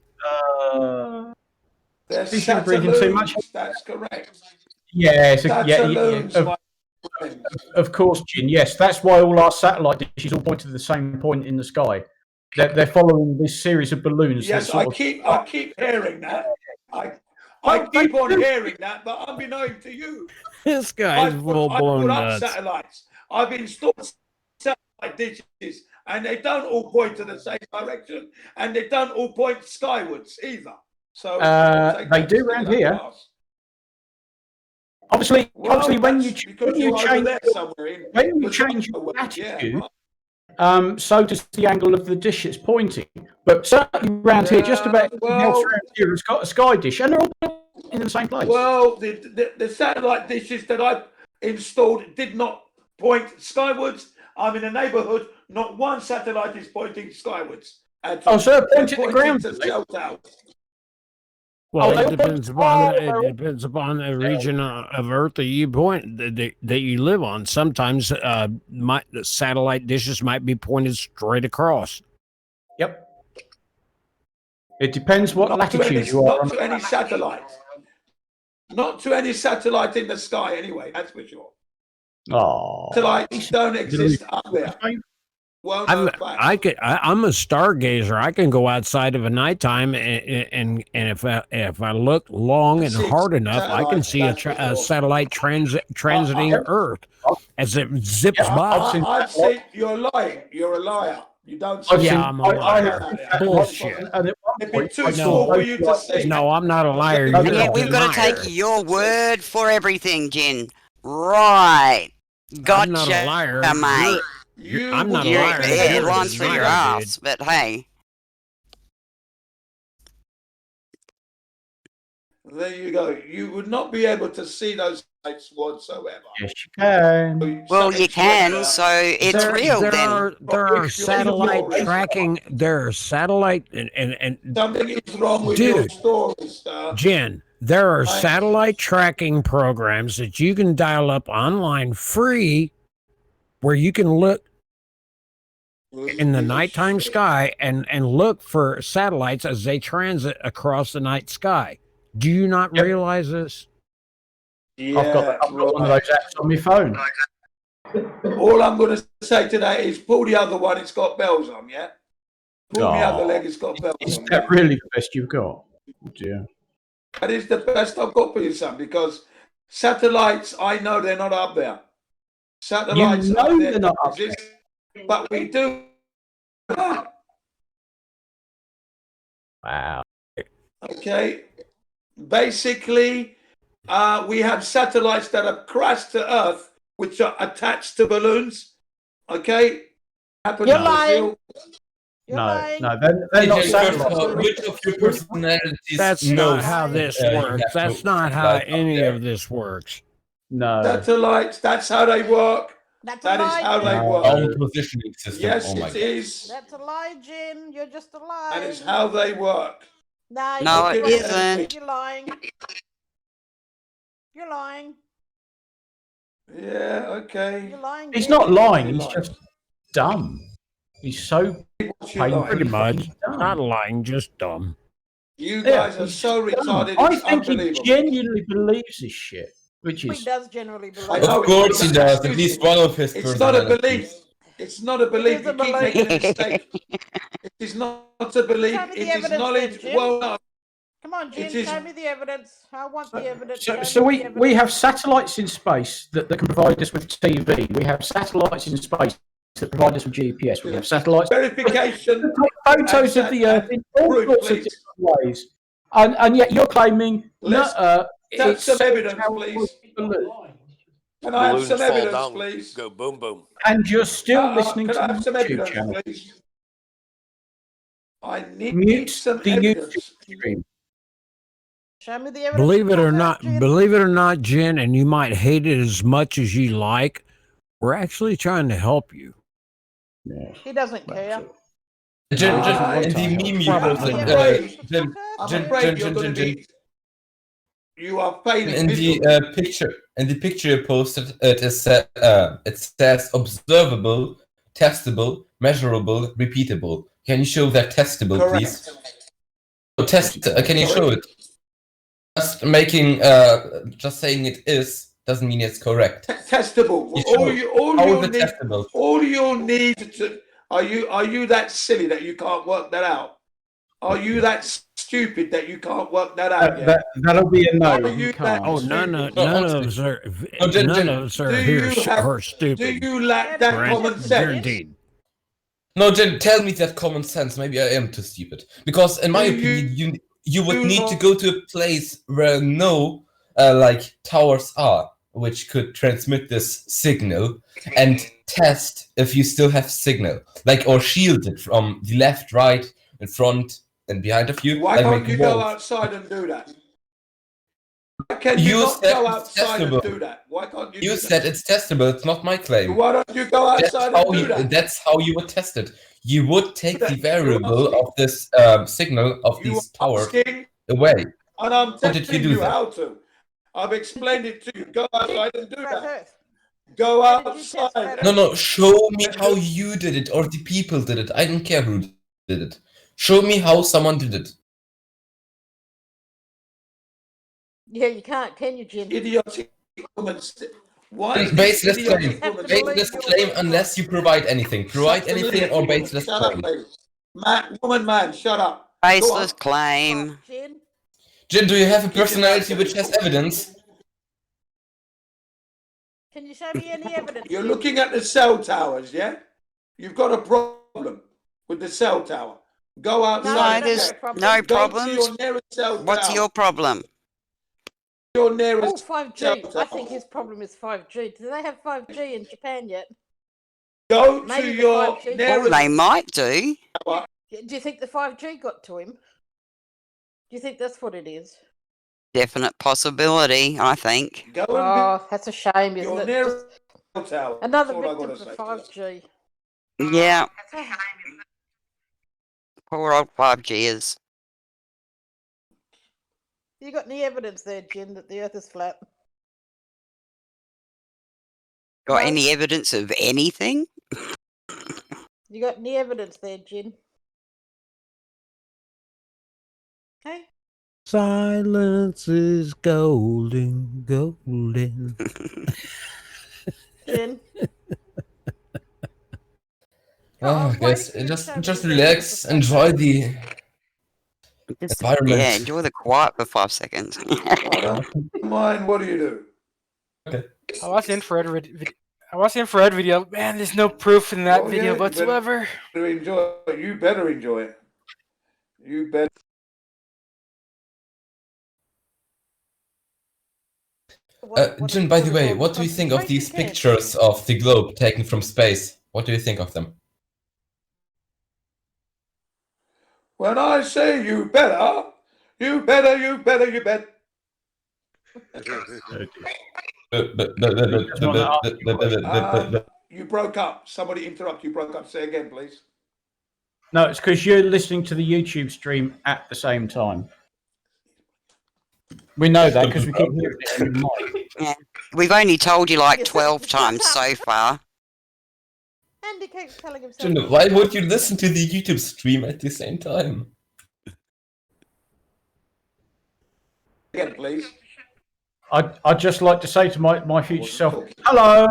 [SPEAKER 1] They're
[SPEAKER 10] You shouldn't breathe in too much.
[SPEAKER 1] That's correct.
[SPEAKER 10] Yeah,
[SPEAKER 1] Satellites, my friend.
[SPEAKER 10] of course, Jin. Yes, that's why all our satellite dishes all point to the same point in the sky. They're following this series of balloons.
[SPEAKER 1] Yes, I keep hearing that. I keep on hearing that, but unbeknown to you,
[SPEAKER 4] This guy's full blown nuts.
[SPEAKER 1] Satellites. I've installed satellite dishes, and they don't all point to the same direction, and they don't all point skywards either. So
[SPEAKER 10] they do around here. Obviously, when you change your latitude, so does the angle of the dish it's pointing. But certainly around here, just about everything else around here has got a sky dish, and they're all in the same place.
[SPEAKER 1] Well, the satellite dishes that I've installed did not point skywards. I'm in a neighbourhood. Not one satellite is pointing skywards.
[SPEAKER 10] So they're pointing to the ground.
[SPEAKER 1] To cell towers.
[SPEAKER 4] Well, it depends upon the region of Earth that you that you live on. Sometimes the satellite dishes might be pointed straight across.
[SPEAKER 10] Yep. It depends what latitude you are on.
[SPEAKER 1] Not to any satellite. Not to any satellite in the sky, anyway. That's for sure.
[SPEAKER 10] Oh,
[SPEAKER 1] satellites don't exist up there.
[SPEAKER 4] I'm a stargazer. I can go outside of a nighttime, and if I look long and hard enough, I can see a satellite transiting Earth as it zips by.
[SPEAKER 1] I've seen. You're lying. You're a liar. You don't.
[SPEAKER 4] I'm a liar. Bullshit. No, I'm not a liar.
[SPEAKER 11] And yet we've got to take your word for everything, Jen. Right. Gotcha,
[SPEAKER 4] I'm not a liar,
[SPEAKER 11] mate.
[SPEAKER 4] I'm not a liar.
[SPEAKER 11] Yeah, lines for your ass, but hey.
[SPEAKER 1] There you go. You would not be able to see those sites whatsoever.
[SPEAKER 10] Yes, you can.
[SPEAKER 11] Well, you can, so it's real then.
[SPEAKER 4] There are satellite tracking. There are satellite and
[SPEAKER 1] something is wrong with your story, sir.
[SPEAKER 4] Jen, there are satellite tracking programs that you can dial up online free, where you can look in the nighttime sky and look for satellites as they transit across the night sky. Do you not realize this?
[SPEAKER 1] Yeah,
[SPEAKER 10] I've got one of those apps on my phone.
[SPEAKER 1] All I'm going to say today is pull the other one. It's got bells on. Yeah. Pull the other leg. It's got bells
[SPEAKER 10] Is
[SPEAKER 1] on.
[SPEAKER 10] that really the best you've got? Oh, dear.
[SPEAKER 1] That is the best I've got for you, son, because satellites, I know they're not up there. Satellites,
[SPEAKER 10] You know they're not up there.
[SPEAKER 1] But we do.
[SPEAKER 10] Wow.
[SPEAKER 1] Okay. Basically, we have satellites that have crashed to Earth, which are attached to balloons. Okay.
[SPEAKER 5] You're lying.
[SPEAKER 10] No, they're not satellites.
[SPEAKER 13] Which of your personalities
[SPEAKER 4] That's
[SPEAKER 13] knows
[SPEAKER 4] not how this
[SPEAKER 13] you
[SPEAKER 4] works.
[SPEAKER 13] have
[SPEAKER 4] That's
[SPEAKER 13] to
[SPEAKER 4] not how
[SPEAKER 13] fly up
[SPEAKER 4] any
[SPEAKER 13] there?
[SPEAKER 4] of this works.
[SPEAKER 10] No.
[SPEAKER 1] Satellites, that's how they work.
[SPEAKER 5] That's
[SPEAKER 1] That
[SPEAKER 5] a
[SPEAKER 1] is
[SPEAKER 5] lie,
[SPEAKER 1] how
[SPEAKER 5] Jin.
[SPEAKER 1] they work.
[SPEAKER 13] Own positioning system.
[SPEAKER 1] Yes,
[SPEAKER 13] oh my
[SPEAKER 1] it
[SPEAKER 13] God.
[SPEAKER 1] is.
[SPEAKER 5] That's a lie, Jin. You're just a lie.
[SPEAKER 1] That is how they work.
[SPEAKER 5] No,
[SPEAKER 11] No,
[SPEAKER 5] you're
[SPEAKER 11] it
[SPEAKER 5] lying.
[SPEAKER 11] isn't.
[SPEAKER 5] You're lying. You're lying.
[SPEAKER 1] Yeah, okay.
[SPEAKER 5] You're lying.
[SPEAKER 10] He's
[SPEAKER 5] Jin.
[SPEAKER 10] not lying. He's just dumb. He's so
[SPEAKER 4] Pretty much. Not lying, just dumb.
[SPEAKER 1] You guys are so retarded.
[SPEAKER 10] I
[SPEAKER 1] It's
[SPEAKER 10] think he
[SPEAKER 1] unbelievable.
[SPEAKER 10] genuinely believes this shit, which
[SPEAKER 5] He
[SPEAKER 10] is
[SPEAKER 5] does generally believe.
[SPEAKER 1] I know
[SPEAKER 13] Of course he does. At least one of his
[SPEAKER 1] It's not a
[SPEAKER 13] personalities.
[SPEAKER 1] belief. It's not a belief.
[SPEAKER 5] is a
[SPEAKER 1] You keep
[SPEAKER 5] belief.
[SPEAKER 1] making a mistake. It is not a belief.
[SPEAKER 5] Show me the
[SPEAKER 1] It is
[SPEAKER 5] evidence
[SPEAKER 1] knowledge.
[SPEAKER 5] then, Jim.
[SPEAKER 1] Well known.
[SPEAKER 5] Come on, Jin.
[SPEAKER 1] It is-
[SPEAKER 5] Show me the evidence. I want the evidence.
[SPEAKER 10] so.
[SPEAKER 5] Show
[SPEAKER 10] So
[SPEAKER 5] me
[SPEAKER 10] we
[SPEAKER 5] the
[SPEAKER 10] we
[SPEAKER 5] evidence.
[SPEAKER 10] have satellites in space that can provide us with TV. We have satellites in space that provide us with GPS. We have satellites
[SPEAKER 1] Verification.
[SPEAKER 10] that take photos of the Earth in all
[SPEAKER 1] proof,
[SPEAKER 10] sorts of
[SPEAKER 1] please.
[SPEAKER 10] different ways, and yet you're claiming
[SPEAKER 1] Let's
[SPEAKER 10] no,
[SPEAKER 1] have
[SPEAKER 10] it's
[SPEAKER 1] some evidence,
[SPEAKER 10] how
[SPEAKER 1] please.
[SPEAKER 10] balloon.
[SPEAKER 1] Can I have
[SPEAKER 14] Balloons
[SPEAKER 1] some
[SPEAKER 14] fall
[SPEAKER 1] evidence,
[SPEAKER 14] down,
[SPEAKER 1] please?
[SPEAKER 14] go boom boom.
[SPEAKER 10] And you're still listening
[SPEAKER 1] Can
[SPEAKER 10] to
[SPEAKER 1] I
[SPEAKER 10] the
[SPEAKER 1] have some
[SPEAKER 10] YouTube
[SPEAKER 1] evidence,
[SPEAKER 10] channel.
[SPEAKER 1] please? I need
[SPEAKER 10] Mute
[SPEAKER 1] some
[SPEAKER 10] the
[SPEAKER 1] evidence.
[SPEAKER 10] YouTube stream.
[SPEAKER 5] Show me the evidence.
[SPEAKER 4] Believe it or
[SPEAKER 5] Come on,
[SPEAKER 4] not,
[SPEAKER 5] Jin.
[SPEAKER 4] Jen, and you might hate it as much as you like, we're actually trying to help you.
[SPEAKER 5] He doesn't care.
[SPEAKER 13] Jin,
[SPEAKER 1] Ah,
[SPEAKER 13] in the meme you
[SPEAKER 1] I'm
[SPEAKER 13] posted,
[SPEAKER 1] afraid.
[SPEAKER 13] Jin,
[SPEAKER 1] I'm
[SPEAKER 13] Jin,
[SPEAKER 1] afraid
[SPEAKER 13] Jin,
[SPEAKER 1] you're
[SPEAKER 13] Jin,
[SPEAKER 1] going
[SPEAKER 13] Jin,
[SPEAKER 1] to
[SPEAKER 13] Jin.
[SPEAKER 1] be. You are failing.
[SPEAKER 13] In the picture you posted, it says observable, testable, measurable, repeatable. Can you show that testable,
[SPEAKER 1] Correct.
[SPEAKER 13] please? So can you show it? Just saying it is doesn't mean it's correct.
[SPEAKER 1] Testable.
[SPEAKER 13] How is it testable?
[SPEAKER 1] All you'll need to. Are you that silly that you can't work that out? Are you that stupid that you can't work that out? Yeah?
[SPEAKER 10] That'll be a no.
[SPEAKER 1] Are
[SPEAKER 10] You
[SPEAKER 1] you
[SPEAKER 10] can't.
[SPEAKER 4] Oh, none of us are.
[SPEAKER 13] Jen,
[SPEAKER 4] None of us are here are stupid.
[SPEAKER 1] Do you lack that common sense?
[SPEAKER 4] Guaranteed.
[SPEAKER 13] No, Jen, tell me that common sense. Maybe I am too stupid. Because in my opinion, you would need to go to a place where no towers are, which could transmit this signal, and test if you still have signal, or shield it from the left, right, in front, and behind of you.
[SPEAKER 1] Why can't you go outside and do that? Why can you not go outside and do that? Why can't you?
[SPEAKER 13] You said it's testable. It's not my claim.
[SPEAKER 1] Why don't you go outside and do that?
[SPEAKER 13] That's how you would test it. You would take the variable of this signal of these towers away.
[SPEAKER 1] And I'm
[SPEAKER 13] How did
[SPEAKER 1] telling
[SPEAKER 13] you do
[SPEAKER 1] you
[SPEAKER 13] that?
[SPEAKER 1] how to. I've explained it to you. Go outside and do that. Go outside.
[SPEAKER 13] No. Show me how you did it or the people did it. I don't care who did it. Show me how someone did it.
[SPEAKER 5] Yeah, you can't, can you, Jin?
[SPEAKER 1] Idiotic woman. Why?
[SPEAKER 13] Baseless claim. Baseless claim unless you provide anything. Provide anything or baseless
[SPEAKER 1] Shut up,
[SPEAKER 13] claim.
[SPEAKER 1] lady. Man, shut up.
[SPEAKER 11] Baseless claim.
[SPEAKER 13] Jin, do you have a personality which has evidence?
[SPEAKER 5] Can you show me any evidence?
[SPEAKER 1] You're looking at the cell towers, yeah? You've got a problem with the cell tower. Go outside.
[SPEAKER 11] No, there's no problems.
[SPEAKER 1] Go to your nearest cell
[SPEAKER 11] What's
[SPEAKER 1] tower.
[SPEAKER 11] your problem?
[SPEAKER 1] Your nearest
[SPEAKER 5] 5G. I think his problem is 5G. Do they have 5G in Japan yet?
[SPEAKER 1] Go
[SPEAKER 5] Maybe
[SPEAKER 1] to
[SPEAKER 5] the
[SPEAKER 1] your
[SPEAKER 5] 5G.
[SPEAKER 1] nearest.
[SPEAKER 11] They might do.
[SPEAKER 5] Do you think the 5G got to him? Do you think that's what it is?
[SPEAKER 11] Definite possibility, I think.
[SPEAKER 1] Go
[SPEAKER 5] Oh, that's a shame, isn't
[SPEAKER 1] your
[SPEAKER 5] it?
[SPEAKER 1] nearest cell tower.
[SPEAKER 5] Another
[SPEAKER 1] That's all I
[SPEAKER 5] victim
[SPEAKER 1] gotta
[SPEAKER 5] for
[SPEAKER 1] say.
[SPEAKER 5] 5G.
[SPEAKER 11] Yeah. Poor old 5Gers.
[SPEAKER 5] You got any evidence there, Jin, that the Earth is flat?
[SPEAKER 11] Got any evidence of anything?
[SPEAKER 5] You got any evidence there, Jin? Hey?
[SPEAKER 4] Silence is golden, golden.
[SPEAKER 5] Jin?
[SPEAKER 13] Guys, just relax, enjoy the environment.
[SPEAKER 11] Yeah, enjoy the quiet for 5 seconds.
[SPEAKER 1] Mine, what do you do?
[SPEAKER 13] Okay.
[SPEAKER 12] I watched the infrared video. Man, there's no proof in that video whatsoever.
[SPEAKER 1] You better enjoy it. You better.
[SPEAKER 13] Jin, by the way, what do you think of these pictures of the globe taken from space? What do you think of them?
[SPEAKER 1] When I say you better, you better, you better, you better. You broke up. Somebody interrupt. You broke up. Say again, please.
[SPEAKER 10] No, it's because you're listening to the YouTube stream at the same time. We know that because we keep hearing it in your mic.
[SPEAKER 11] Yeah. We've only told you like 12 times so far.
[SPEAKER 5] And he keeps telling himself.
[SPEAKER 13] Jin, why would you listen to the YouTube stream at the same time?
[SPEAKER 1] Again, please.
[SPEAKER 10] I'd just like to say to my future self, hello.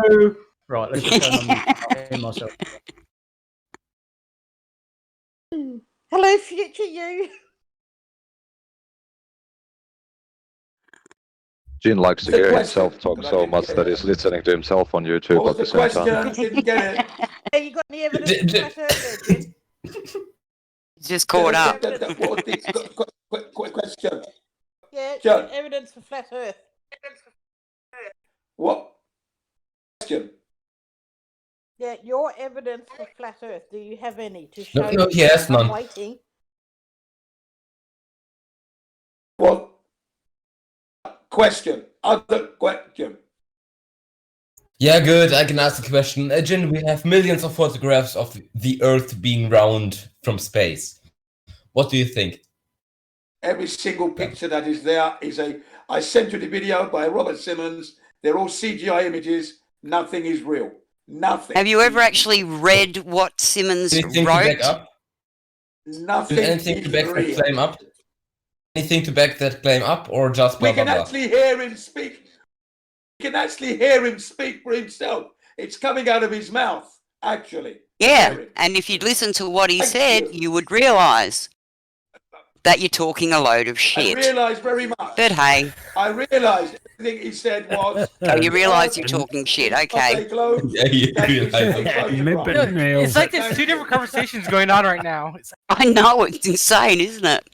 [SPEAKER 10] Right, let's just turn on myself.
[SPEAKER 5] Hello, future you.
[SPEAKER 3] Jin likes to hear himself talk so much that he's listening to himself on YouTube at the same time.
[SPEAKER 1] Didn't get it.
[SPEAKER 5] Hey, you got any evidence of flat Earth there, Jin?
[SPEAKER 11] Just caught up.
[SPEAKER 1] Quick question.
[SPEAKER 5] Yeah,
[SPEAKER 1] John.
[SPEAKER 5] evidence for flat Earth.
[SPEAKER 1] What question?
[SPEAKER 5] Yeah, your evidence for flat Earth. Do you have any to show?
[SPEAKER 13] No, he has none.
[SPEAKER 5] I'm waiting.
[SPEAKER 1] What question? Other question.
[SPEAKER 13] Yeah, good. I can ask the question. Jin, we have millions of photographs of the Earth being round from space. What do you think?
[SPEAKER 1] Every single picture that is there is a. I sent you the video by Robert Simmons. They're all CGI images. Nothing is real. Nothing.
[SPEAKER 11] Have you ever actually read what Simmons
[SPEAKER 13] Anything
[SPEAKER 11] wrote?
[SPEAKER 13] to back up?
[SPEAKER 1] Nothing.
[SPEAKER 13] Anything to back
[SPEAKER 1] real.
[SPEAKER 13] that claim up? Anything to back that claim up, or just blah
[SPEAKER 1] We can
[SPEAKER 13] blah blah?
[SPEAKER 1] actually hear him speak. We can actually hear him speak for himself. It's coming out of his mouth, actually.
[SPEAKER 11] Yeah, and if you'd listen to what he said, you would realise that you're talking a load of
[SPEAKER 1] I
[SPEAKER 11] shit.
[SPEAKER 1] realise very much.
[SPEAKER 11] But hey.
[SPEAKER 1] I realised everything he said was.
[SPEAKER 11] Oh, you realise you're talking shit, okay.
[SPEAKER 13] Yeah, you realise.
[SPEAKER 12] It's like there's two different conversations going on right now.
[SPEAKER 11] I know, it's insane, isn't it?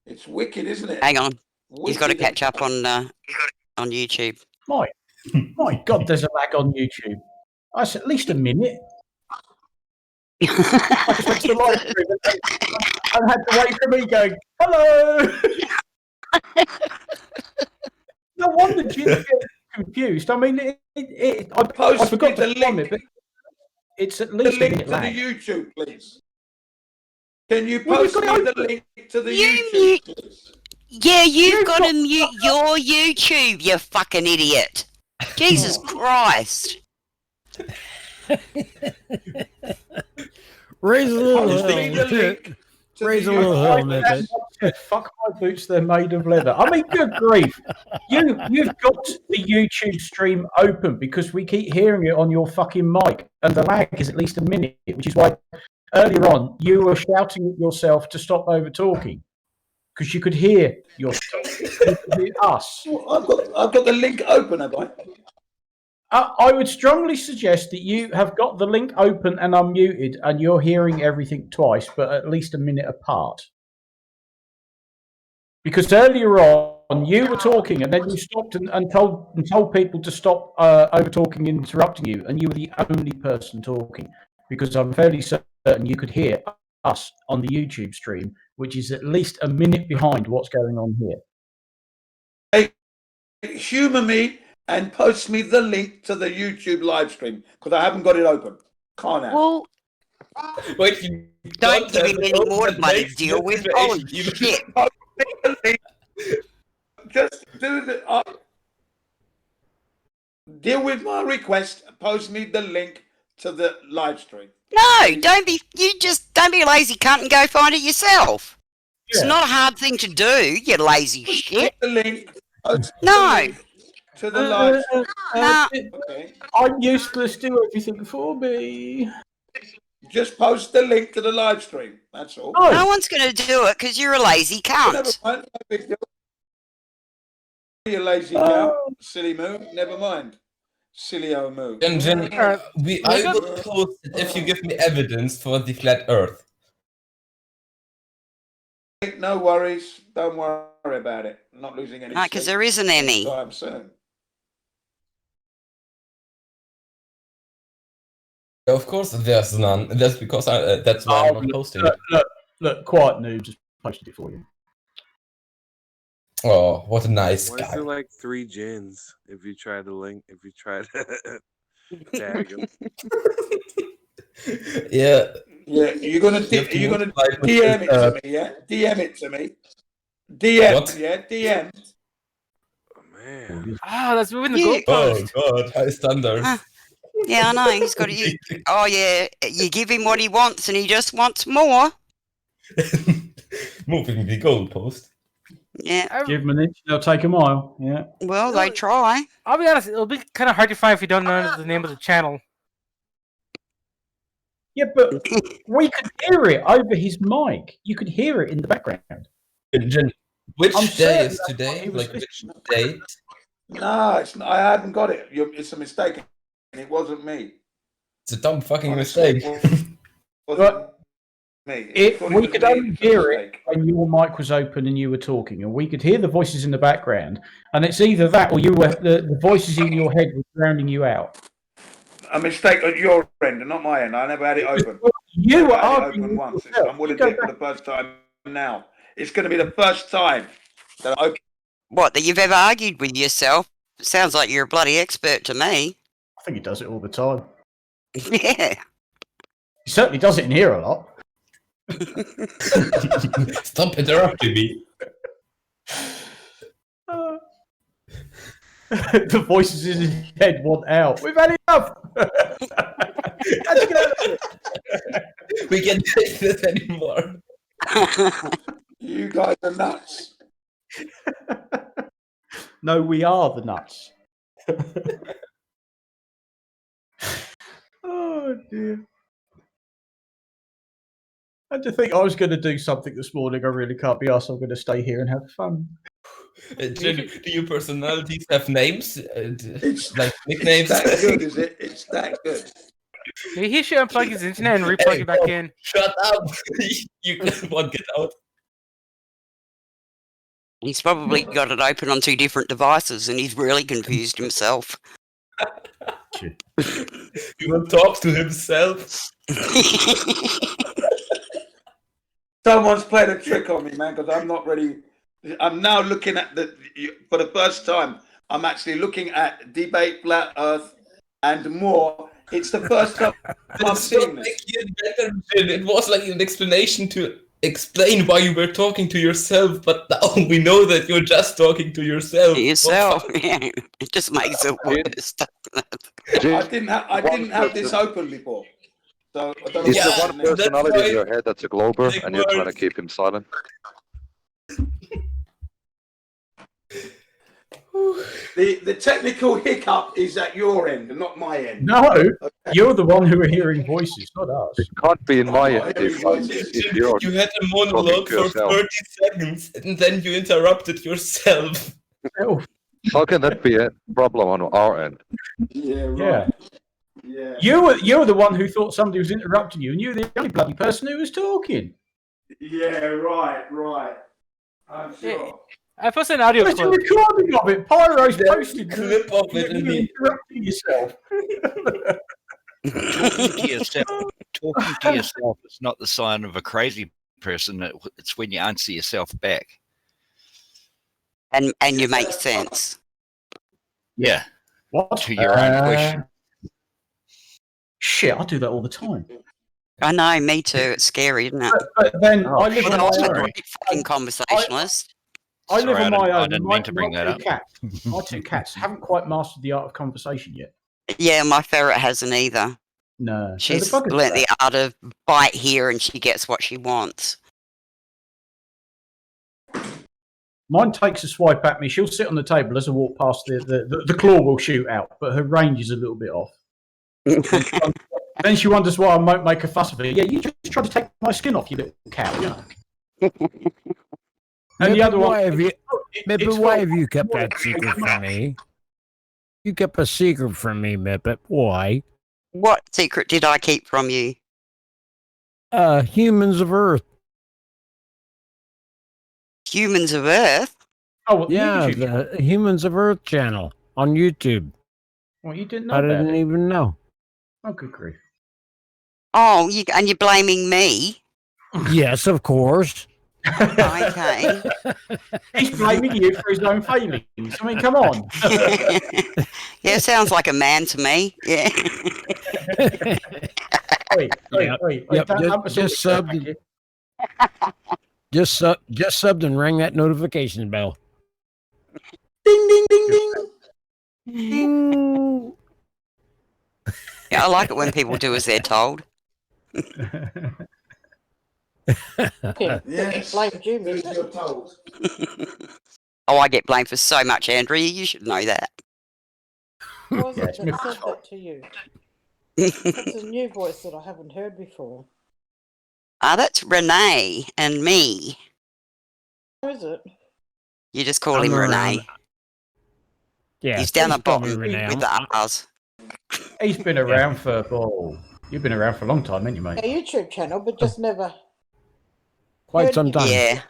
[SPEAKER 1] It's wicked, isn't it?
[SPEAKER 11] Hang on. He's got to catch up on YouTube.
[SPEAKER 10] My God, there's a lag on YouTube. That's at least a minute. I just went to the live stream and had to wait for me going, hello! No wonder Jim gets confused. I mean, I forgot to film it, but it's at least
[SPEAKER 1] the
[SPEAKER 10] a
[SPEAKER 1] link
[SPEAKER 10] minute
[SPEAKER 1] to the
[SPEAKER 10] lag.
[SPEAKER 1] YouTube, please. Can you post me the link to the YouTube, please?
[SPEAKER 11] Yeah, you've got to mute your YouTube, you fucking idiot. Jesus Christ.
[SPEAKER 4] Raise a little
[SPEAKER 1] Post me the
[SPEAKER 4] hill.
[SPEAKER 1] link to
[SPEAKER 4] Raise a
[SPEAKER 1] the
[SPEAKER 4] little
[SPEAKER 1] YouTube.
[SPEAKER 4] hill, Nippet.
[SPEAKER 10] Fuck my boots, they're made of leather. I mean, good grief. You've got the YouTube stream open because we keep hearing it on your fucking mic, and the lag is at least a minute, which is why earlier on you were shouting at yourself to stop over talking because you could hear yourself. You could hear us.
[SPEAKER 1] Well, I've got the link open, have I?
[SPEAKER 10] I would strongly suggest that you have got the link open and unmuted, and you're hearing everything twice, but at least a minute apart. Because earlier on, you were talking, and then you stopped and told people to stop over talking and interrupting you, and you were the only person talking. Because I'm fairly certain you could hear us on the YouTube stream, which is at least a minute behind what's going on here.
[SPEAKER 1] Hey, humour me and post me the link to the YouTube live stream because I haven't got it open. Can't have.
[SPEAKER 11] Well,
[SPEAKER 13] Wait, you
[SPEAKER 11] don't give him any more money to deal with. Holy shit.
[SPEAKER 1] Just do the deal with my request. Post me the link to the live stream.
[SPEAKER 11] No, don't be a lazy cunt and go find it yourself.
[SPEAKER 10] Yeah.
[SPEAKER 11] It's not a hard thing to do, you lazy shit.
[SPEAKER 1] The link.
[SPEAKER 11] No.
[SPEAKER 1] To the live stream.
[SPEAKER 11] No.
[SPEAKER 1] Okay.
[SPEAKER 10] I'm useless. Do everything for me.
[SPEAKER 1] Just post the link to the live stream. That's all.
[SPEAKER 11] No one's going to do it because you're a lazy cunt.
[SPEAKER 1] Never mind. No big deal. You lazy cow. Silly moo. Never mind. Silly old moo.
[SPEAKER 13] Jen, I will post it if you give me evidence for the flat Earth.
[SPEAKER 1] No worries. Don't worry about it. I'm not losing any.
[SPEAKER 11] Because there isn't any.
[SPEAKER 1] Time soon.
[SPEAKER 13] Of course, there's none. That's because that's why I'm not posting it.
[SPEAKER 10] Look, Quiet Noob just posted it for you.
[SPEAKER 13] Oh, what a nice
[SPEAKER 15] Why
[SPEAKER 13] guy.
[SPEAKER 15] is there like 3 gens if you try to link, if you try to tag them?
[SPEAKER 13] Yeah.
[SPEAKER 1] Yeah, you're gonna DM it to me, yeah? DM it to me. DM,
[SPEAKER 13] What?
[SPEAKER 1] yeah, DM.
[SPEAKER 15] Man.
[SPEAKER 12] Ah, that's moving the goalpost.
[SPEAKER 13] Oh God, high standard.
[SPEAKER 11] Yeah, I know. He's got to. Oh yeah, you give him what he wants, and he just wants more.
[SPEAKER 13] Moving the goalpost.
[SPEAKER 11] Yeah.
[SPEAKER 10] Give them an inch, they'll take a mile. Yeah.
[SPEAKER 11] Well, they try.
[SPEAKER 12] I'll be honest. It'll be kind of hard to find if you don't know the name of the channel.
[SPEAKER 10] Yeah, but we could hear it over his mic. You could hear it in the background.
[SPEAKER 13] Which
[SPEAKER 10] I'm
[SPEAKER 13] day
[SPEAKER 10] certain
[SPEAKER 13] is
[SPEAKER 10] that's what
[SPEAKER 13] today?
[SPEAKER 10] he was
[SPEAKER 13] Like which date?
[SPEAKER 1] No, it's not, I haven't got it. It's a mistake. It wasn't me.
[SPEAKER 13] It's a dumb fucking mistake.
[SPEAKER 10] But
[SPEAKER 1] me.
[SPEAKER 10] we could only hear it when your mic was open and you were talking, and we could hear the voices in the background. And it's either that or you were the voices in your head were drowning you out.
[SPEAKER 1] A mistake at your end and not my end. I never had it open.
[SPEAKER 10] You were
[SPEAKER 1] I had it
[SPEAKER 10] arguing
[SPEAKER 1] open
[SPEAKER 10] with
[SPEAKER 1] once.
[SPEAKER 10] yourself.
[SPEAKER 1] I'm willing to do it for the first time now. It's going to be the first time that I open.
[SPEAKER 11] What, that you've ever argued with yourself? Sounds like you're a bloody expert to me.
[SPEAKER 10] I think he does it all the time.
[SPEAKER 11] Yeah.
[SPEAKER 10] He certainly does it in here a lot.
[SPEAKER 13] Stop interrupting me.
[SPEAKER 10] The voices in his head want out. We've had enough.
[SPEAKER 13] We can't take this anymore.
[SPEAKER 1] You guys are nuts.
[SPEAKER 10] No, we are the nuts. Oh dear. I just think I was going to do something this morning. I really can't be asked. I'm going to stay here and have fun.
[SPEAKER 13] Do your personalities have names? Like nicknames?
[SPEAKER 1] It's that good, is it? It's that good.
[SPEAKER 12] Maybe he should unplug his internet and replug it back in.
[SPEAKER 13] Shut up! You won't get out.
[SPEAKER 11] He's probably got it open on 2 different devices and he's really confused himself.
[SPEAKER 13] He will talk to himself.
[SPEAKER 1] Someone's played a trick on me, man, because I'm not ready. I'm now looking at for the first time, I'm actually looking at Debate Flat Earth and more. It's the first time I'm seeing this.
[SPEAKER 13] It was like an explanation to explain why you were talking to yourself, but now we know that you're just talking to yourself.
[SPEAKER 11] Yourself, yeah. It just makes it worse.
[SPEAKER 1] I didn't have this open before. So I don't know
[SPEAKER 3] Is there one personality in your head that's a glober and you're trying to keep him silent?
[SPEAKER 1] The technical hiccup is at your end and not my end.
[SPEAKER 10] No,
[SPEAKER 1] okay.
[SPEAKER 10] You're the one who are hearing voices, not us.
[SPEAKER 3] It can't be in my end if you're
[SPEAKER 13] You had a monologue for 30 seconds and then you interrupted yourself.
[SPEAKER 3] How can that be a problem on our end?
[SPEAKER 1] Yeah, right.
[SPEAKER 10] Yeah. You were the one who thought somebody was interrupting you, and you were the only bloody person who was talking.
[SPEAKER 1] Yeah, right. I'm sure.
[SPEAKER 12] I posted an audio
[SPEAKER 10] There's a
[SPEAKER 12] clip.
[SPEAKER 10] recording of it. Pyro's posted
[SPEAKER 13] a clip of it.
[SPEAKER 10] You interrupting yourself.
[SPEAKER 16] Talking to yourself is not the sign of a crazy person. It's when you answer yourself back.
[SPEAKER 11] And you make sense.
[SPEAKER 16] Yeah.
[SPEAKER 10] What?
[SPEAKER 16] To your own question.
[SPEAKER 10] Shit, I do that all the time.
[SPEAKER 11] I know, me too. It's scary, isn't it?
[SPEAKER 10] But then I live
[SPEAKER 11] Well,
[SPEAKER 10] on
[SPEAKER 11] I'm
[SPEAKER 10] my
[SPEAKER 11] a
[SPEAKER 10] own.
[SPEAKER 11] great fucking conversationalist.
[SPEAKER 10] I live
[SPEAKER 16] Sorry,
[SPEAKER 10] on my own.
[SPEAKER 16] I didn't mean to bring that up.
[SPEAKER 10] My 2 cats haven't quite mastered the art of conversation yet.
[SPEAKER 11] Yeah, my ferret hasn't either.
[SPEAKER 10] No.
[SPEAKER 11] She's learnt the art of bite here and she gets what she wants.
[SPEAKER 10] Mine takes a swipe at me. She'll sit on the table as I walk past. The claw will shoot out, but her range is a little bit off. Then she wonders why I won't make a fuss of it. Yeah, you just tried to take my skin off, you little cow. And the other one.
[SPEAKER 4] Why have you kept that secret from me? You kept a secret from me, Mippet. Why?
[SPEAKER 11] What secret did I keep from you?
[SPEAKER 4] Humans of Earth.
[SPEAKER 11] Humans of Earth?
[SPEAKER 10] Oh, well,
[SPEAKER 4] yeah, the Humans of Earth channel on YouTube.
[SPEAKER 10] Well, you didn't know
[SPEAKER 4] I
[SPEAKER 10] about
[SPEAKER 4] didn't
[SPEAKER 10] it.
[SPEAKER 4] even know.
[SPEAKER 10] Oh, good grief.
[SPEAKER 11] Oh, and you're blaming me?
[SPEAKER 4] Yes, of course.
[SPEAKER 11] Okay.
[SPEAKER 10] He's blaming you for his own failings. I mean, come on.
[SPEAKER 11] Yeah, sounds like a man to me. Yeah.
[SPEAKER 4] Just subbed and rang that notification bell.
[SPEAKER 1] Ding ding ding ding.
[SPEAKER 4] Ding.
[SPEAKER 11] Yeah, I like it when people do as they're told.
[SPEAKER 5] Yes. Blame Jimmy.
[SPEAKER 11] Oh, I get blamed for so much, Andrea. You should know that.
[SPEAKER 5] Who was it that said that to you? That's a new voice that I haven't heard before.
[SPEAKER 11] That's Renee and me.
[SPEAKER 5] Who is it?
[SPEAKER 11] You just call him Renee.
[SPEAKER 4] Yeah,
[SPEAKER 11] he's down the bottom with
[SPEAKER 4] Renee.
[SPEAKER 11] the R's.
[SPEAKER 10] He's been around for, you've been around for a long time, haven't you, mate?
[SPEAKER 5] A YouTube channel, but just never.
[SPEAKER 4] Quite some time.
[SPEAKER 11] Yeah.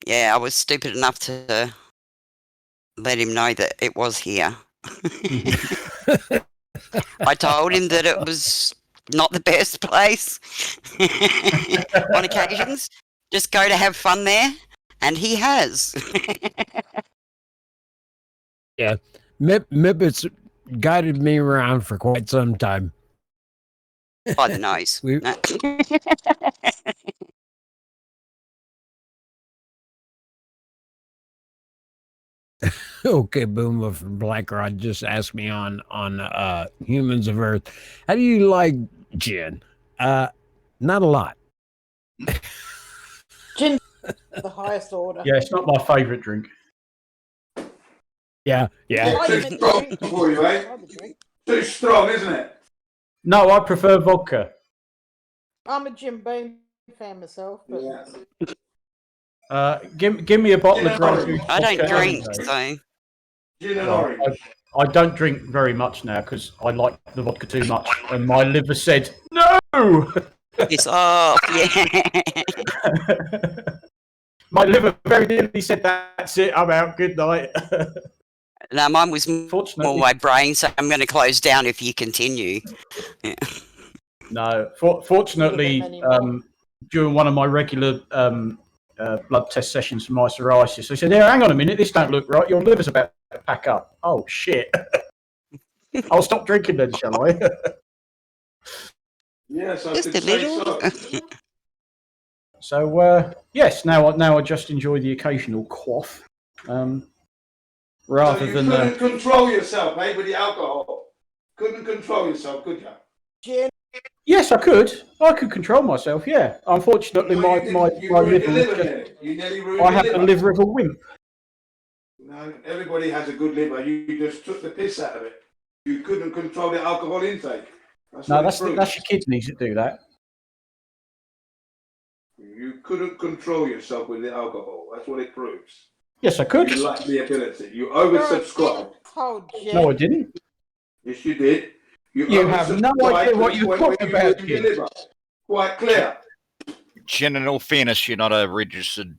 [SPEAKER 11] Yeah, I was stupid enough to let him know that it was here. I told him that it was not the best place on occasions. Just go to have fun there, and he has.
[SPEAKER 4] Yeah, Mippet's guided me around for quite some time.
[SPEAKER 11] By the nose. No.
[SPEAKER 4] Okay, Boomer from Blackrod just asked me on Humans of Earth, how do you like gin? Not a lot.
[SPEAKER 5] Gin, the highest order.
[SPEAKER 10] Yeah, it's not my favourite drink.
[SPEAKER 4] Yeah.
[SPEAKER 1] Too strong for you, eh? Too strong, isn't it?
[SPEAKER 10] No, I prefer vodka.
[SPEAKER 5] I'm a Jim Beam fan myself, but
[SPEAKER 10] Give me a bottle of grey juice.
[SPEAKER 11] I don't
[SPEAKER 10] vodka
[SPEAKER 11] drink,
[SPEAKER 10] any day.
[SPEAKER 11] so.
[SPEAKER 1] Gin and orange.
[SPEAKER 10] I don't drink very much now because I like the vodka too much, and my liver said no.
[SPEAKER 11] It's off, yeah.
[SPEAKER 10] My liver very nearly said, "That's it, I'm out. Good night."
[SPEAKER 11] No, mine was more my brain, so I'm going to close down if you continue. Yeah.
[SPEAKER 10] No, fortunately, during one of my regular blood test sessions for my psoriasis, they said, "Here, hang on a minute, this don't look right. Your liver's about to pack up." Oh shit! I'll stop drinking then, shall I?
[SPEAKER 1] Yes, I
[SPEAKER 11] Just
[SPEAKER 1] could
[SPEAKER 11] a
[SPEAKER 1] say
[SPEAKER 11] little.
[SPEAKER 1] so.
[SPEAKER 10] So yes, now I just enjoy the occasional quaff, rather
[SPEAKER 1] So you
[SPEAKER 10] than.
[SPEAKER 1] couldn't control yourself, eh, with the alcohol. Couldn't control yourself, could you?
[SPEAKER 5] Gin.
[SPEAKER 10] Yes, I could. I could control myself. Yeah. Unfortunately, my liver was just.
[SPEAKER 1] You nearly ruined
[SPEAKER 10] I
[SPEAKER 1] your
[SPEAKER 10] have the
[SPEAKER 1] liver.
[SPEAKER 10] liver of a wimp.
[SPEAKER 1] No, everybody has a good liver. You just took the piss out of it. You couldn't control the alcohol intake.
[SPEAKER 10] No, that's your kidneys that do that.
[SPEAKER 1] You couldn't control yourself with the alcohol. That's what it proves.
[SPEAKER 10] Yes, I could.
[SPEAKER 1] You lack the ability. You oversubscribed.
[SPEAKER 5] Oh, Jim.
[SPEAKER 10] No, I didn't.
[SPEAKER 1] Yes, you did.
[SPEAKER 10] You have no idea what you're talking about, kid.
[SPEAKER 1] Quite clear.
[SPEAKER 16] Jen, in all fairness, you're not a registered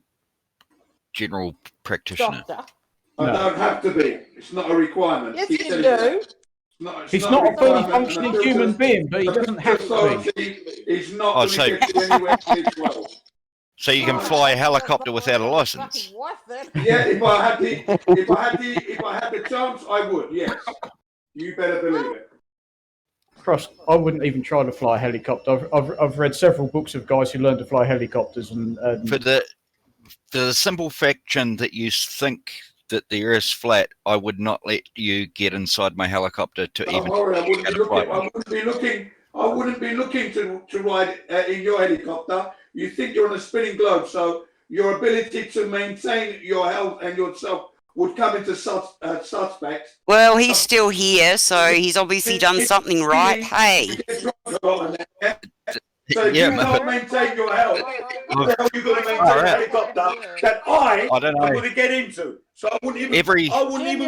[SPEAKER 16] general practitioner.
[SPEAKER 5] Doctor.
[SPEAKER 1] I don't have to be. It's not a requirement.
[SPEAKER 5] Yes,
[SPEAKER 1] Keep
[SPEAKER 5] you
[SPEAKER 1] telling
[SPEAKER 5] do.
[SPEAKER 10] He's not a fully functioning human being, but he doesn't have to be.
[SPEAKER 1] He's not
[SPEAKER 16] Oh,
[SPEAKER 1] going to get you anywhere in this world.
[SPEAKER 16] So you can fly a helicopter without a license.
[SPEAKER 1] Yeah, if I had the chance, I would. Yes, you better believe it.
[SPEAKER 10] Cross, I wouldn't even try to fly a helicopter. I've read several books of guys who learned to fly helicopters, and
[SPEAKER 16] For the simple fact, Jen, that you think that the Earth's flat, I would not let you get inside my helicopter to even.
[SPEAKER 1] Worry, I wouldn't be looking to ride in your helicopter. You think you're on a spinning globe, so your ability to maintain your health and yourself would come into suspect.
[SPEAKER 11] Well, he's still here, so he's obviously done something right. Hey.
[SPEAKER 1] So if you can't maintain your health, how the hell are you going to maintain a helicopter that I
[SPEAKER 16] don't know.
[SPEAKER 1] am going to get into? So I wouldn't even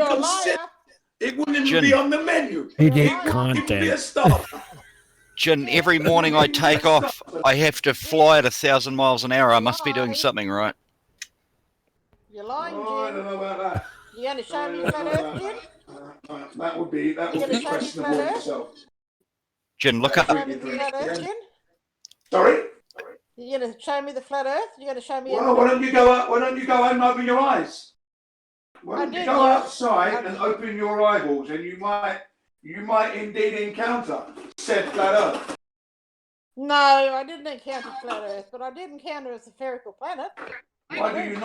[SPEAKER 1] consider. It wouldn't even be on the menu.
[SPEAKER 4] You get content.
[SPEAKER 16] Jin, every morning I take off, I have to fly at 1,000 miles an hour. I must be doing something right.
[SPEAKER 5] You're lying, Jin.
[SPEAKER 1] I don't know about that.
[SPEAKER 5] You going to show me flat Earth, Jin?
[SPEAKER 1] That would be questionable itself.
[SPEAKER 16] Jin, look up.
[SPEAKER 5] Flat Earth, Jin?
[SPEAKER 1] Sorry?
[SPEAKER 5] You going to show me the flat Earth? You going to show me?
[SPEAKER 1] Well, why don't you go out? Why don't you go out and open your eyes? Why don't you go outside and open your eyeballs, and you might indeed encounter said flat Earth.
[SPEAKER 5] No, I didn't encounter flat Earth, but I did encounter a spherical planet.
[SPEAKER 1] Why do you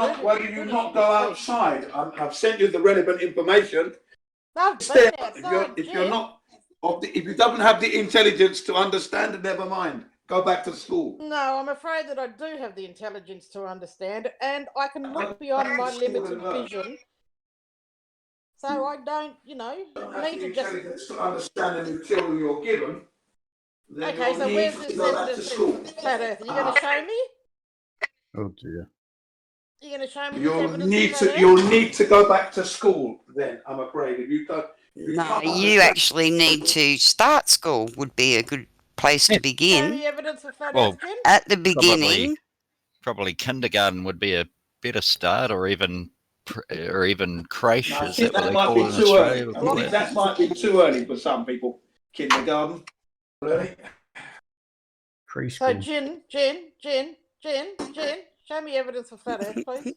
[SPEAKER 1] not go outside? I've sent you the relevant information.
[SPEAKER 5] I've been outside,
[SPEAKER 1] if you don't have the intelligence to understand it, never mind. Go back to school.
[SPEAKER 5] No, I'm afraid that I do have the intelligence to understand, and I can look beyond my limited vision. So I don't, need to just
[SPEAKER 1] to understand the material you're given.
[SPEAKER 5] Okay, so where's this evidence in flat Earth? Are you going to show me?
[SPEAKER 10] Oh dear.
[SPEAKER 5] Are you going to show me?
[SPEAKER 1] You'll need to go back to school. Then I'm afraid if you don't.
[SPEAKER 11] No, you actually need to start school. Would be a good place to begin.
[SPEAKER 5] Show me evidence of flat Earth, Jin?
[SPEAKER 11] At the beginning.
[SPEAKER 16] Probably kindergarten would be a better start, or even creche, as that what they call it in Australia.
[SPEAKER 1] That might be too early for some people. Kindergarten. Really?
[SPEAKER 5] So Jin, show me evidence of flat Earth, please.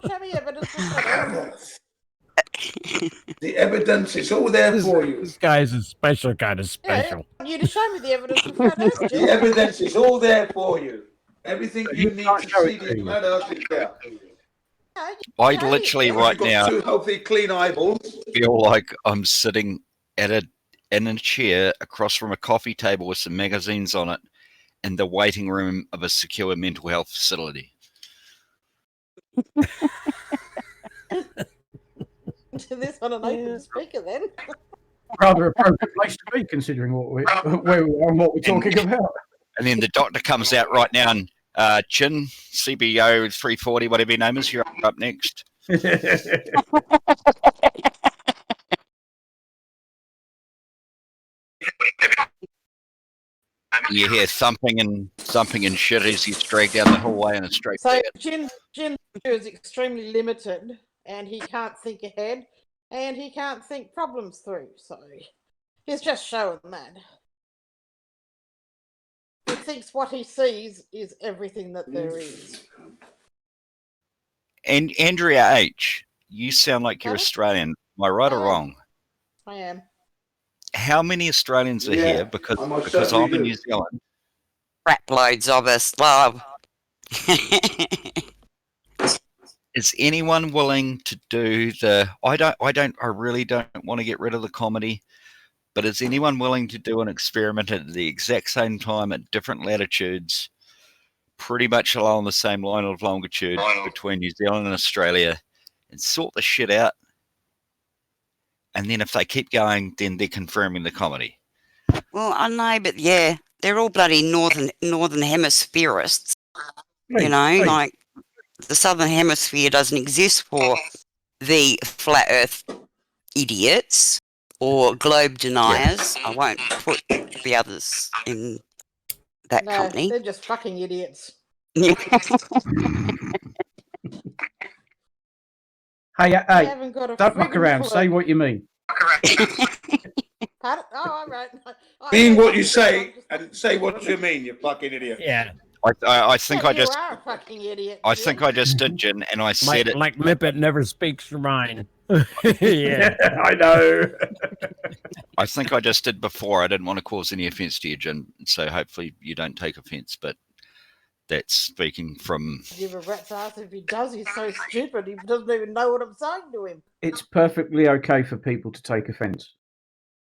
[SPEAKER 5] Show me evidence of flat Earth.
[SPEAKER 1] The evidence is all there for you.
[SPEAKER 4] This guy's a special kind of special.
[SPEAKER 5] Yeah, you to show me the evidence of flat Earth, Jin.
[SPEAKER 1] The evidence is all there for you. Everything you need to see the flat Earth is there.
[SPEAKER 16] I literally right now
[SPEAKER 1] two healthy, clean eyeballs.
[SPEAKER 16] Feel like I'm sitting in a chair across from a coffee table with some magazines on it in the waiting room of a secure mental health facility.
[SPEAKER 5] This on an open speaker, then.
[SPEAKER 10] Rather appropriate place to be, considering where we are and what we're talking about.
[SPEAKER 16] And then the doctor comes out right now and Chin, CBO 340, whatever your name is, you're up next. You hear thumping and shit as he's dragged down the hallway in a straight
[SPEAKER 5] So
[SPEAKER 16] bed.
[SPEAKER 5] Jin is extremely limited, and he can't think ahead, and he can't think problems through. So he's just showing that. He thinks what he sees is everything that there is.
[SPEAKER 16] And Andrea H., you sound like you're Australian. Am I right or wrong?
[SPEAKER 5] I am.
[SPEAKER 16] How many Australians are here? Because I'm in New Zealand.
[SPEAKER 11] Crap loads of us, love.
[SPEAKER 16] Is anyone willing to do the? I really don't want to get rid of the comedy, but is anyone willing to do an experiment at the exact same time at different latitudes, pretty much along the same line of longitude between New Zealand and Australia, and sort the shit out? And then if they keep going, then they're confirming the comedy.
[SPEAKER 11] Well, I know, but yeah, they're all bloody northern hemispherists. Like the southern hemisphere doesn't exist for the flat Earth idiots or globe deniers. Yeah. I won't put the others in that company.
[SPEAKER 5] They're just fucking idiots.
[SPEAKER 10] Hey, don't muck around. Say what you mean.
[SPEAKER 5] Pardon? Oh, all right.
[SPEAKER 1] Mean what you say and say what you mean, you fucking idiot.
[SPEAKER 4] Yeah.
[SPEAKER 16] I think I just.
[SPEAKER 5] You are a fucking idiot.
[SPEAKER 16] I think I just did, Jen, and I said it.
[SPEAKER 4] Like Lippet never speaks your mind. Yeah,
[SPEAKER 10] I know.
[SPEAKER 16] I think I just did before. I didn't want to cause any offence to you, Jen, so hopefully you don't take offence. But That's speaking from.
[SPEAKER 5] Give a rat's ass if he does. He's so stupid. He doesn't even know what I'm saying to him.
[SPEAKER 10] It's perfectly okay for people to take offence.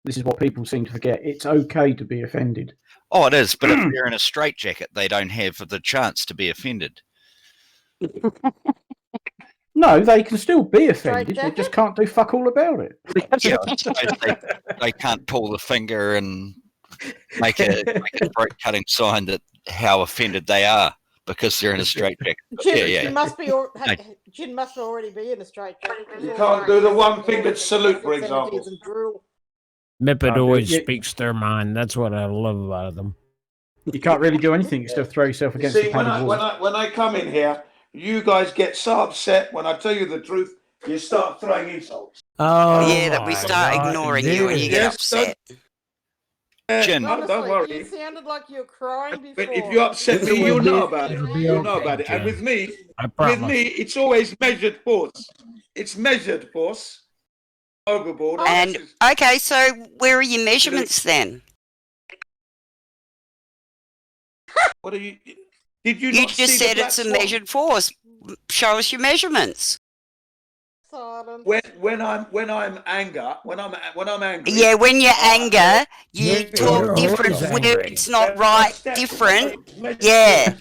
[SPEAKER 10] This is what people seem to forget. It's okay to be offended.
[SPEAKER 16] Oh, it is, but if they're in a straitjacket, they don't have the chance to be offended.
[SPEAKER 10] No, they can still be offended. They just can't do fuck all about it.
[SPEAKER 16] Yeah, I suppose they can't pull the finger and make a throat cutting sign that how offended they are because they're in a straitjacket.
[SPEAKER 5] Jin must already be in a straitjacket.
[SPEAKER 1] You can't do the one fingered salute, for example.
[SPEAKER 4] Mippet always speaks their mind. That's what I love about them.
[SPEAKER 10] You can't really do anything. You still throw yourself
[SPEAKER 1] You
[SPEAKER 10] against
[SPEAKER 1] see,
[SPEAKER 10] the padded wall.
[SPEAKER 1] when I come in here, you guys get so upset when I tell you the truth, you start throwing insults.
[SPEAKER 4] Oh,
[SPEAKER 11] yeah, that we start ignoring you and you get upset.
[SPEAKER 16] Jen,
[SPEAKER 1] don't worry.
[SPEAKER 5] You sounded like you were crying before.
[SPEAKER 1] But if you upset me, you'll know about it. You'll know about it. And with me, it's always measured force. It's measured force. Overboard.
[SPEAKER 11] And okay, so where are your measurements then?
[SPEAKER 1] What are you? Did you?
[SPEAKER 11] You
[SPEAKER 1] not
[SPEAKER 11] just
[SPEAKER 1] see the
[SPEAKER 11] said
[SPEAKER 1] black
[SPEAKER 11] it's a
[SPEAKER 1] swan?
[SPEAKER 11] measured force. Show us your measurements.
[SPEAKER 1] When I'm angry.
[SPEAKER 11] Yeah, when you're anger, you talk different. Where it's not right, different. Yeah.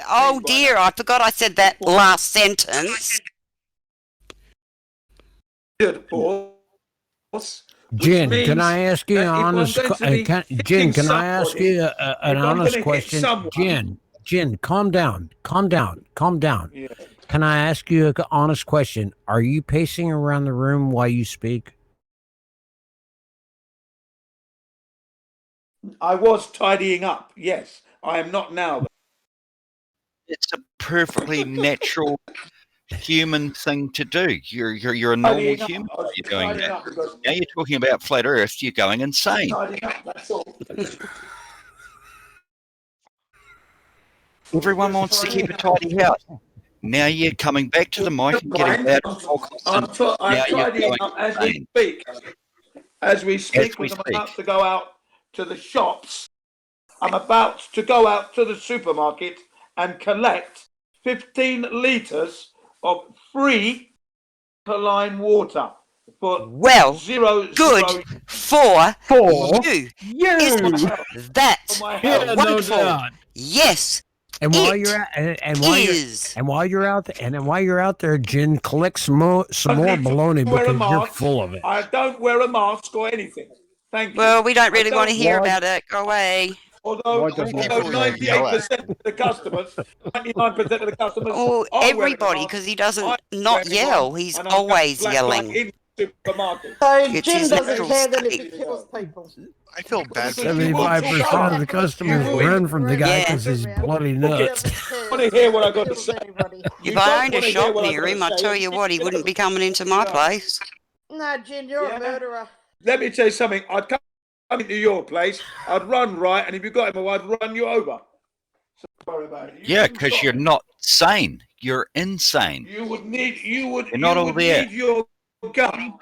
[SPEAKER 11] Oh dear, I forgot I said that last sentence.
[SPEAKER 4] Jen, can I ask you an honest Jen, can I ask you an honest question? Jen, calm down. Yeah. Can I ask you an honest question? Are you pacing around the room while you speak?
[SPEAKER 1] I was tidying up. Yes, I am not now.
[SPEAKER 16] It's a perfectly natural human thing to do. You're a normal human. You're doing that. Now you're talking about flat Earth. You're going insane. Everyone wants to keep a tidy house. Now you're coming back to the mic and getting loud and more constant.
[SPEAKER 1] I'm tidying up as we speak. As we speak, I'm about to go out to the shops. I'm about to go out to the supermarket and collect 15 litres of free alkaline water.
[SPEAKER 11] Well, good for you. Isn't that wonderful? Yes.
[SPEAKER 4] And while you're out there, Jen, collect some more baloney because you're full of it.
[SPEAKER 1] I don't wear a mask or anything. Thank you.
[SPEAKER 11] Well, we don't really want to hear about it. Go away.
[SPEAKER 1] Although 98% of the customers, 99% of the customers.
[SPEAKER 11] Oh, everybody, because he doesn't not yell. He's always yelling.
[SPEAKER 5] So Jim doesn't care then if he kills people.
[SPEAKER 14] I feel bad.
[SPEAKER 4] 75% of the customers run from the guy because he's bloody nuts.
[SPEAKER 1] I want to hear what I got to say.
[SPEAKER 11] If I owned a shop near him, I tell you what, he wouldn't be coming into my place.
[SPEAKER 5] No, Jim, you're a murderer.
[SPEAKER 1] Let me tell you something. I'd come into your place, I'd run right, and if you got him, I'd run you over. So sorry about it.
[SPEAKER 16] Yeah, because you're not sane. You're insane.
[SPEAKER 1] You would need your gun.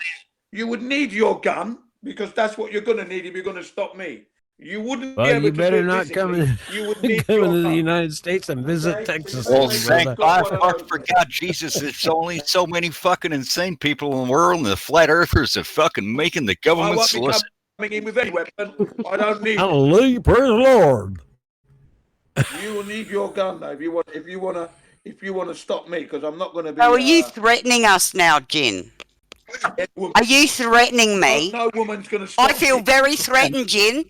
[SPEAKER 1] You would need your gun because that's what you're going to need if you're going to stop me. You wouldn't be able
[SPEAKER 4] you
[SPEAKER 1] to
[SPEAKER 4] better
[SPEAKER 1] do
[SPEAKER 4] not
[SPEAKER 1] physically.
[SPEAKER 4] come in,
[SPEAKER 1] You would need
[SPEAKER 4] come
[SPEAKER 1] your
[SPEAKER 4] into the
[SPEAKER 1] gun.
[SPEAKER 4] United States and visit Texas.
[SPEAKER 16] Well, thank God for God, Jesus, there's only so many fucking insane people in the world, and the flat earthers are fucking making the government
[SPEAKER 1] I won't be
[SPEAKER 16] solicit.
[SPEAKER 1] coming in with any weapon. I don't need.
[SPEAKER 4] Hallelujah, praise the Lord.
[SPEAKER 1] You will need your gun though if you want to stop me because I'm not going to be.
[SPEAKER 11] Oh, are you threatening us now, Jen? Are you threatening me?
[SPEAKER 1] No woman's going to stop
[SPEAKER 11] I feel very threatened, Jen.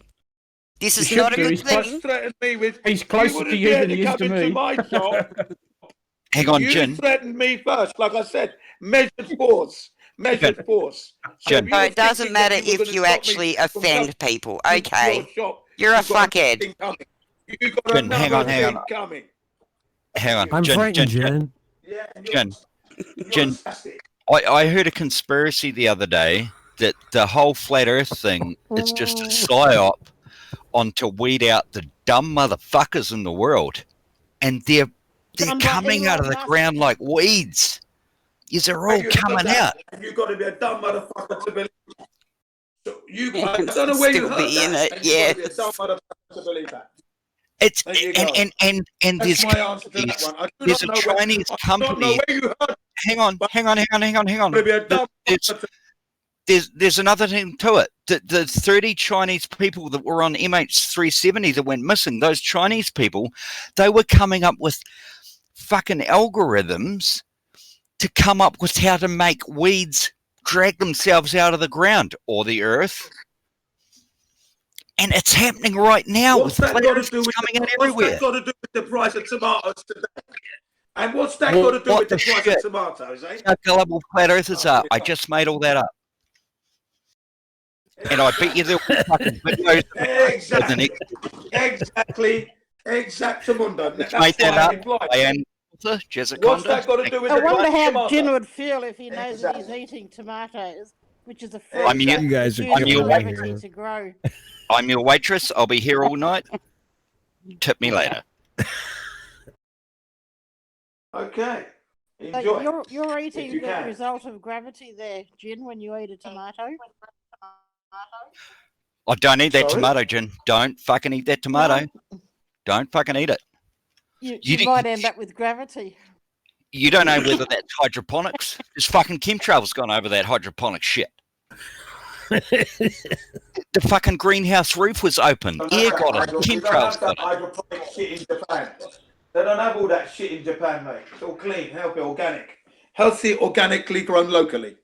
[SPEAKER 11] This is not a good thing.
[SPEAKER 10] He's closer to you than he is to me.
[SPEAKER 16] Hang on,
[SPEAKER 1] you
[SPEAKER 16] Jen.
[SPEAKER 1] threatened me first, like I said. Measured force. Measured force.
[SPEAKER 16] Jen.
[SPEAKER 11] So it doesn't matter if you actually offend people. Okay. You're a fuckhead.
[SPEAKER 16] Jen, hang on. Hang on.
[SPEAKER 4] I'm frightened, Jen.
[SPEAKER 16] Jen, I heard a conspiracy the other day that the whole flat earth thing is just a psyop on to weed out the dumb motherfuckers in the world. And they're coming out of the ground like weeds. These are all coming out.
[SPEAKER 1] You've got to be a dumb motherfucker to believe. I don't know where you heard that. And you've got to be a dumb motherfucker to believe that.
[SPEAKER 16] It's
[SPEAKER 1] There you go.
[SPEAKER 16] and
[SPEAKER 1] That's
[SPEAKER 16] there's
[SPEAKER 1] my answer to that one. I do
[SPEAKER 16] there's a
[SPEAKER 1] not know
[SPEAKER 16] Chinese
[SPEAKER 1] I don't know
[SPEAKER 16] company.
[SPEAKER 1] where you heard.
[SPEAKER 16] Hang on. There's another thing to it. The 30 Chinese people that were on MH370 that went missing, those Chinese people, they were coming up with fucking algorithms to come up with how to make weeds drag themselves out of the ground or the earth. And it's happening right now.
[SPEAKER 1] What's that got to do with
[SPEAKER 16] coming out everywhere?
[SPEAKER 1] What's that got to do with the price of tomatoes today? And what's that got to do with the price of tomatoes, eh?
[SPEAKER 16] How gullible flat earthers are. I just made all that up. And I bet you there were fucking videos.
[SPEAKER 1] Exactamundo. That's
[SPEAKER 16] Made that up.
[SPEAKER 1] What's that got to do with
[SPEAKER 5] I
[SPEAKER 1] the price
[SPEAKER 5] wonder
[SPEAKER 1] of
[SPEAKER 5] how
[SPEAKER 1] tomatoes?
[SPEAKER 5] Jin would feel if he knows that he's eating tomatoes, which is a fruit
[SPEAKER 16] I'm your-
[SPEAKER 5] that
[SPEAKER 16] you guys are
[SPEAKER 5] uses
[SPEAKER 16] killing me
[SPEAKER 5] gravity
[SPEAKER 16] here.
[SPEAKER 5] to grow.
[SPEAKER 16] I'm your waitress. I'll be here all night. Tip me later.
[SPEAKER 1] Okay.
[SPEAKER 5] So
[SPEAKER 1] Enjoy.
[SPEAKER 5] you're eating
[SPEAKER 1] If you
[SPEAKER 5] the
[SPEAKER 1] can.
[SPEAKER 5] result of gravity there, Jin, when you eat a tomato.
[SPEAKER 16] I don't eat that
[SPEAKER 5] Sorry?
[SPEAKER 16] tomato, Jen. Don't fucking eat that tomato. Don't fucking eat it.
[SPEAKER 5] You might end up with gravity.
[SPEAKER 16] You don't know whether that's hydroponics. There's fucking chemtrails gone over that hydroponic shit. The fucking greenhouse roof was open. Air got it. Chemtrails got it.
[SPEAKER 1] Hydroponic shit in Japan. They don't have all that shit in Japan, mate. It's all clean, healthy, organic. Healthy, organically grown locally.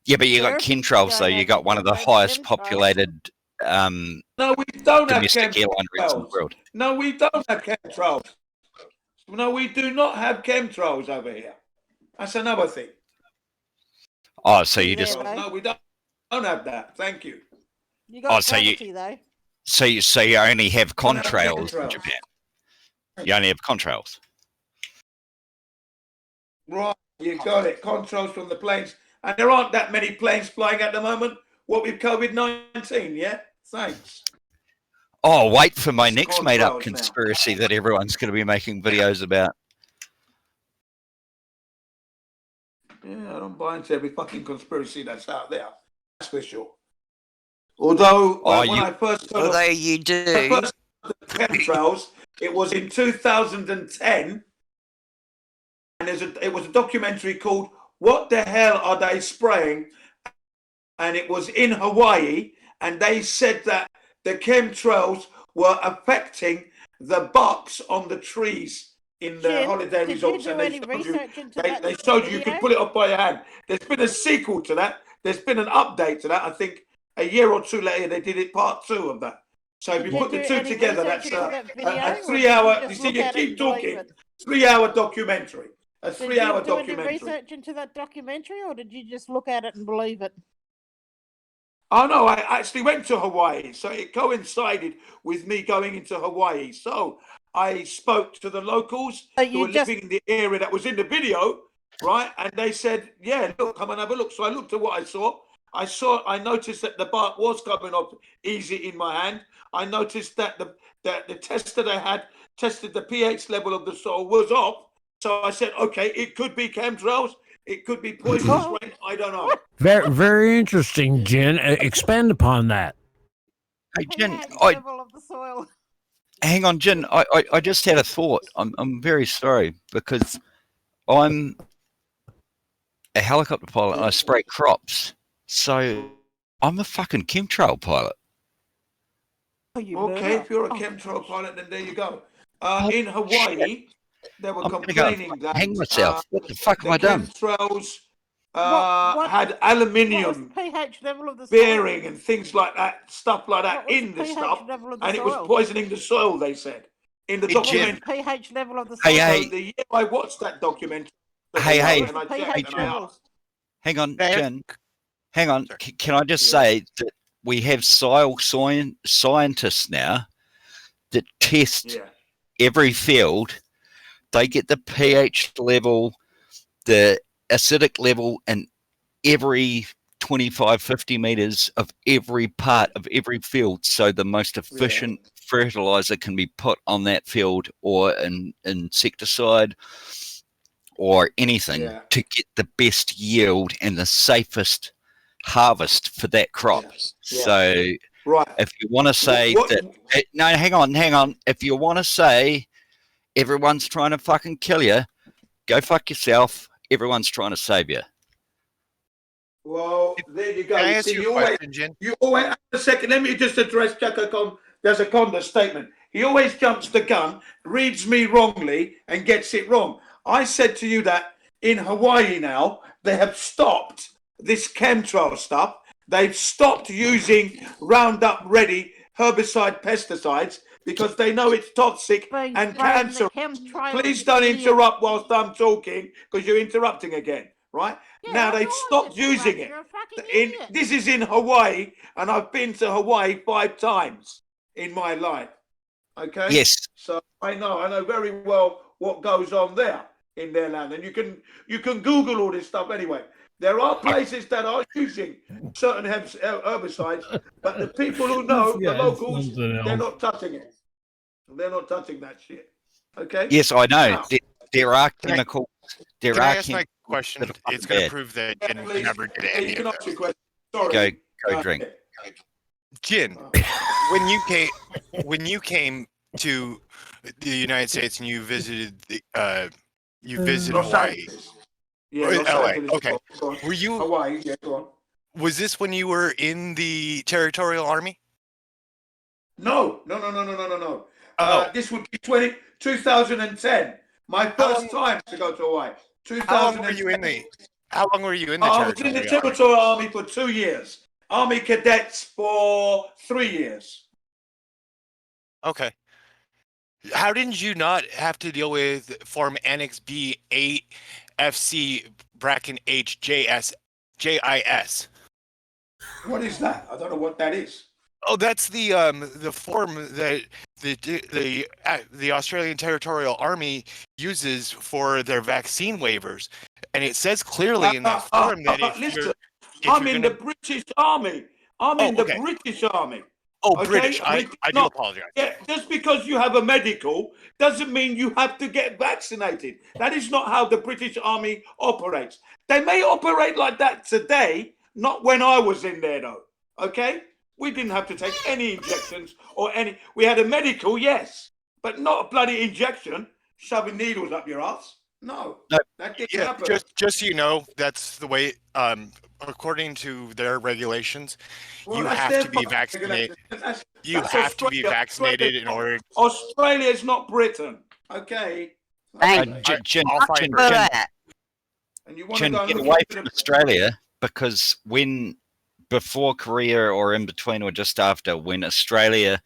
[SPEAKER 16] Yeah, but you got chemtrails though. You got one of the highest populated
[SPEAKER 1] No, we don't have
[SPEAKER 16] domestic airline routes in the
[SPEAKER 1] chemtrails.
[SPEAKER 16] world.
[SPEAKER 1] No, we don't have chemtrails. No, we do not have chemtrails over here. That's another thing.
[SPEAKER 16] Oh, so you just
[SPEAKER 1] No, we don't have that. Thank you.
[SPEAKER 5] You
[SPEAKER 16] Oh,
[SPEAKER 5] got
[SPEAKER 16] so you-
[SPEAKER 5] gravity though.
[SPEAKER 16] so you only have
[SPEAKER 1] Don't have
[SPEAKER 16] contrails in
[SPEAKER 1] chemtrails.
[SPEAKER 16] Japan. You only have contrails.
[SPEAKER 1] Right, you got it. Controls from the planes. And there aren't that many planes flying at the moment. What with COVID-19, yeah? Thanks.
[SPEAKER 16] Oh, wait for my next made-up
[SPEAKER 1] contrails now.
[SPEAKER 16] conspiracy that everyone's going to be making videos about.
[SPEAKER 1] Yeah, I don't buy into every fucking conspiracy that's out there. That's for sure. Although, when I first heard
[SPEAKER 11] Although
[SPEAKER 1] of,
[SPEAKER 11] you do.
[SPEAKER 1] when I first heard of the chemtrails, it was in 2010, and it was a documentary called "What the Hell Are They Spraying?" And it was in Hawaii, and they said that the chemtrails were affecting the bucks on the trees in the
[SPEAKER 5] Jim,
[SPEAKER 1] holiday
[SPEAKER 5] did
[SPEAKER 1] resorts,
[SPEAKER 5] you
[SPEAKER 1] and
[SPEAKER 5] do
[SPEAKER 1] they
[SPEAKER 5] any
[SPEAKER 1] showed you,
[SPEAKER 5] research into that
[SPEAKER 1] they showed you, you
[SPEAKER 5] video?
[SPEAKER 1] could pull it up by your hand. There's been a sequel to that. There's been an update to that. I think a year or two later, they did it part 2 of that. So if
[SPEAKER 5] Did
[SPEAKER 1] you
[SPEAKER 5] you
[SPEAKER 1] put the
[SPEAKER 5] do
[SPEAKER 1] 2
[SPEAKER 5] any
[SPEAKER 1] together,
[SPEAKER 5] research
[SPEAKER 1] that's
[SPEAKER 5] into that video, or
[SPEAKER 1] a
[SPEAKER 5] did
[SPEAKER 1] 3-hour,
[SPEAKER 5] you
[SPEAKER 1] you
[SPEAKER 5] just
[SPEAKER 1] see,
[SPEAKER 5] look
[SPEAKER 1] you
[SPEAKER 5] at it
[SPEAKER 1] keep
[SPEAKER 5] and believe
[SPEAKER 1] talking,
[SPEAKER 5] it?
[SPEAKER 1] 3-hour documentary. A
[SPEAKER 5] Did you
[SPEAKER 1] 3-hour
[SPEAKER 5] do any
[SPEAKER 1] documentary.
[SPEAKER 5] research into that documentary, or did you just look at it and believe it?
[SPEAKER 1] Oh no, I actually went to Hawaii, so it coincided with me going into Hawaii. So I spoke to the locals who were living in the area that was in the video, right? And they said, "Yeah, look, come and have a look." So I looked at what I saw. I noticed that the bark was coming off easy in my hand. I noticed that the tester they had tested the pH level of the soil was off. So I said, "Okay, it could be chemtrails. It could be poisonous rain. I don't know."
[SPEAKER 4] Very, very interesting, Jen. Expand upon that.
[SPEAKER 16] Hey, Jen,
[SPEAKER 5] Level of the soil.
[SPEAKER 16] hang on, Jen. I just had a thought. I'm very sorry because I'm a helicopter pilot and I spray crops. So I'm a fucking chemtrail pilot.
[SPEAKER 1] Okay, if you're a chemtrail pilot, then there you go. In Hawaii, they were
[SPEAKER 16] I'm gonna
[SPEAKER 1] complaining
[SPEAKER 16] go
[SPEAKER 1] that
[SPEAKER 16] hang myself. What the fuck have I done?
[SPEAKER 1] chemtrails
[SPEAKER 5] What
[SPEAKER 1] had
[SPEAKER 5] was
[SPEAKER 1] aluminium
[SPEAKER 5] the pH level of the
[SPEAKER 1] bearing
[SPEAKER 5] soil?
[SPEAKER 1] and things like that, stuff like that
[SPEAKER 5] What was
[SPEAKER 1] in
[SPEAKER 5] the
[SPEAKER 1] the
[SPEAKER 5] pH
[SPEAKER 1] stuff,
[SPEAKER 5] level of the
[SPEAKER 1] and it was
[SPEAKER 5] soil?
[SPEAKER 1] poisoning the soil, they said, in the
[SPEAKER 16] Hey,
[SPEAKER 5] What was
[SPEAKER 1] documentary.
[SPEAKER 5] the pH level of the soil?
[SPEAKER 16] Hey,
[SPEAKER 1] So the year I watched that documentary,
[SPEAKER 16] Hey,
[SPEAKER 1] and I
[SPEAKER 5] pH
[SPEAKER 1] checked, and I
[SPEAKER 5] level.
[SPEAKER 1] asked,
[SPEAKER 16] hang on, Jen. Hang on. Can I just say that we have soil scientists now that test
[SPEAKER 1] yeah,
[SPEAKER 16] every field. They get the pH level, the acidic level, and every 25, 50 meters of every part of every field. So the most efficient fertilizer can be put on that field, or an insecticide, or anything to get the best yield and the safest harvest for that crop. So if you want to say that, no, hang on. If you want to say everyone's trying to fucking kill you, go fuck yourself. Everyone's trying to save you.
[SPEAKER 1] Well, there you go.
[SPEAKER 14] Can I
[SPEAKER 1] You
[SPEAKER 14] ask
[SPEAKER 1] see,
[SPEAKER 14] you a question, Jen?
[SPEAKER 1] you always, a second, let me just address there's a Conda statement. He always jumps the gun, reads me wrongly, and gets it wrong. I said to you that in Hawaii now, they have stopped this chemtrail stuff. They've stopped using Roundup Ready herbicide pesticides because they know it's toxic and cancerous. Please don't interrupt whilst I'm talking because you're interrupting again, right? Now they've stopped using it. This is in Hawaii, and I've been to Hawaii 5 times in my life. Okay?
[SPEAKER 16] Yes.
[SPEAKER 1] So I know very well what goes on there in their land, and you can Google all this stuff anyway. There are places that are using certain herbicides, but the people who know, the locals, they're not touching it. They're not touching that shit. Okay?
[SPEAKER 16] Yes, I know.
[SPEAKER 1] Now,
[SPEAKER 16] there are chemicals.
[SPEAKER 14] Can I ask my question? It's going to prove that Jin never did any of this.
[SPEAKER 1] Sorry.
[SPEAKER 16] Go drink.
[SPEAKER 14] Jin, when you came to the United States and you visited Hawaii.
[SPEAKER 1] Yeah,
[SPEAKER 14] LA. Okay.
[SPEAKER 1] Were you Hawaii? Yeah, go on.
[SPEAKER 14] Was this when you were in the Territorial Army?
[SPEAKER 1] No. This would be 2010. My first time to go to Hawaii.
[SPEAKER 14] How long were you in the Territorial Army?
[SPEAKER 1] I was in the Territorial Army for 2 years. Army cadets for 3 years.
[SPEAKER 14] Okay. How did you not have to deal with Form Annex B 8 FC bracket H JS JIS?
[SPEAKER 1] What is that? I don't know what that is.
[SPEAKER 14] Oh, that's the form that the Australian Territorial Army uses for their vaccine waivers, and it says clearly in that form that
[SPEAKER 1] I'm in the British Army. I'm in the British Army.
[SPEAKER 14] Oh,
[SPEAKER 1] okay?
[SPEAKER 14] British. I do apologize.
[SPEAKER 1] Yeah, just because you have a medical doesn't mean you have to get vaccinated. That is not how the British Army operates. They may operate like that today, not when I was in there though. Okay? We didn't have to take any injections or any. We had a medical, yes, but not a bloody injection, shoving needles up your ass. No, that didn't happen.
[SPEAKER 14] Just so you know, that's the way. According to their regulations, you have to be vaccinated. You have to be vaccinated in order.
[SPEAKER 1] Australia is not Britain, okay?
[SPEAKER 16] Jen, get away from Australia, because before Korea or in between or just after, when Australia,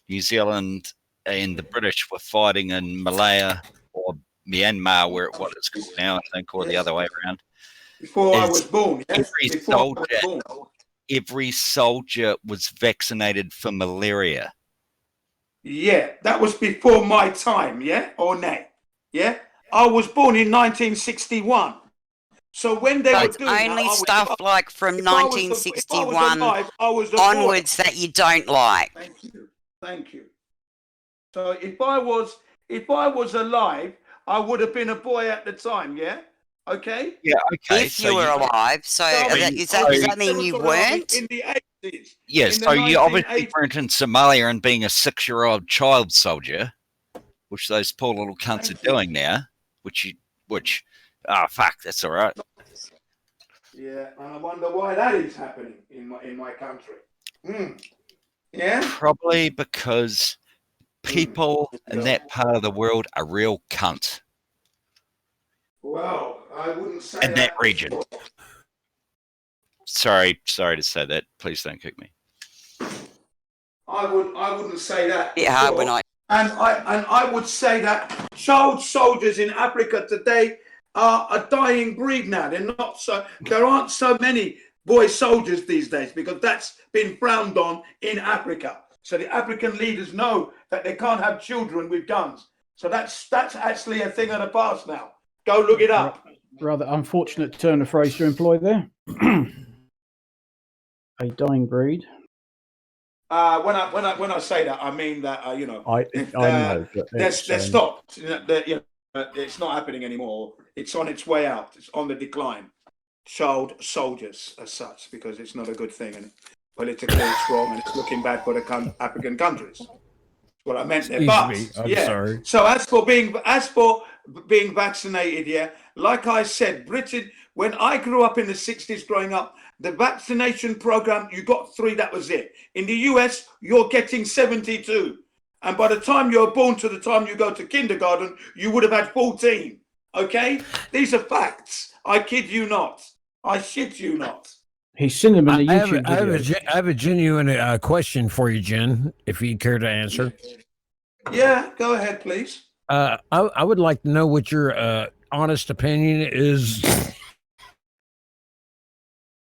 [SPEAKER 16] New Zealand, and the British were fighting in Malaya or Myanmar, where what it's called now, I think, or the other way around.
[SPEAKER 1] Before I was born, yes.
[SPEAKER 16] Every soldier was vaccinated for malaria.
[SPEAKER 1] Yeah, that was before my time, yeah, or nay, yeah. I was born in 1961. So when they were doing
[SPEAKER 11] only stuff like from 1961 onwards that you don't like.
[SPEAKER 1] Thank you. So if I was alive, I would have been a boy at the time, yeah? Okay?
[SPEAKER 16] Yeah, okay.
[SPEAKER 11] If you were alive, does that mean you weren't?
[SPEAKER 1] In the 80s.
[SPEAKER 16] Yes, so you obviously weren't in Somalia and being a 6-year-old child soldier, which those poor little cunts are doing now, fuck, that's all right.
[SPEAKER 1] Yeah, and I wonder why that is happening in my country. Yeah?
[SPEAKER 16] Probably because people in that part of the world are real cunts.
[SPEAKER 1] Well, I wouldn't say
[SPEAKER 16] in that region. Sorry to say that. Please don't kick me.
[SPEAKER 1] I wouldn't say that.
[SPEAKER 11] Yeah, when
[SPEAKER 1] And I would say that child soldiers in Africa today are a dying breed now. There aren't so many boy soldiers these days because that's been frowned on in Africa. So the African leaders know that they can't have children with guns. So that's actually a thing of the past now. Go look it up.
[SPEAKER 10] Rather unfortunate turn of phrase to employ there. A dying breed.
[SPEAKER 1] When I say that, I mean that I know. They're stopped. It's not happening anymore. It's on its way out. It's on the decline. child soldiers as such, because it's not a good thing, and politically it's wrong, and it's looking bad for the African countries. That's what I meant there.
[SPEAKER 4] Excuse
[SPEAKER 1] But
[SPEAKER 4] me, I'm sorry.
[SPEAKER 1] So as for being vaccinated, yeah, like I said, Britain. When I grew up in the 60s, growing up, the vaccination program, you got 3. That was it. In the US, you're getting 72. And by the time you're born to the time you go to kindergarten, you would have had 14. Okay? These are facts. I kid you not. I shit you not.
[SPEAKER 4] He's sending him in the YouTube video. I have a genuine question for you, Jen, if you care to answer.
[SPEAKER 1] Yeah, go ahead, please.
[SPEAKER 4] I would like to know what your honest opinion is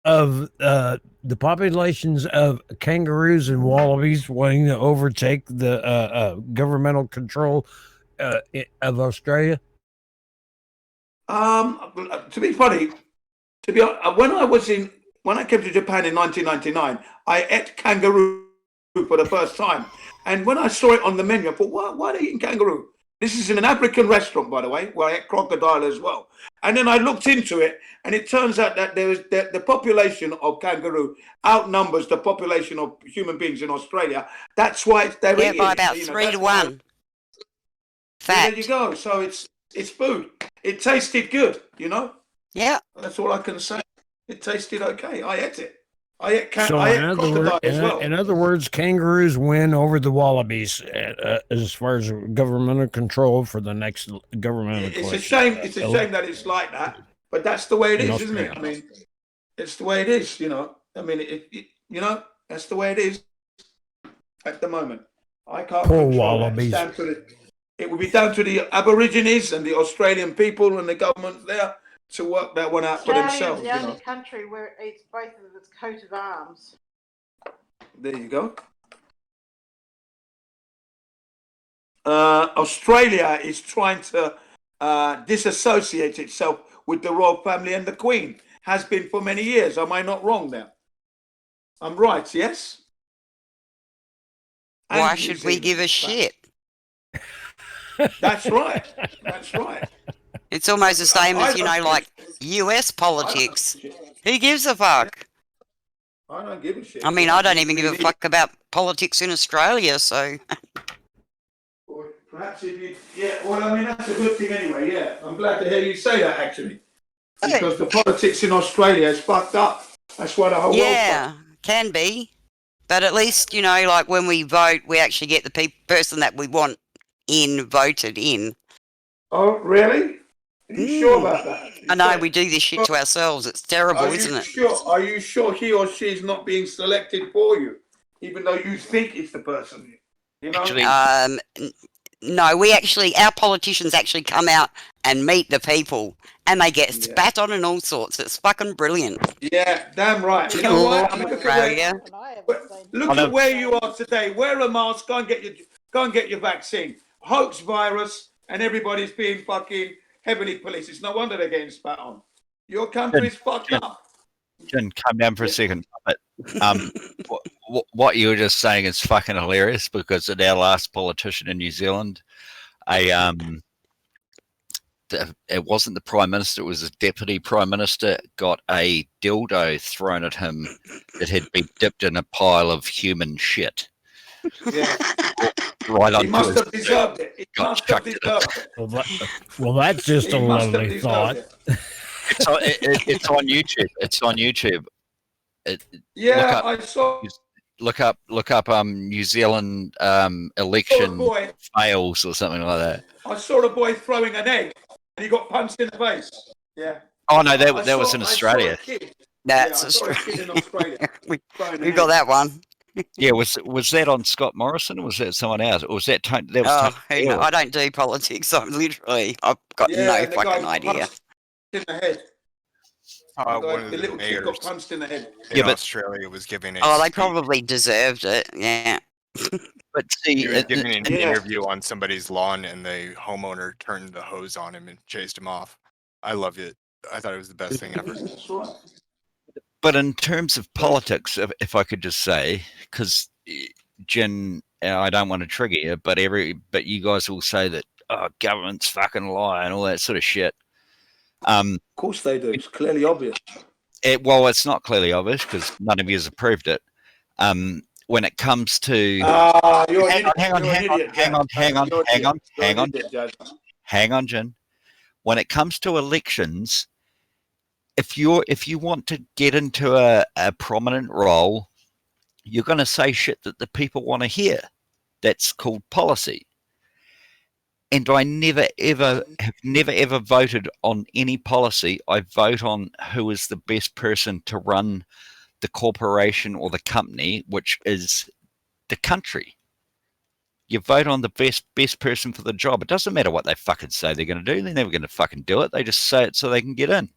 [SPEAKER 4] of the populations of kangaroos and wallabies wanting to overtake the governmental control of Australia.
[SPEAKER 1] To be funny, when I came to Japan in 1999, I ate kangaroo for the first time, and when I saw it on the menu, I thought, why are they eating kangaroo? This is in an African restaurant, by the way, where I ate crocodile as well. And then I looked into it, and it turns out that the population of kangaroo outnumbers the population of human beings in Australia. That's why they're eating.
[SPEAKER 11] By about 3 to 1.
[SPEAKER 1] There you go. So it's food. It tasted good, you know?
[SPEAKER 11] Yeah.
[SPEAKER 1] That's all I can say. It tasted okay. I ate it. I ate crocodile as well.
[SPEAKER 4] In other words, kangaroos win over the wallabies as far as governmental control for the next governmental.
[SPEAKER 1] It's a shame. It's a shame that it's like that, but that's the way it is, isn't it? I mean, it's the way it is. You know. I mean, you know, that's the way it is at the moment. I can't.
[SPEAKER 4] Poor wallabies.
[SPEAKER 1] It would be down to the Aborigines and the Australian people and the government there to work that one out for themselves.
[SPEAKER 5] Australia is the only country where it eats both of its coat of arms.
[SPEAKER 1] There you go. Australia is trying to disassociate itself with the royal family, and the Queen has been for many years. Am I not wrong there? I'm right, yes?
[SPEAKER 11] Why should we give a shit?
[SPEAKER 1] That's right. That's right.
[SPEAKER 11] It's almost the same as, like US politics. Who gives a fuck?
[SPEAKER 1] I don't give a shit.
[SPEAKER 11] I mean, I don't even give a fuck about politics in Australia, so.
[SPEAKER 1] Perhaps if you, well, I mean, that's a good thing anyway, yeah. I'm glad to hear you say that, actually. Because the politics in Australia is fucked up. That's why the whole
[SPEAKER 11] world can be. But at least, like when we vote, we actually get the person that we want voted in.
[SPEAKER 1] Oh, really? Are you sure about that?
[SPEAKER 11] I know, we do this shit to ourselves. It's terrible, isn't it?
[SPEAKER 1] Are you sure he or she is not being selected for you, even though you think it's the person? You know?
[SPEAKER 11] Actually, no, our politicians actually come out and meet the people, and they get spat on and all sorts. It's fucking brilliant.
[SPEAKER 1] Yeah, damn right. You know what? Look at where you are today. Wear a mask. Go and get your vaccine. Hoax virus, and everybody's being fucking heavily policed. It's no wonder they're getting spat on. Your country's fucked up.
[SPEAKER 16] Jen, calm down for a second. But what you were just saying is fucking hilarious, because at our last politician in New Zealand, it wasn't the Prime Minister, it was the Deputy Prime Minister, got a dildo thrown at him that had been dipped in a pile of human shit.
[SPEAKER 1] Yeah.
[SPEAKER 16] Right on.
[SPEAKER 1] He must have deserved it. He must have deserved
[SPEAKER 4] it. Well, that's just a lovely thought.
[SPEAKER 16] It's on YouTube. It's on YouTube.
[SPEAKER 1] I saw.
[SPEAKER 16] Look up New Zealand election fails or something like that.
[SPEAKER 1] I saw a boy throwing an egg and he got punched in the face. Yeah.
[SPEAKER 16] Oh no, that was in Australia.
[SPEAKER 11] That's Australia. we got that one.
[SPEAKER 16] Yeah, was that on Scott Morrison, or was that someone else? Or was that Tony?
[SPEAKER 11] I don't do politics. I've got no fucking idea.
[SPEAKER 1] In the head.
[SPEAKER 14] One of the
[SPEAKER 1] little kid got punched in the head.
[SPEAKER 14] In Australia was giving it.
[SPEAKER 11] Oh, they probably deserved it. Yeah.
[SPEAKER 16] But see,
[SPEAKER 14] he was giving an interview on somebody's lawn, and the homeowner turned the hose on him and chased him off. I loved it. I thought it was the best thing ever.
[SPEAKER 16] But in terms of politics, if I could just say, because Jen, I don't want to trigger you, but you guys will say that governments fucking lie and all that sort of shit.
[SPEAKER 1] Of course they do. It's clearly obvious.
[SPEAKER 16] Well, it's not clearly obvious because none of you has approved it. When it comes to hang on, Jen. When it comes to elections, if you want to get into a prominent role, you're going to say shit that the people want to hear. That's called policy. And I never ever voted on any policy. I vote on who is the best person to run the corporation or the company, which is the country. You vote on the best person for the job. It doesn't matter what they fucking say they're going to do. They're never going to fucking do it. They just say it so they can get in.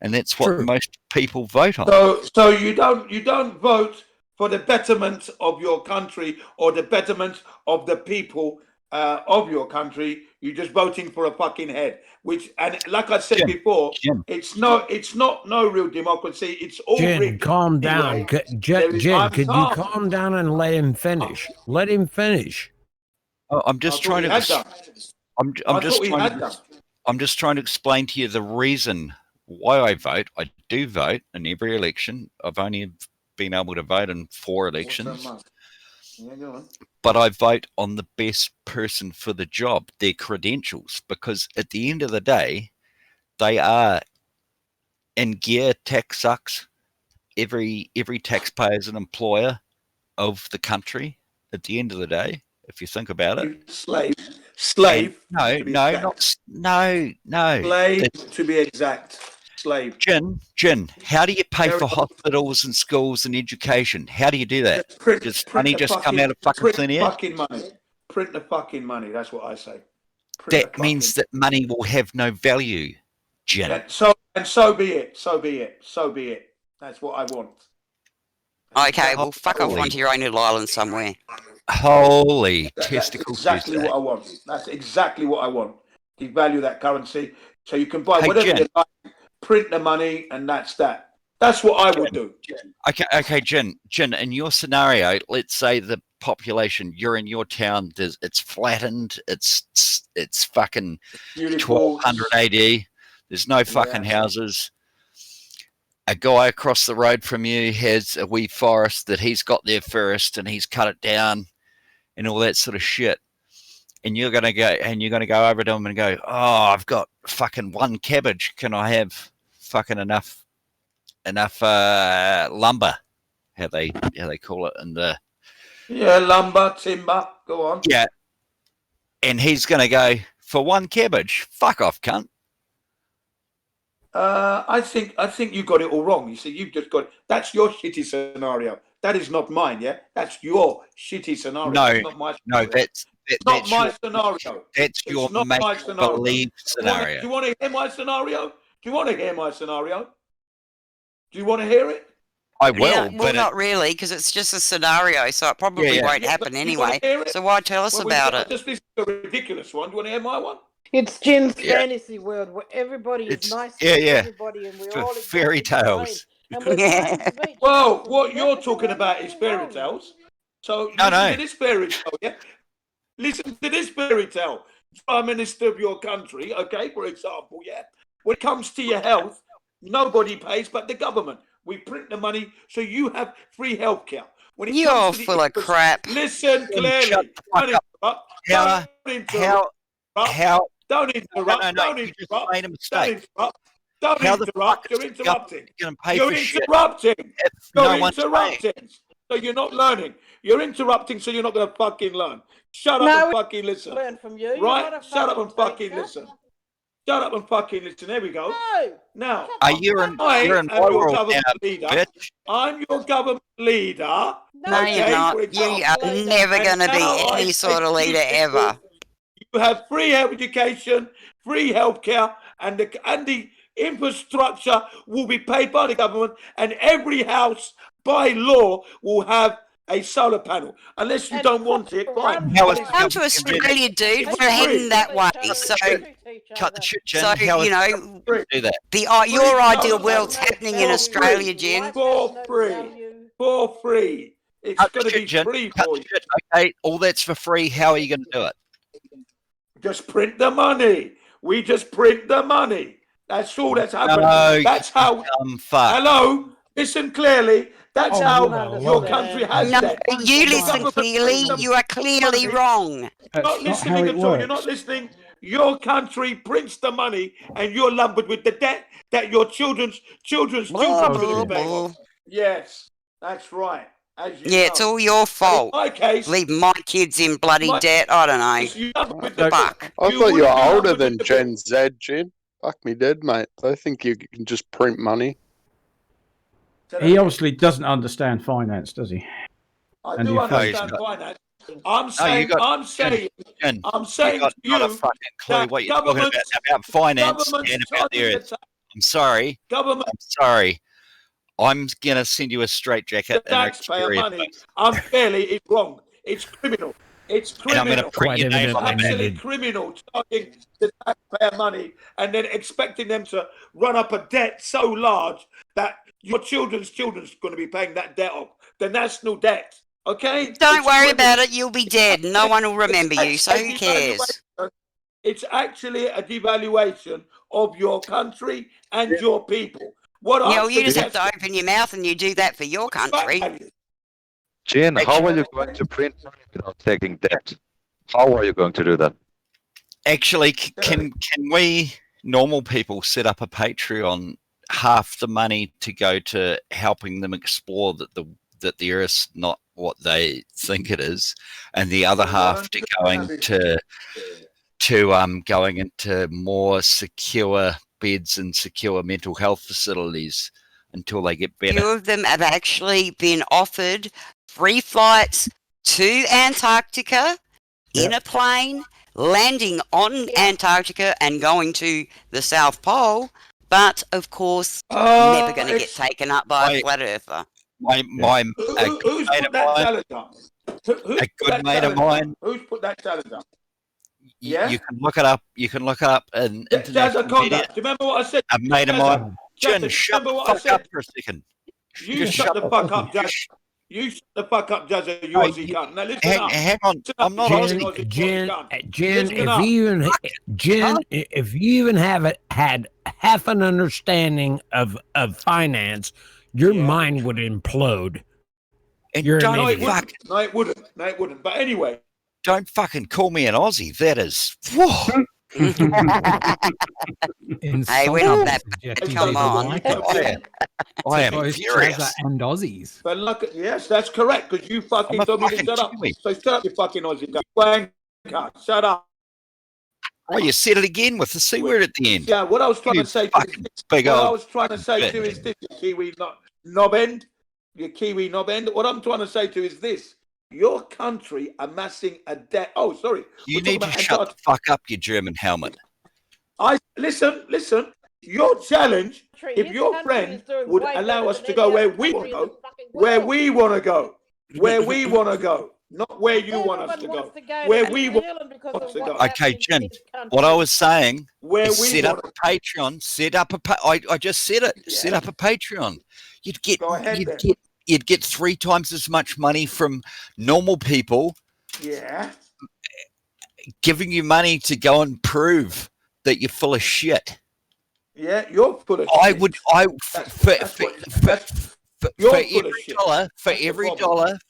[SPEAKER 16] And that's what most people vote on.
[SPEAKER 1] So you don't vote for the betterment of your country or the betterment of the people of your country. You're just voting for a fucking head. And like I said before, it's not no real democracy. It's all
[SPEAKER 4] Jen, calm down. Jen, could you calm down and let him finish? Let him finish.
[SPEAKER 16] Oh, I'm just trying to. I'm just trying to explain to you the reason why I vote. I do vote in every election. I've only been able to vote in 4 elections. But I vote on the best person for the job, their credentials, because at the end of the day, they are in gear. Tax sucks. Every taxpayer is an employer of the country at the end of the day, if you think about it.
[SPEAKER 1] Slave.
[SPEAKER 16] No.
[SPEAKER 1] Slave, to be exact. Slave.
[SPEAKER 16] Jen, how do you pay for hospitals and schools and education? How do you do that? Does money just come out of fucking thin air?
[SPEAKER 1] Print the fucking money. That's what I say.
[SPEAKER 16] That means that money will have no value, Jen.
[SPEAKER 1] Yeah, so be it. So be it. That's what I want.
[SPEAKER 11] Okay, well, fuck off onto your own little island somewhere.
[SPEAKER 16] Holy testicles!
[SPEAKER 1] That's exactly what I want. That's exactly what I want. Devalue that currency so you can buy whatever you like. Print the money, and that's that. That's what I would do.
[SPEAKER 16] Okay, Jen. In your scenario, let's say the population, you're in your town, it's flattened, it's fucking 1200 AD. There's no fucking houses. A guy across the road from you has a wee forest that he's got there first, and he's cut it down, and all that sort of shit. And you're gonna go over to him and go, "Oh, I've got fucking 1 cabbage. Can I have fucking enough lumber?" How they call it in the
[SPEAKER 1] lumber, timber. Go on.
[SPEAKER 16] Yeah. And he's gonna go, "For 1 cabbage, fuck off, cunt."
[SPEAKER 1] I think you got it all wrong. You see, you've just got that's your shitty scenario. That is not mine. Yeah, that's your shitty scenario.
[SPEAKER 16] No,
[SPEAKER 1] not my
[SPEAKER 16] no, that's
[SPEAKER 1] not my scenario.
[SPEAKER 16] That's your make-believe scenario.
[SPEAKER 1] Do you want to hear my scenario? Do you want to hear my scenario? Do you want to hear it?
[SPEAKER 16] I will.
[SPEAKER 11] Yeah, well, not really, because it's just a scenario, so it probably won't happen anyway. So why tell us about it?
[SPEAKER 1] Just this is a ridiculous one. Do you want to hear my one?
[SPEAKER 5] It's Jen's fantasy world where everybody is nice to everybody and we're all
[SPEAKER 16] fairy tales.
[SPEAKER 1] Well, what you're talking about is fairy tales. So listen to this fairy tale, yeah? Listen to this fairy tale. Prime Minister of your country, okay, for example, yeah? When it comes to your health, nobody pays but the government. We print the money so you have free healthcare.
[SPEAKER 11] You're full of crap.
[SPEAKER 1] Listen clearly. Don't interrupt. Don't interrupt. You're interrupting. You're interrupting. So you're not learning. You're interrupting, so you're not going to fucking learn. Shut up and fucking listen.
[SPEAKER 5] Learn from you.
[SPEAKER 1] Right? Shut up and fucking listen. Shut up and fucking listen. There we go. Now,
[SPEAKER 16] you're in your government
[SPEAKER 1] leader. Bitch. I'm your government leader.
[SPEAKER 11] No, you're not. You are never going to be any sort of leader ever.
[SPEAKER 1] You have free education, free healthcare, and the infrastructure will be paid by the government, and every house by law will have a solar panel. Unless you don't want it, fine.
[SPEAKER 11] Come to Australia, dude. We're heading that way. So,
[SPEAKER 16] cut the shit, Jen.
[SPEAKER 11] So, you know, do that. Your ideal world's happening in Australia, Jen.
[SPEAKER 1] For free. It's going to be free for you.
[SPEAKER 16] Okay, all that's for free. How are you going to do it?
[SPEAKER 1] Just print the money. We just print the money. That's all that's happening.
[SPEAKER 16] No,
[SPEAKER 1] That's how. Hello, listen clearly. That's how your country has
[SPEAKER 11] No,
[SPEAKER 1] debt.
[SPEAKER 11] you
[SPEAKER 1] The
[SPEAKER 11] listen
[SPEAKER 1] government
[SPEAKER 11] clearly.
[SPEAKER 1] prints
[SPEAKER 11] You are clearly
[SPEAKER 1] money.
[SPEAKER 11] wrong.
[SPEAKER 1] You're not listening at all. You're not listening. Your country prints the money, and you're lumbered with the debt that your children's children will be paying off. Yes, that's right. As you
[SPEAKER 11] Yeah, it's
[SPEAKER 1] know.
[SPEAKER 11] all your fault.
[SPEAKER 1] In my case,
[SPEAKER 11] leave my kids in bloody debt. I don't know. Fuck.
[SPEAKER 15] I thought you were older than Gen Z, Jen. Fuck me dead, mate. I think you can just print money.
[SPEAKER 10] He obviously doesn't understand finance, does he?
[SPEAKER 1] I do understand finance. I'm saying
[SPEAKER 16] Jen,
[SPEAKER 1] to
[SPEAKER 16] you got a
[SPEAKER 1] you
[SPEAKER 16] fucking clue
[SPEAKER 1] that
[SPEAKER 16] what you're talking about finance and about the earth. I'm sorry.
[SPEAKER 1] Government.
[SPEAKER 16] I'm sorry. I'm gonna send you a straitjacket.
[SPEAKER 1] Taxpayer money unfairly is wrong. It's criminal. It's criminal.
[SPEAKER 16] And I'm going to print your name on the
[SPEAKER 1] absolutely criminal charging the taxpayer money and then expecting them to run up a debt so large that your children's going to be paying that debt off. The national debt. Okay?
[SPEAKER 11] Don't worry about it. You'll be dead. No one will remember you, so who cares?
[SPEAKER 1] It's actually a devaluation of your country and your people. What
[SPEAKER 11] you just have to open your mouth and you do that for your country.
[SPEAKER 3] Jen, how are you going to print money without taking debt? How are you going to do that?
[SPEAKER 16] Actually, can we normal people set up a Patreon, half the money to go to helping them explore that the Earth's not what they think it is, and the other half to going into more secure beds and secure mental health facilities until they get better?
[SPEAKER 11] Few of them have actually been offered free flights to Antarctica in a plane, landing on Antarctica and going to the South Pole, but of course, never going to get taken up by a flat earther.
[SPEAKER 1] Who's put that challenge up?
[SPEAKER 16] A good mate of mine.
[SPEAKER 1] Who's put that challenge up?
[SPEAKER 16] You can look it up. You can look it up in
[SPEAKER 1] Jazza Conda. Do you remember what I said?
[SPEAKER 16] A mate of mine. Jen, shut the fuck up for a second.
[SPEAKER 1] You shut the fuck up, Jazza. You shut the fuck up, Jazza. You Aussie cunt. Now listen up.
[SPEAKER 16] Hang on. I'm not Aussie.
[SPEAKER 4] Jen, if you even had half an understanding of finance, your mind would implode.
[SPEAKER 16] And
[SPEAKER 4] You're
[SPEAKER 16] don't
[SPEAKER 4] an idiot.
[SPEAKER 1] No, it wouldn't. No, it wouldn't. But anyway.
[SPEAKER 16] Don't fucking call me an Aussie. That is.
[SPEAKER 11] Hey, we're not that bad. Come on.
[SPEAKER 16] I am furious.
[SPEAKER 17] And Aussies.
[SPEAKER 1] But look, yes, that's correct, because you fucking told me to shut up. So shut up, you fucking Aussie guy. Shut up.
[SPEAKER 16] Oh, you said it again with the C word at the end.
[SPEAKER 1] Yeah, what I was trying to say to you is this, you Kiwi knob end. Your Kiwi knob end. What I'm trying to say to you is this. Your country amassing a debt. Oh, sorry.
[SPEAKER 16] You need to shut the fuck up, you German helmet.
[SPEAKER 1] Listen. Your challenge, if your friend would allow us to go where we want to go, not where you want us to go, where we want us to go.
[SPEAKER 16] Okay, Jen, what I was saying is set up a Patreon, I just said it, set up a Patreon. You'd get 3 times as much money from normal people.
[SPEAKER 1] Yeah.
[SPEAKER 16] Giving you money to go and prove that you're full of shit.
[SPEAKER 1] Yeah, you're full of shit. For every dollar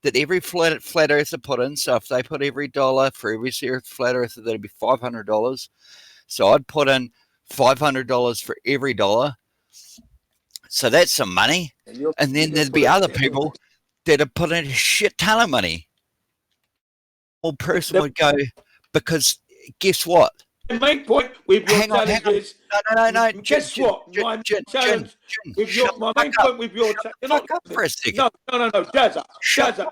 [SPEAKER 1] that every flat earther put in, so if they put every dollar for every flat earther, that'd be $500. So I'd put in $500 for every dollar. So that's some money. And then there'd be other people that'd put in a shit ton of money. One person would go, because guess what? The main point with your challenge is...
[SPEAKER 16] No.
[SPEAKER 1] Guess what? My challenge with your... My main point with your...
[SPEAKER 16] Fuck up for a second.
[SPEAKER 1] No. Jazza,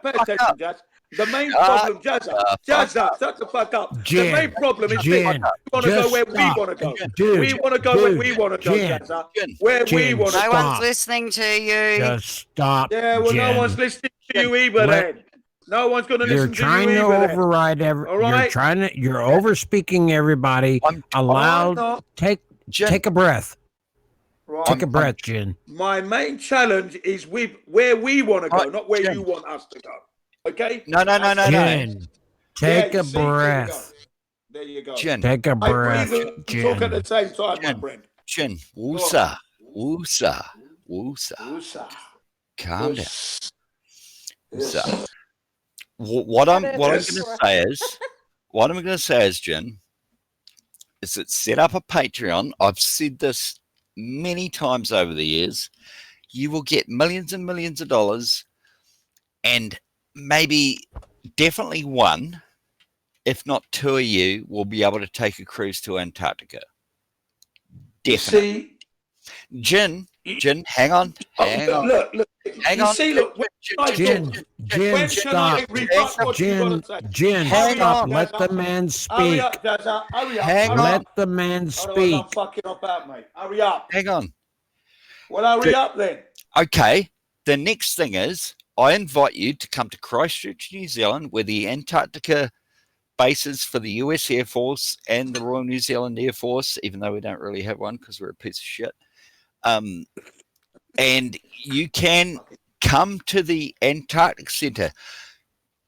[SPEAKER 1] pay attention, Jazz. The main problem, Jazza, shut the fuck up. The main problem is this. We want to go where we want to go. We want to go where we want to go, Jazza. Where we want to go.
[SPEAKER 11] No one's listening to you.
[SPEAKER 4] Just stop.
[SPEAKER 1] Yeah, well, no one's listening to you either then. No one's going to listen to you either.
[SPEAKER 4] You're trying to override you're overspeaking everybody. Take a breath.
[SPEAKER 1] Right.
[SPEAKER 4] Take a breath, Jen.
[SPEAKER 1] My main challenge is with where we want to go, not where you want us to go. Okay?
[SPEAKER 16] No.
[SPEAKER 4] Jen, take a breath.
[SPEAKER 1] There you go.
[SPEAKER 16] Jin.
[SPEAKER 4] Take a breath,
[SPEAKER 1] Talk
[SPEAKER 4] Jin.
[SPEAKER 1] at the same time, my friend.
[SPEAKER 16] Jin. Woosa. Woosa. Woosa.
[SPEAKER 1] Woosa.
[SPEAKER 16] Calm down.
[SPEAKER 1] Yes.
[SPEAKER 16] So, what I'm going to say is, Jin, is that set up a Patreon. I've said this many times over the years. You will get millions and millions of dollars, and maybe definitely one, if not two of you, will be able to take a cruise to Antarctica. Definitely. Jin, hang on.
[SPEAKER 1] Look.
[SPEAKER 16] Hang
[SPEAKER 1] you
[SPEAKER 16] on.
[SPEAKER 1] See, look,
[SPEAKER 4] Jin, stop. Jin, stop. Let the man speak.
[SPEAKER 1] Hang on.
[SPEAKER 4] Let the man speak.
[SPEAKER 1] I'm fucking up out, mate. Hurry up.
[SPEAKER 16] Hang on.
[SPEAKER 1] Well, hurry up then.
[SPEAKER 16] Okay. The next thing is, I invite you to come to Christchurch, New Zealand, where the Antarctica bases for the US Air Force and the Royal New Zealand Air Force, even though we don't really have one because we're a piece of shit. And you can come to the Antarctic Centre.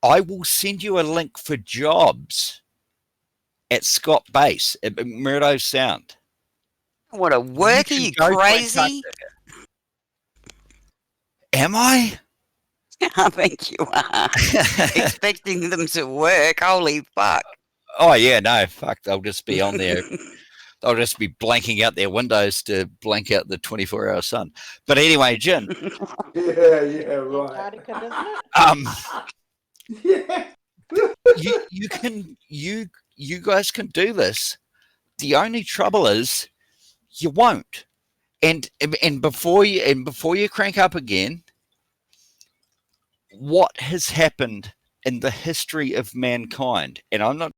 [SPEAKER 16] I will send you a link for jobs at Scott Base at McMurdo Sound.
[SPEAKER 11] What a work, are you crazy?
[SPEAKER 16] Am I?
[SPEAKER 11] I think you are. Expecting them to work. Holy fuck.
[SPEAKER 16] Oh, yeah, no, fuck. They'll just be on there. They'll just be blanking out their windows to blank out the 24-hour sun. But anyway, Jin.
[SPEAKER 1] Yeah, right.
[SPEAKER 16] Yeah. You guys can do this. The only trouble is you won't. And before you crank up again, what has happened in the history of mankind? And I'm not.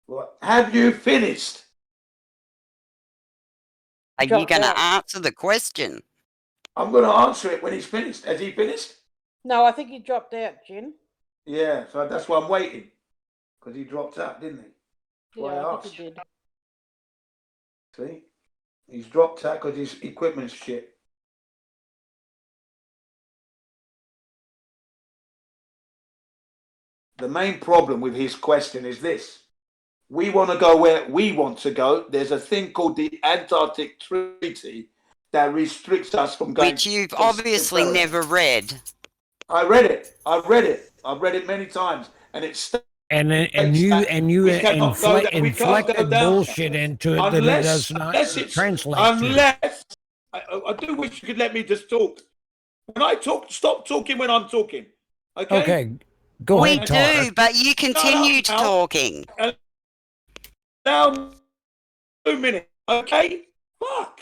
[SPEAKER 1] Well, have you finished?
[SPEAKER 11] Are you going to answer the question?
[SPEAKER 1] I'm going to answer it when he's finished. Has he finished?
[SPEAKER 5] No, I think he dropped out, Jin.
[SPEAKER 1] Yeah, so that's why I'm waiting. Because he dropped out, didn't he?
[SPEAKER 5] Yeah, I think he did.
[SPEAKER 1] See? He's dropped out because his equipment's shit. The main problem with his question is this. We want to go where we want to go. There's a thing called the Antarctic Treaty that restricts us from going.
[SPEAKER 11] Which you've obviously never read.
[SPEAKER 1] I read it. I've read it many times, and it's.
[SPEAKER 4] And you inflected bullshit into it that it does not translate.
[SPEAKER 1] Unless I do wish you could let me just talk. When I talk, stop talking when I'm talking. Okay.
[SPEAKER 4] Okay. Go ahead.
[SPEAKER 11] We do, but you continue talking.
[SPEAKER 1] Now, 2 minutes, okay? Fuck.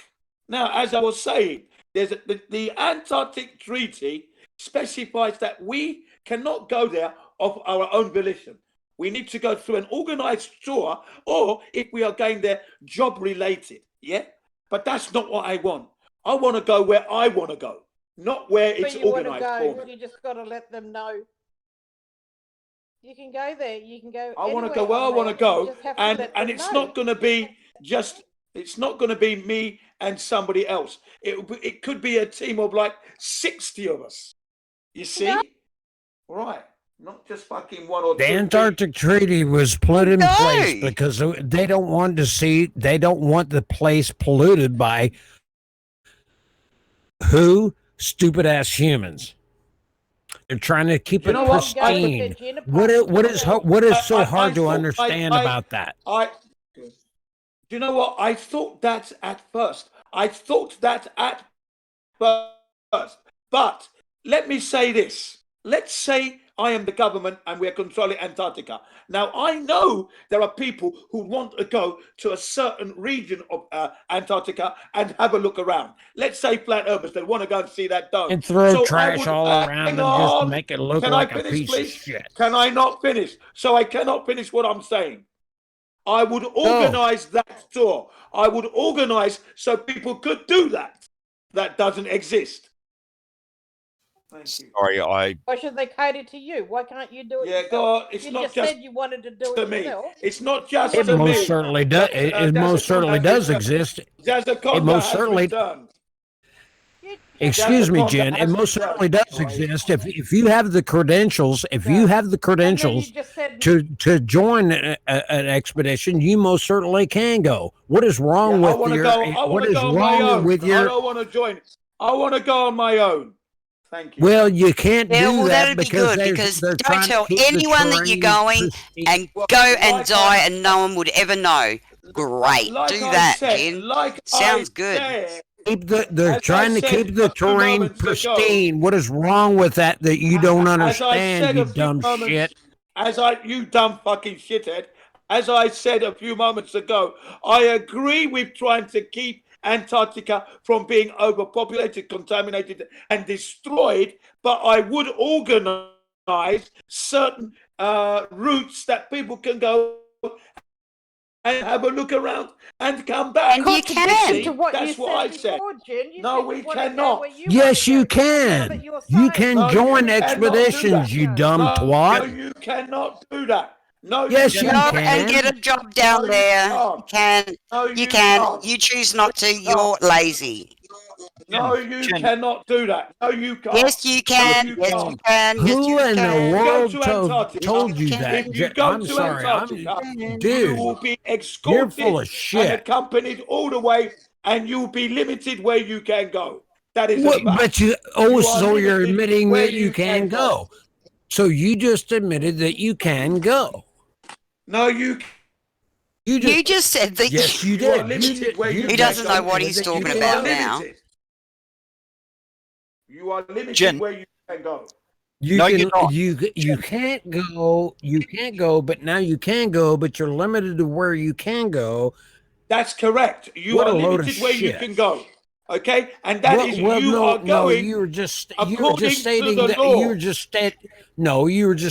[SPEAKER 1] Now, as I was saying, there's the Antarctic Treaty specifies that we cannot go there of our own volition. We need to go through an organized tour, or if we are going there, job related. Yeah, but that's not what I want. I want to go where I want to go, not where it's organized for me.
[SPEAKER 5] You just got to let them know. You can go there. You can go.
[SPEAKER 1] I want to go where I want to go, and it's not going to be just. It's not going to be me and somebody else. It could be a team of like 60 of us. You see, right? Not just fucking one or two.
[SPEAKER 4] The Antarctic Treaty was put in place because they don't want the place polluted by stupid ass humans. They're trying to keep it pristine. What is so hard to understand about that?
[SPEAKER 1] Do you know what? I thought that at first. But let me say this. Let's say I am the government and we're controlling Antarctica. Now, I know there are people who want to go to a certain region of Antarctica and have a look around. Let's say flat earthers, they want to go and see that dome.
[SPEAKER 4] And throw trash all around and just make it look like a piece of shit.
[SPEAKER 1] Can I not finish? So I cannot finish what I'm saying. I would organize that tour. I would organize so people could do that. That doesn't exist.
[SPEAKER 16] Sorry,
[SPEAKER 5] Why should they cater to you? Why can't you do it?
[SPEAKER 1] Yeah, God, it's
[SPEAKER 5] you
[SPEAKER 1] not
[SPEAKER 5] just
[SPEAKER 1] just
[SPEAKER 5] said you wanted to do
[SPEAKER 1] to
[SPEAKER 5] it
[SPEAKER 1] me.
[SPEAKER 5] yourself.
[SPEAKER 1] It's not just
[SPEAKER 4] It
[SPEAKER 1] to me.
[SPEAKER 4] most certainly does. It most certainly does exist.
[SPEAKER 1] There's a
[SPEAKER 4] It most certainly.
[SPEAKER 5] Yeah,
[SPEAKER 4] Excuse me, Jen. It most certainly does exist. If you have the credentials, to join an expedition, you most certainly can go. What is wrong with what is wrong with your?
[SPEAKER 1] I don't want to join. I want to go on my own. Thank you.
[SPEAKER 4] Well, you can't do that
[SPEAKER 11] that'd be good because don't tell anyone that you're going and go and die and no one would ever know. Great, do that, Jen. Sounds good.
[SPEAKER 4] They're trying to keep the terrain pristine. What is wrong with that you don't understand, you dumb shit?
[SPEAKER 1] You dumb fucking shithead. As I said a few moments ago, I agree with trying to keep Antarctica from being overpopulated, contaminated, and destroyed, but I would organize certain routes that people can go and have a look around and come back.
[SPEAKER 11] And you can.
[SPEAKER 1] That's what I said. No, we cannot.
[SPEAKER 4] Yes, you can. You can join expeditions, you dumb twat.
[SPEAKER 1] No, you cannot do that. No,
[SPEAKER 4] yes, you can.
[SPEAKER 11] And get a job down there. You can. You can. You choose not to. You're lazy.
[SPEAKER 1] No, you cannot do that. No, you can't.
[SPEAKER 11] Yes, you can. Yes, you can.
[SPEAKER 4] Who in the world told you that?
[SPEAKER 1] If you go
[SPEAKER 4] I'm
[SPEAKER 1] to
[SPEAKER 4] sorry,
[SPEAKER 1] Antarctica,
[SPEAKER 4] dude.
[SPEAKER 1] you will be escorted
[SPEAKER 4] You're full of shit.
[SPEAKER 1] and accompanied all the way, and you will be limited where you can go. That is
[SPEAKER 4] what, but so you're admitting that you can go. So you just admitted that you can go.
[SPEAKER 1] No, you
[SPEAKER 11] just said that.
[SPEAKER 4] Yes, you did.
[SPEAKER 11] He doesn't know what he's talking about now.
[SPEAKER 1] You are limited where you can go.
[SPEAKER 4] You can't go. You can't go, but now you can go, but you're limited to where you can go.
[SPEAKER 1] That's correct. You are limited where you can go. Okay, and that is you are going.
[SPEAKER 4] No, you were just stating that you were just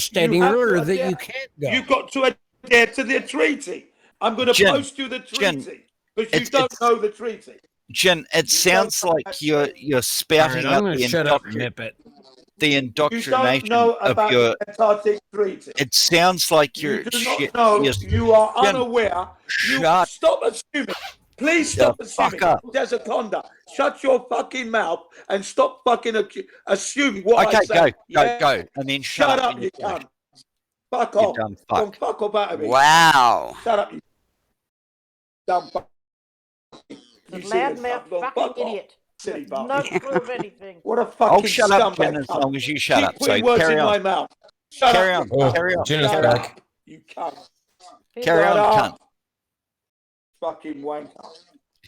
[SPEAKER 4] stating earlier that you can't go.
[SPEAKER 1] You got to adhere to the treaty. I'm going to post you the treaty because you don't know the treaty.
[SPEAKER 16] Jen, it sounds like you're spouting up the indoctrination of your
[SPEAKER 1] Antarctic treaty.
[SPEAKER 16] It sounds like you're
[SPEAKER 1] you are unaware. Stop assuming. Please stop assuming. There's a conda. Shut your fucking mouth and stop fucking assuming what I say.
[SPEAKER 16] Go. And then shut
[SPEAKER 1] up, you cunt. Fuck off. Don't fuck up out of me.
[SPEAKER 11] Wow.
[SPEAKER 1] Shut up, you dumb fuck.
[SPEAKER 5] Loudmouth fucking idiot.
[SPEAKER 1] Silly
[SPEAKER 5] no clue of anything.
[SPEAKER 1] What a fucking
[SPEAKER 16] I'll shut up, Jen, as long as you shut up. So carry on.
[SPEAKER 1] My mouth. Carry on.
[SPEAKER 16] Carry on.
[SPEAKER 13] Jen is back.
[SPEAKER 1] You cunt.
[SPEAKER 16] Carry on, cunt.
[SPEAKER 1] Fucking wanker.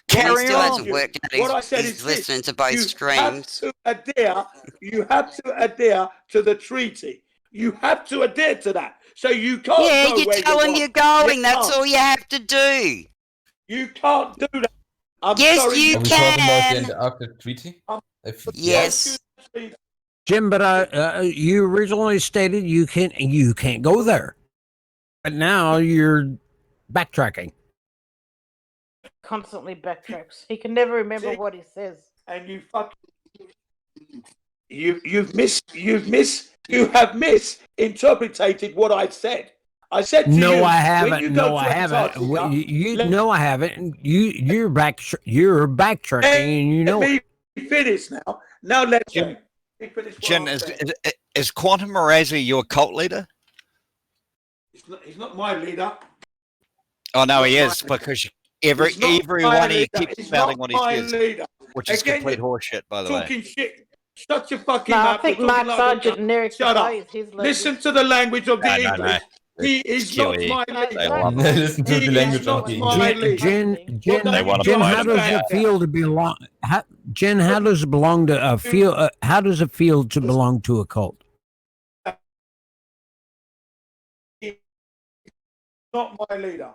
[SPEAKER 11] Carry on. What I said is listening to both streams.
[SPEAKER 1] You have to adhere to the treaty. You have to adhere to that. So you can't go
[SPEAKER 11] you're
[SPEAKER 1] where
[SPEAKER 11] telling you're going. That's all you have to do.
[SPEAKER 1] You can't do that.
[SPEAKER 11] Yes, you can.
[SPEAKER 13] Are we talking about the Antarctic Treaty?
[SPEAKER 11] Yes.
[SPEAKER 4] Jim, but you originally stated you can't go there, but now you're backtracking.
[SPEAKER 5] Constantly backtracks. He can never remember what he says.
[SPEAKER 1] And you have misinterpreted what I said. I said to you.
[SPEAKER 4] No, I haven't. No, I haven't. No, I haven't. You're backtracking, and you know.
[SPEAKER 1] Let me finish now. Now let's
[SPEAKER 16] Jen, is Quantum Morazi your cult leader?
[SPEAKER 1] He's not my leader.
[SPEAKER 16] Oh no, he is, because everyone he keeps spelling what he says, which is complete horseshit, by the way.
[SPEAKER 1] Talking shit. Shut your fucking mouth.
[SPEAKER 5] I think Mark Sargent and Eric
[SPEAKER 1] shut up. Listen to the language of the English.
[SPEAKER 16] No.
[SPEAKER 1] He is not my leader.
[SPEAKER 13] Listen to the language of the English.
[SPEAKER 4] Jen, how does it feel to belong? Jen, how does it belong to feel? How does it feel to belong to a cult?
[SPEAKER 1] Not my leader.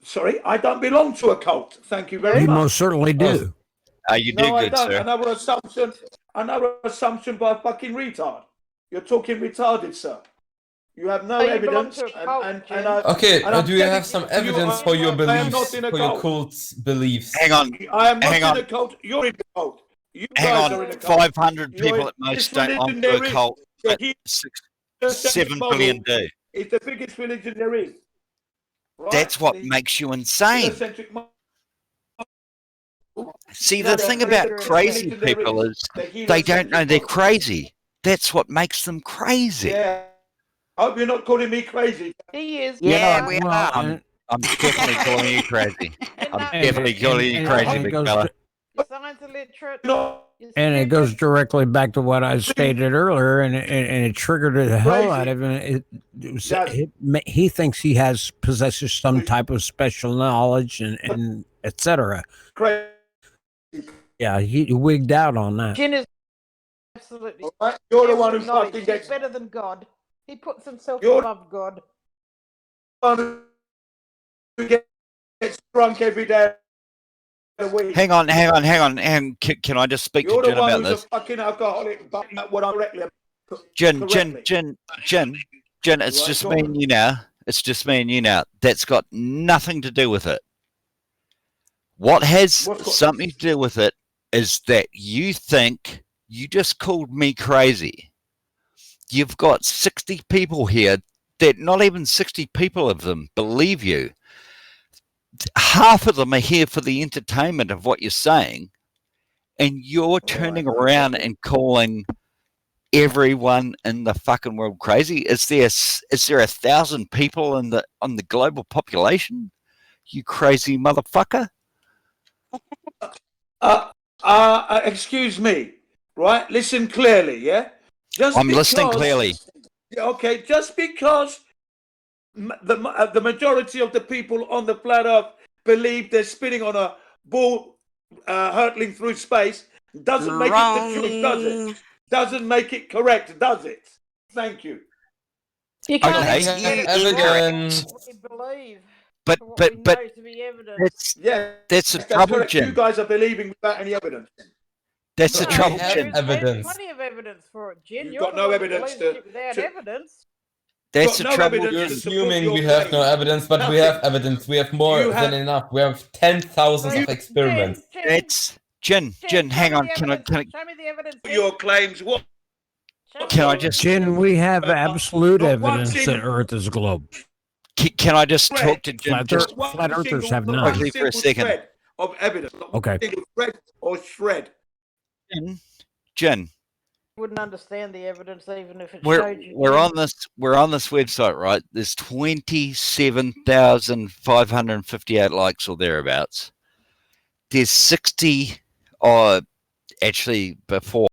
[SPEAKER 1] Sorry, I don't belong to a cult. Thank you very much.
[SPEAKER 4] You most certainly do.
[SPEAKER 16] You do
[SPEAKER 1] no,
[SPEAKER 16] good,
[SPEAKER 1] I don't.
[SPEAKER 16] sir.
[SPEAKER 1] Another assumption by a fucking retard. You're talking retarded, sir. You have no evidence.
[SPEAKER 13] Okay, do you have some evidence for your beliefs, for your cult's beliefs?
[SPEAKER 16] Hang on.
[SPEAKER 1] I am not in a cult. You're in a cult.
[SPEAKER 16] Hang on. 500 people at most don't belong to a cult. 7 billion do.
[SPEAKER 1] It's the biggest religion there is.
[SPEAKER 16] Right? That's what makes you insane. See, the thing about crazy people is they don't know they're crazy. That's what makes them crazy.
[SPEAKER 1] Yeah. I hope you're not calling me crazy.
[SPEAKER 5] He is.
[SPEAKER 11] Yeah, we are.
[SPEAKER 16] I'm definitely calling you crazy. I'm definitely calling you crazy, big fella.
[SPEAKER 5] You're science illiterate.
[SPEAKER 4] And it goes directly back to what I stated earlier, and it triggered the hell out of him. He thinks he possesses some type of special knowledge and etc. Yeah, he wigged out on that.
[SPEAKER 5] Jin is absolutely.
[SPEAKER 1] Right, you're the one who fucking
[SPEAKER 5] He's
[SPEAKER 1] gets
[SPEAKER 5] better than God. He puts himself above God.
[SPEAKER 1] who gets drunk every day.
[SPEAKER 16] Hang on. Can I just speak
[SPEAKER 1] You're
[SPEAKER 16] to
[SPEAKER 1] the
[SPEAKER 16] Jen
[SPEAKER 1] one
[SPEAKER 16] about
[SPEAKER 1] who's
[SPEAKER 16] this?
[SPEAKER 1] a fucking alcoholic, but not what I'm correctly.
[SPEAKER 16] Jen, it's just me and you now. It's just me and you now. That's got nothing to do with it. What has something to do with it is that you think you just called me crazy. You've got 60 people here that not even 60 people of them believe you. Half of them are here for the entertainment of what you're saying, and you're turning around and calling everyone in the fucking world crazy. Is there 1,000 people on the global population? You crazy motherfucker.
[SPEAKER 1] Excuse me, right? Listen clearly, yeah?
[SPEAKER 16] I'm listening clearly.
[SPEAKER 1] Okay, just because the majority of the people on the flat earth believe they're spinning on a ball hurtling through space doesn't make it the truth, does it? Doesn't make it correct, does it? Thank you.
[SPEAKER 5] You can't
[SPEAKER 13] evidence.
[SPEAKER 5] believe.
[SPEAKER 16] But that's the trouble,
[SPEAKER 1] correct.
[SPEAKER 16] Jim.
[SPEAKER 1] You guys are believing without any evidence.
[SPEAKER 16] That's the trouble, Jim.
[SPEAKER 5] There's plenty of evidence for it, Jen.
[SPEAKER 1] You've got no evidence
[SPEAKER 5] without evidence.
[SPEAKER 16] That's the trouble.
[SPEAKER 13] You're assuming we have no evidence, but we have evidence. We have more than enough. We have 10,000 of experiments.
[SPEAKER 16] That's Jen. Hang on. Can I?
[SPEAKER 5] Show me the evidence.
[SPEAKER 1] Your claims. What?
[SPEAKER 16] Can I just?
[SPEAKER 4] Jen, we have absolute evidence that Earth is a globe.
[SPEAKER 16] Can I just talk to Jen?
[SPEAKER 4] Flat Earthers have none.
[SPEAKER 16] Quickly for a second.
[SPEAKER 1] Of evidence.
[SPEAKER 4] Okay.
[SPEAKER 1] Thread or shred.
[SPEAKER 16] Jen.
[SPEAKER 5] Wouldn't understand the evidence even if it
[SPEAKER 16] We're
[SPEAKER 5] showed you.
[SPEAKER 16] on this website, right? There's 27,558 likes or thereabouts. There's 60 actually before